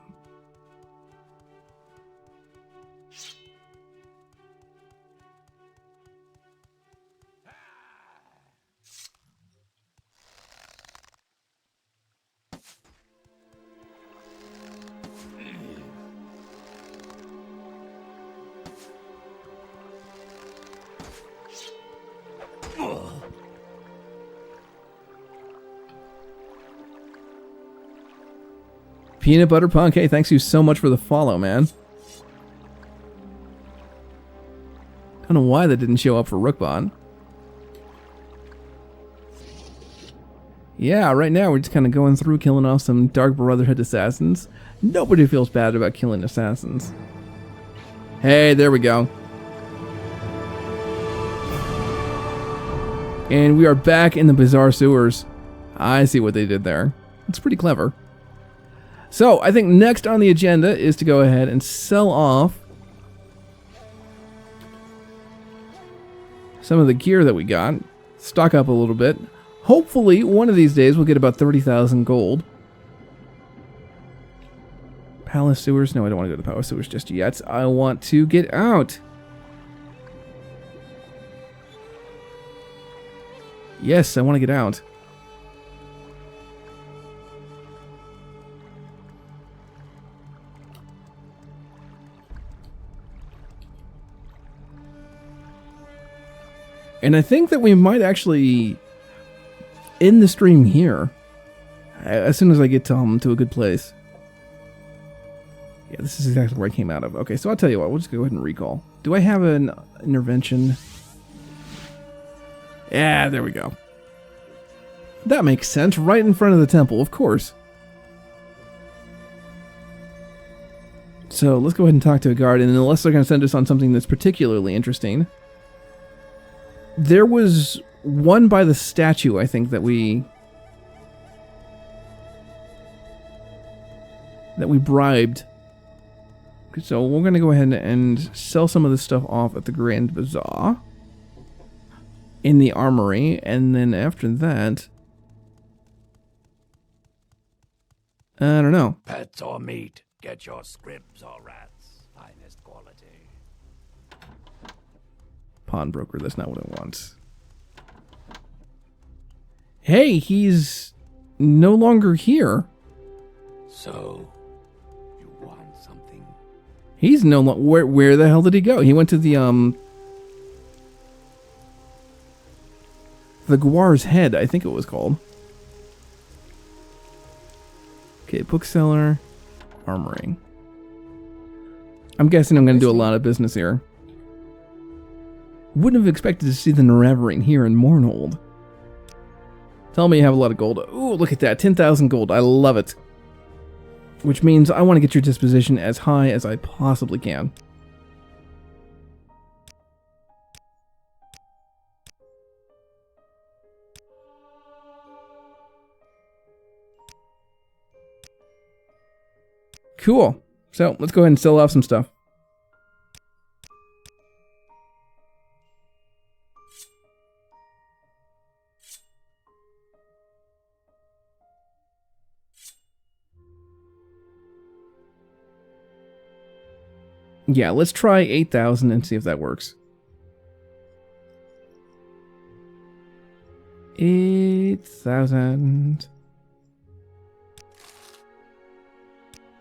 Peanut Butter Punk, hey, thanks you so much for the follow, man. Don't know why that didn't show up for Rookbot. Yeah, right now we're just kind of going through killing off some Dark Brotherhood assassins. Nobody feels bad about killing assassins. Hey, there we go. And we are back in the bizarre sewers. I see what they did there. It's pretty clever. So, I think next on the agenda is to go ahead and sell off some of the gear that we got. Stock up a little bit. Hopefully, one of these days we'll get about 30,000 gold. Palace sewers? No, I don't want to go to Palace sewers just yet. I want to get out. Yes, I want to get out. And I think that we might actually end the stream here as soon as I get to a good place. Yeah, this is exactly where I came out of. Okay, so I'll tell you what, we'll just go ahead and recall. Do I have an intervention? Yeah, there we go. That makes sense, right in front of the temple, of course. So let's go ahead and talk to a guard, and unless they're going to send us on something that's particularly interesting. There was one by the statue, I think, that we bribed. So we're going to go ahead and sell some of this stuff off at the Grand Bazaar in the armory, and then after that, I don't know. Pets or meat, get your scribs or rats. Finest quality. Pawnbroker, that's not what I want. Hey, he's no longer here. So, you want something? He's no longer... Where the hell did he go? He went to the Guar's Head, I think it was called. Okay, bookseller, armory. I'm guessing I'm going to do a lot of business here. Wouldn't have expected to see the Nerevarine here in Mournhold. Tell me you have a lot of gold. Ooh, look at that. 10,000 gold. I love it. Which means I want to get your disposition as high as I possibly can. Cool. So let's go ahead and sell off some stuff. Yeah, let's try 8,000 and see if that works. 8,000.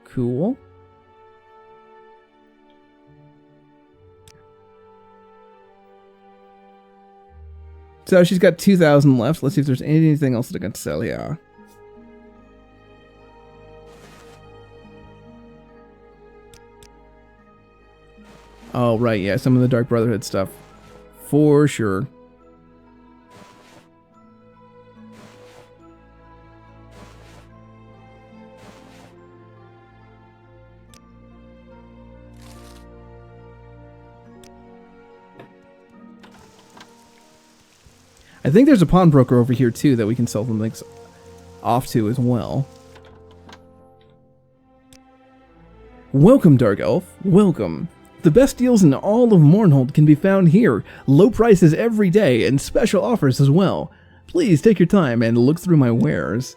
Cool. So she's got 2,000 left. Let's see if there's anything else that I can sell here. Oh, right, yeah, some of the Dark Brotherhood stuff. For sure. I think there's a pawnbroker over here, too, that we can sell some things off to as well. Welcome, Dark Elf. Welcome. The best deals in all of Mournhold can be found here. Low prices every day and special offers as well. Please take your time and look through my wares.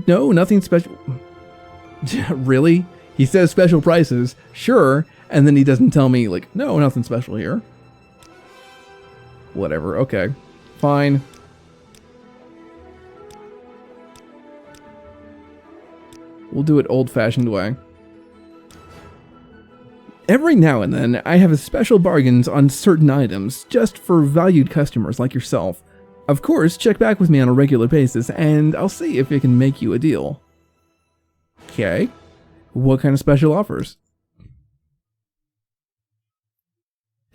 No, nothing special. Really? He says special prices. Sure. And then he doesn't tell me, like, no, nothing special here. Whatever. Okay. Fine. We'll do it old-fashioned way. Every now and then, I have special bargains on certain items, just for valued customers like yourself. Of course, check back with me on a regular basis, and I'll see if I can make you a deal. Okay. What kind of special offers?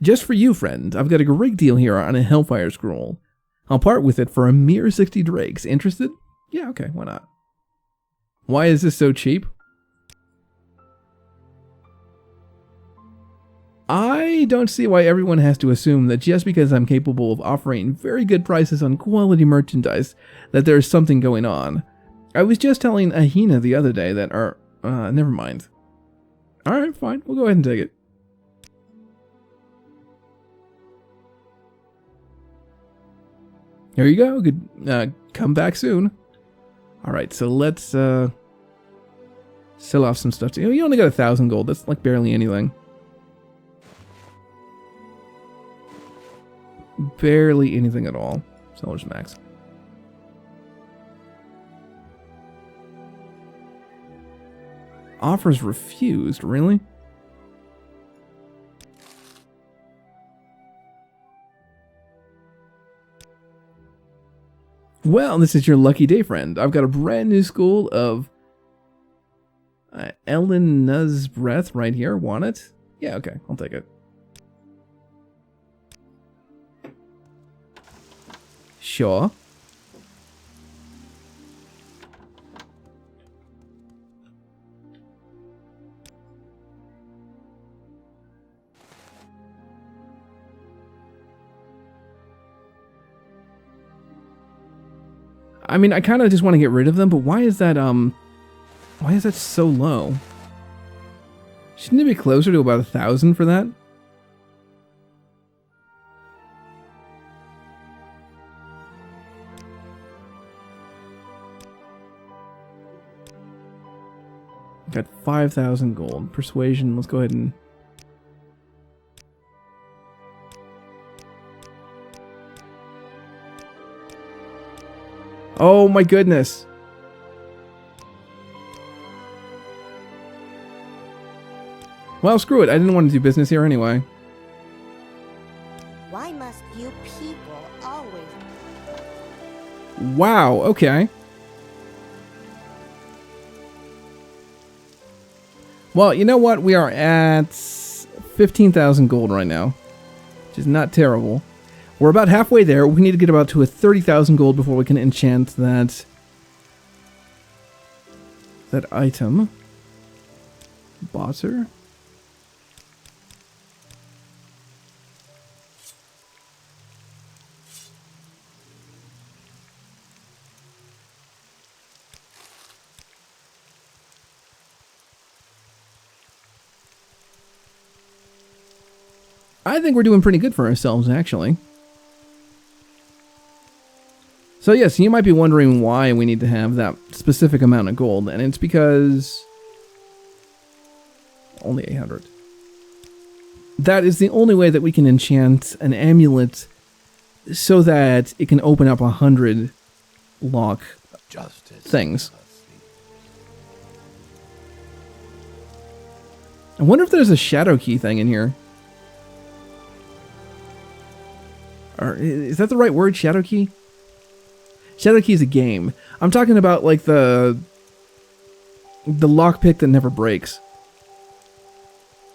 Just for you, friend, I've got a great deal here on a Hellfire Scroll. I'll part with it for a mere 60 drakes. Interested? Yeah, okay, why not? Why is this so cheap? I don't see why everyone has to assume that just because I'm capable of offering very good prices on quality merchandise, that there's something going on. I was just telling Ahina the other day that never mind. Alright, fine, we'll go ahead and take it. Here you go. Good. Come back soon. All right, so let's sell off some stuff. You only got 1,000 gold. That's like barely anything. Barely anything at all. Seller's max. Offers refused. Really? Well, this is your lucky day, friend. I've got a brand new school of Elena's Breath right here. Want it? Yeah, okay. I'll take it. Sure. I mean, I kind of just want to get rid of them, but why is that so low? Shouldn't it be closer to about 1,000 for that? Got 5,000 gold. Persuasion, let's go ahead and... Oh my goodness. Well, screw it. I didn't want to do business here anyway. Why must you people always... Wow, okay. Well, you know what? We are at 15,000 gold right now, which is not terrible. We're about halfway there. We need to get about to a 30,000 gold before we can enchant that item. Bosser. I think we're doing pretty good for ourselves, actually. So yes, you might be wondering why we need to have that specific amount of gold, and it's because... only 800. That is the only way that we can enchant an amulet so that it can open up 100 lock things. I wonder if there's a shadow key thing in here. Or is that the right word, shadow key? Shadow key is a game. I'm talking about like the lockpick that never breaks.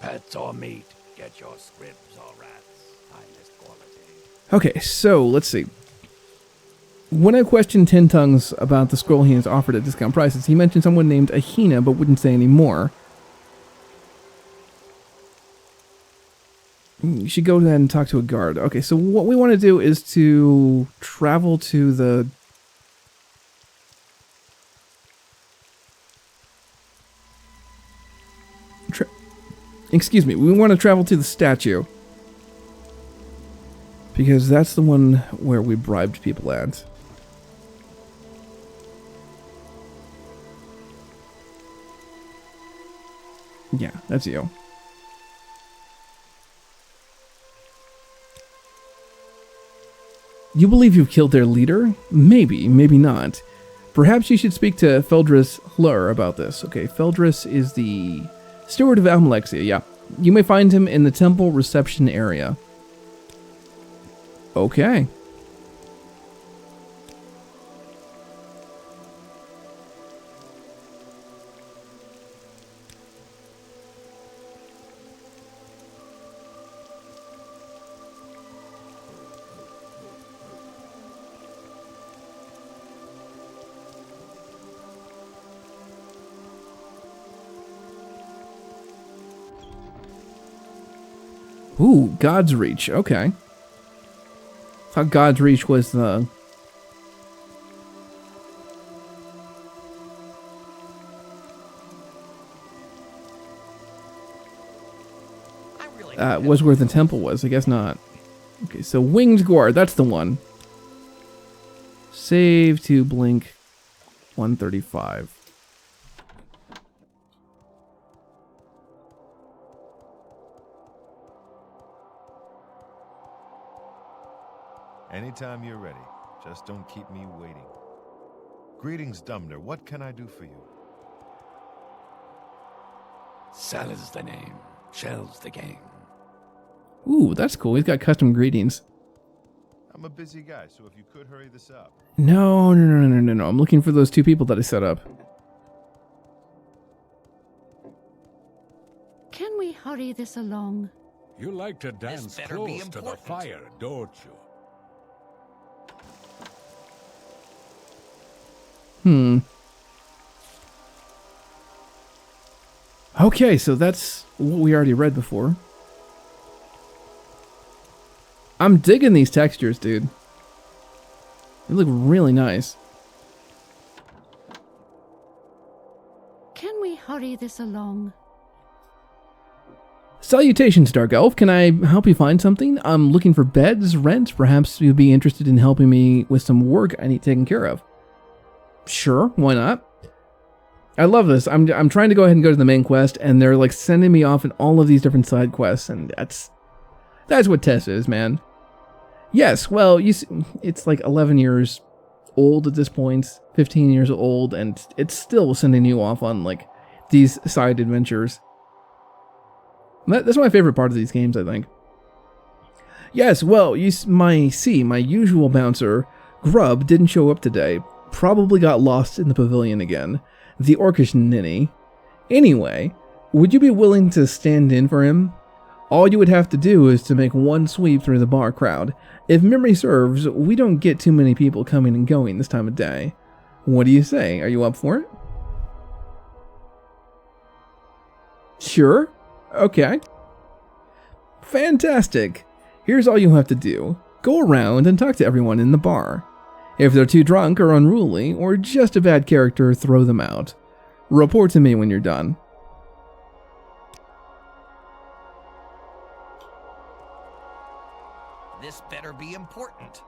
Pets or meat, get your scribs or rats. Finest quality. Okay, so let's see. When I questioned Ten Tongues about the scroll he has offered at discount prices, he mentioned someone named Ahina, but wouldn't say any more. You should go ahead and talk to a guard. Okay, so what we want to do is to travel to the... Excuse me, we want to travel to the statue. Because that's the one where we bribed people at. Yeah, that's you. You believe you've killed their leader? Maybe, maybe not. Perhaps you should speak to Feldris Hlur about this. Okay, Feldris is the steward of Almalexia, yeah. You may find him in the temple reception area. Okay. Ooh, God's Reach. Okay. Thought God's Reach was the... was where the temple was. I guess not. Okay, so Winged Guard. That's the one. Save to blink 135. Anytime you're ready. Just don't keep me waiting. Greetings, Dumner. What can I do for you? Sell is the name. Shell's the game. Ooh, that's cool. He's got custom greetings. I'm a busy guy, so if you could hurry this up. No. I'm looking for those two people that I set up. Can we hurry this along? You like to dance close to the fire, don't you? Okay, so that's what we already read before. I'm digging these textures, dude. They look really nice. Can we hurry this along? Salutations, Dark Elf. Can I help you find something? I'm looking for beds, rent. Perhaps you'd be interested in helping me with some work I need taken care of. Sure, why not? I love this. I'm trying to go ahead and go to the main quest, and they're like sending me off in all of these different side quests, and that's what Tess is, man. Yes, well, you see, it's like 11 years old at this point, 15 years old, and it's still sending you off on like these side adventures. That's my favorite part of these games, I think. Yes, well, my usual bouncer, Grub, didn't show up today. Probably got lost in the pavilion again. The orcish ninny. Anyway, would you be willing to stand in for him? All you would have to do is to make one sweep through the bar crowd. If memory serves, we don't get too many people coming and going this time of day. What do you say? Are you up for it? Sure. Okay. Fantastic. Here's all you have to do. Go around and talk to everyone in the bar. If they're too drunk or unruly, or just a bad character, throw them out. Report to me when you're done. better be important.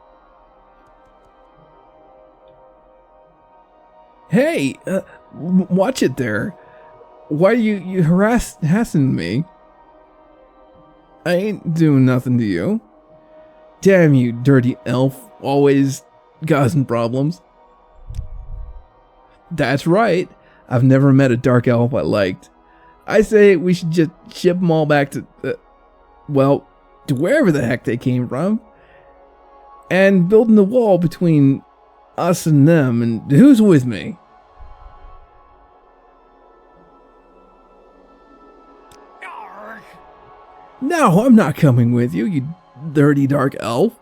Hey, watch it there. Why are you harassing me? I ain't doing nothing to you. Damn you, dirty elf, always causing problems. That's right. I've never met a dark elf I liked. I say we should just ship them all back to, well, to wherever the heck they came from. And building the wall between us and them, and who's with me? No, I'm not coming with you, you dirty dark elf.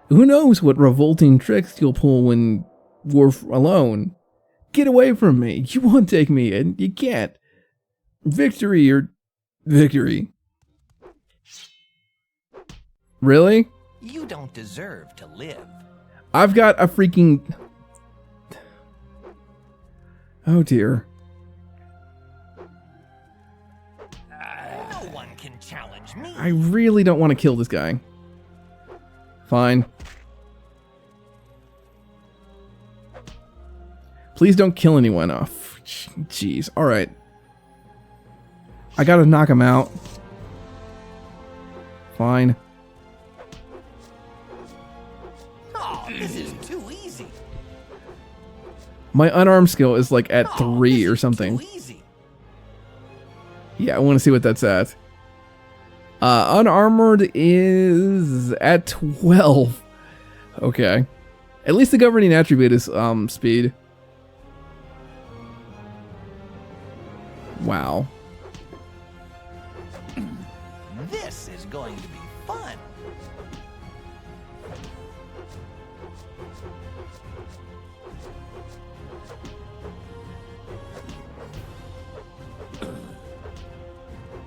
Who knows what revolting tricks you'll pull when we're alone. Get away from me. You won't take me in. You can't. Victory or victory. Really? You don't deserve to live. I've got a freaking... Oh dear. No one can challenge me. I really don't want to kill this guy. Fine. Please don't kill anyone off. Jeez. Alright. I gotta knock him out. Fine. Oh, this is too easy. My unarmed skill is like at 3 or something. Too easy. Yeah, I want to see what that's at. Unarmored is at 12. Okay. At least the governing attribute is speed. Wow. This is going to be fun.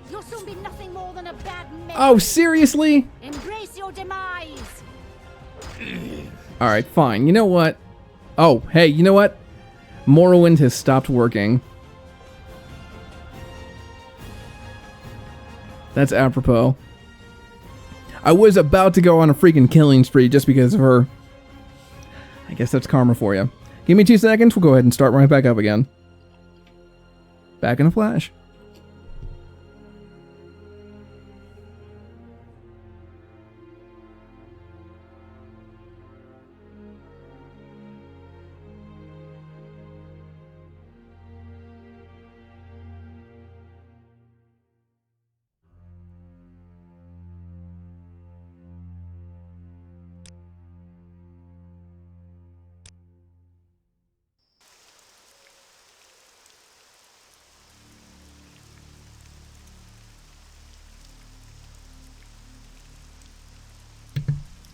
You'll soon be nothing more than a bad man. Oh, seriously? Embrace your demise. Alright, fine. You know what? Oh, hey, you know what? Morrowind has stopped working. That's apropos. I was about to go on a freaking killing spree just because of her. I guess that's karma for you. Give me 2 seconds, we'll go ahead and start right back up again. Back in a flash.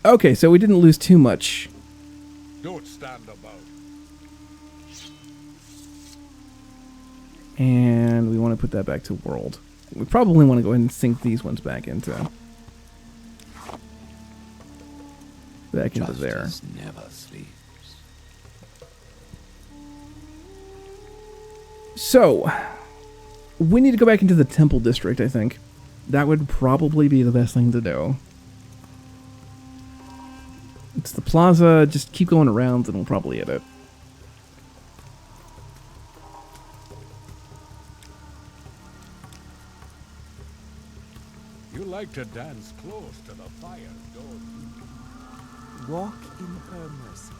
Okay, so we didn't lose too much. Don't stand about. And we want to put that back to world. We probably want to go ahead and sink these ones back into there. Justice never sleeps. So, we need to go back into the temple district, I think. That would probably be the best thing to do. It's the plaza, just keep going around and we'll probably hit it. You like to dance close to the fire, don't you? Walk in her mercy.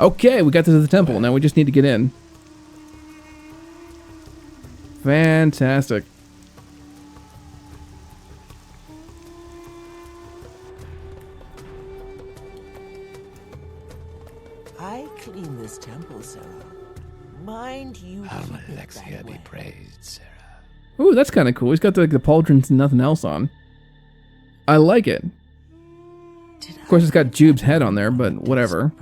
Okay, we got to the temple. Now we just need to get in. Fantastic. I clean this temple, Sarah. Mind you, Almalexia be praised, Sarah. Ooh, that's kind of cool. He's got the pauldrons and nothing else on. I like it. Of course, it's got Jube's head on there, but whatever.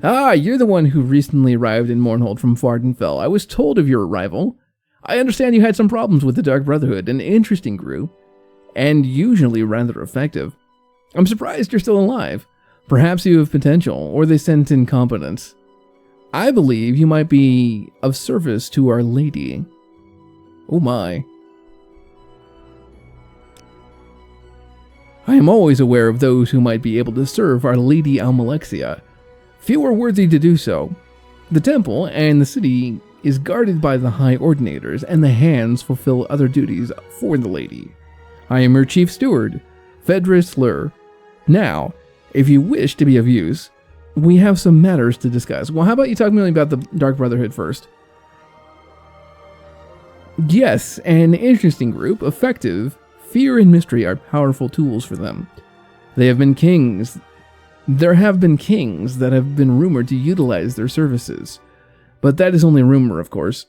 Ah, you're the one who recently arrived in Mournhold from Vardenfell. I was told of your arrival. I understand you had some problems with the Dark Brotherhood, an interesting group, and usually rather effective. I'm surprised you're still alive. Perhaps you have potential, or they sent incompetence. I believe you might be of service to Our Lady. Oh my. I am always aware of those who might be able to serve our Lady Almalexia. Few are worthy to do so. The temple and the city is guarded by the High Ordinators, and the hands fulfill other duties for the lady. I am her chief steward, Fedris Lur. Now, if you wish to be of use, we have some matters to discuss. Well, how about you talk to me about the Dark Brotherhood first? Yes, an interesting group, effective. Fear and mystery are powerful tools for them. There have been kings that have been rumored to utilize their services. But that is only rumor, of course.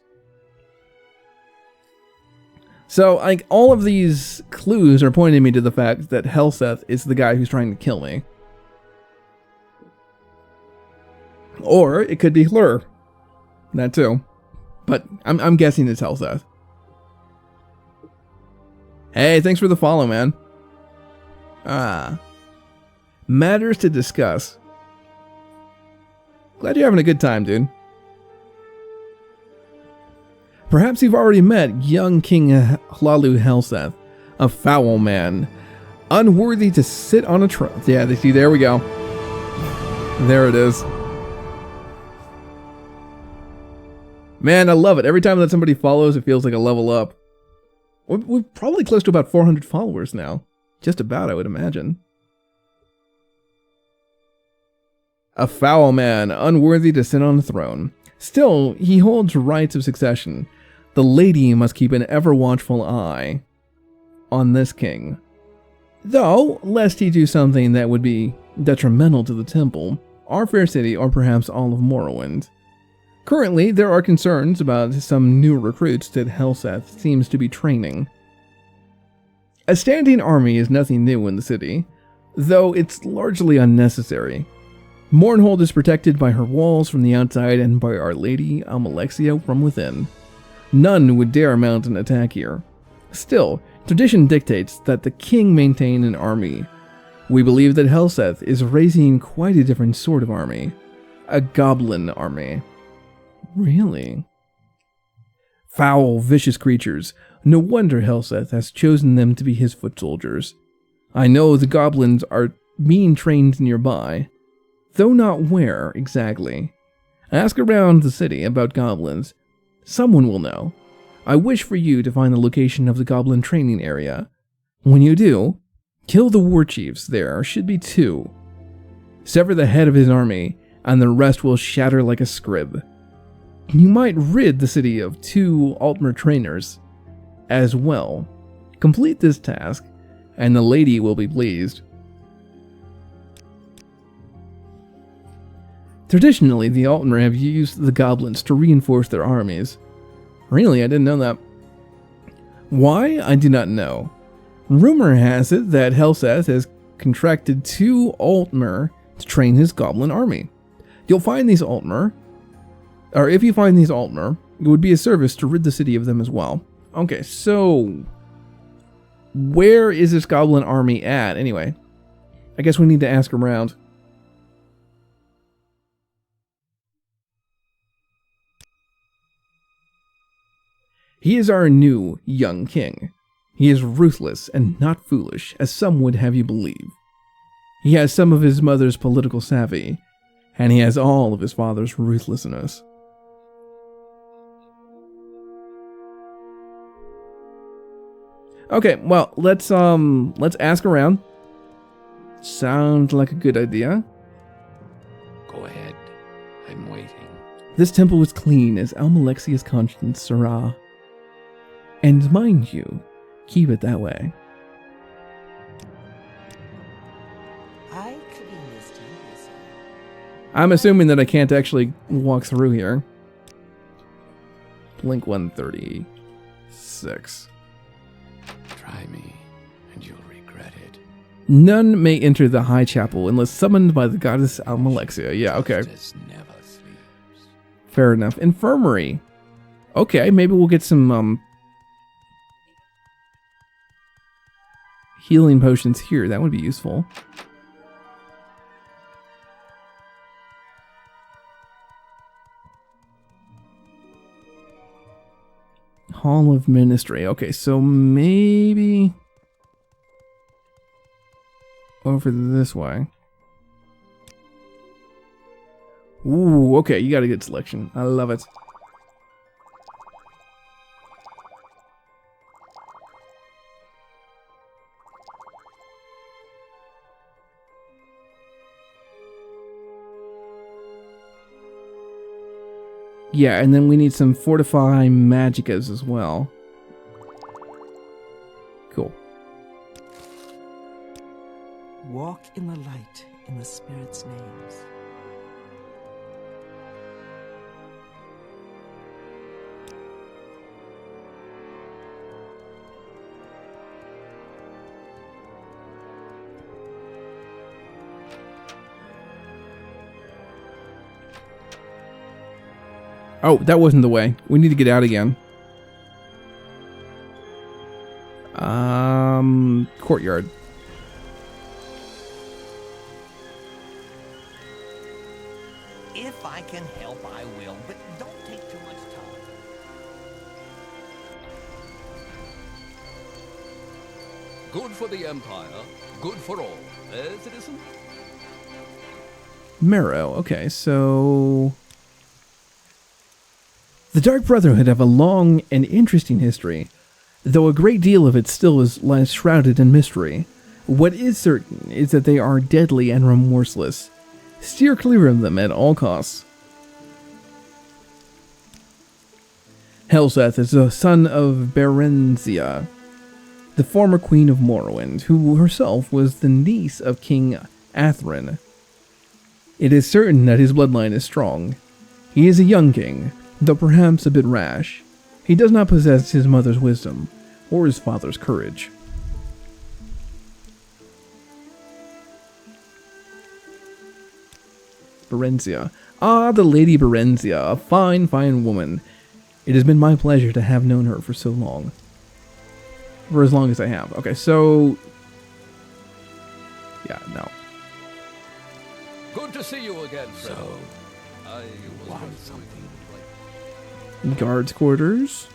So, like, all of these clues are pointing me to the fact that Helseth is the guy who's trying to kill me. Or it could be Hlur. That too. But I'm guessing it's Helseth. Hey, thanks for the follow, man. Matters to discuss. Glad you're having a good time, dude. Perhaps you've already met young King Hlalu Helseth, a foul man, unworthy to sit on a throne. Yeah, see, there we go. There it is. Man, I love it. Every time that somebody follows, it feels like a level up. We're probably close to about 400 followers now. Just about, I would imagine. A foul man, unworthy to sit on a throne. Still, he holds rights of succession. The lady must keep an ever-watchful eye on this king. Though, lest he do something that would be detrimental to the temple, our fair city, or perhaps all of Morrowind. Currently, there are concerns about some new recruits that Helseth seems to be training. A standing army is nothing new in the city, though it's largely unnecessary. Mournhold is protected by her walls from the outside and by Our Lady Almalexia from within. None would dare mount an attack here. Still, tradition dictates that the king maintain an army. We believe that Helseth is raising quite a different sort of army. A goblin army. Really? Foul, vicious creatures. No wonder Helseth has chosen them to be his foot soldiers. I know the goblins are being trained nearby, though not where exactly. Ask around the city about goblins. Someone will know. I wish for you to find the location of the goblin training area. When you do, kill the war chiefs. There should be 2. Sever the head of his army, and the rest will shatter like a scrib. You might rid the city of 2 Altmer trainers as well. Complete this task, and the lady will be pleased. Traditionally, the Altmer have used the goblins to reinforce their armies. Really, I didn't know that. Why? I do not know. Rumor has it that Helseth has contracted 2 Altmer to train his goblin army. You'll find these Altmer, or if you find these Altmer, it would be a service to rid the city of them as well. Okay, so where is this goblin army at anyway? I guess we need to ask around. He is our new young king. He is ruthless and not foolish, as some would have you believe. He has some of his mother's political savvy, and he has all of his father's ruthlessness. Okay, well, let's ask around. Sounds like a good idea. Go ahead. I'm waiting. This temple was clean as Almalexia's conscience, Sirrah. And mind you, keep it that way. I clean this temple, sir. I'm assuming that I can't actually walk through here. Blink 136. Try me, and you'll regret it. None may enter the high chapel unless summoned by the goddess Almalexia. Yeah, okay. Justice never sleeps. Fair enough. Infirmary. Okay, maybe we'll get some healing potions here. That would be useful. Hall of Ministry. Okay, so maybe over this way. Ooh, okay, you got a good selection. I love it. Yeah, and then we need some Fortify Magicas as well. Cool. Walk in the light in the Spirit's names. Oh, that wasn't the way. We need to get out again. Courtyard. If I can help, I will, but don't take too much time. Good for the Empire, good for all. Citizen? Marrow. Okay, so... The Dark Brotherhood have a long and interesting history, though a great deal of it still lies shrouded in mystery. What is certain is that they are deadly and remorseless. Steer clear of them at all costs. Helseth is the son of Berenzia, the former queen of Morrowind, who herself was the niece of King Atherin. It is certain that his bloodline is strong. He is a young king, though perhaps a bit rash. He does not possess his mother's wisdom, or his father's courage. Berenzia. Ah, the Lady Berenzia, a fine, fine woman. It has been my pleasure to have known her for so long. For as long as I have. Okay, so... yeah, no. Good to see you again, Fred. So, I want going something Guards quarters.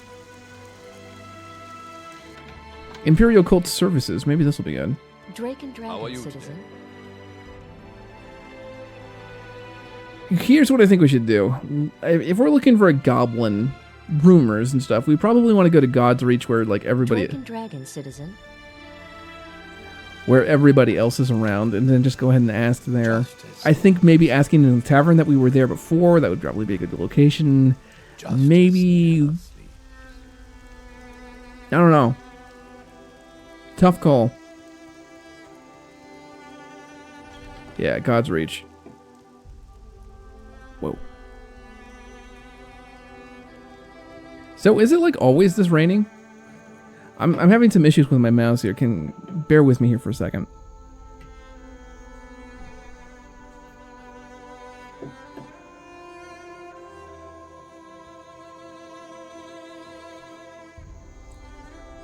Imperial Cult Services. Maybe this will be good. Drake and How are Dragon, you citizen. Here's what I think we should do. If we're looking for a goblin rumors and stuff, we probably want to go to God's Reach where like everybody Drake and Dragon, citizen. where everybody else is around, and then just go ahead and ask there. Justice. I think maybe asking in the tavern that we were there before, that would probably be a good location. Justice Maybe... never sleeps. I don't know. Tough call. Yeah, God's Reach. Whoa. So is it like always this raining? I'm having some issues with my mouse here. Can bear with me here for a second.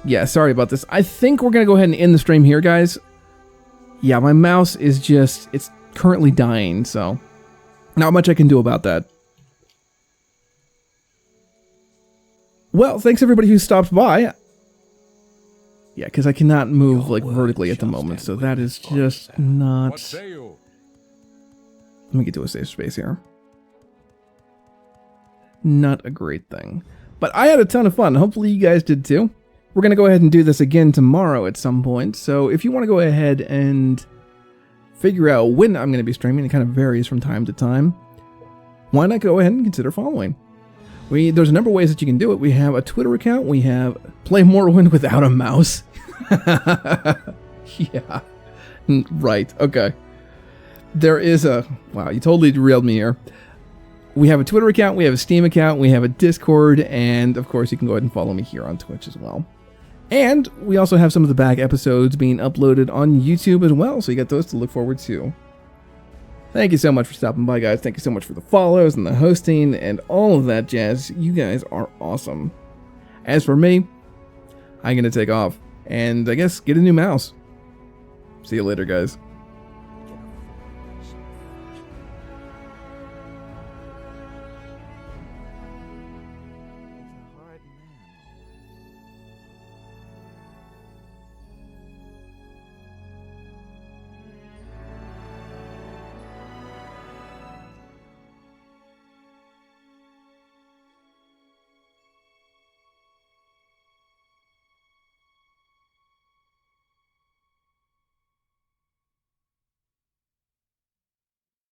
Yeah, sorry about this. I think we're going to go ahead and end the stream here, guys. Yeah, my mouse is just... it's currently dying, so... not much I can do about that. Well, thanks everybody who stopped by. Yeah, because I cannot move, like, vertically at the moment, so that is just What not... say you? Let me get to a safe space here. Not a great thing. But I had a ton of fun. Hopefully you guys did too. We're going to go ahead and do this again tomorrow at some point. So if you want to go ahead and figure out when I'm going to be streaming, it kind of varies from time to time, why not go ahead and consider following? There's a number of ways that you can do it. We have a Twitter account. We have Play Morrowind Without a Mouse. Yeah. Right. Okay. There is a... wow, you totally derailed me here. We have a Twitter account, we have a Steam account, we have a Discord, and of course you can go ahead and follow me here on Twitch as well. And we also have some of the back episodes being uploaded on YouTube as well, so you got those to look forward to. Thank you so much for stopping by, guys. Thank you so much for the follows and the hosting and all of that jazz. You guys are awesome. As for me, I'm going to take off and I guess get a new mouse. See you later, guys.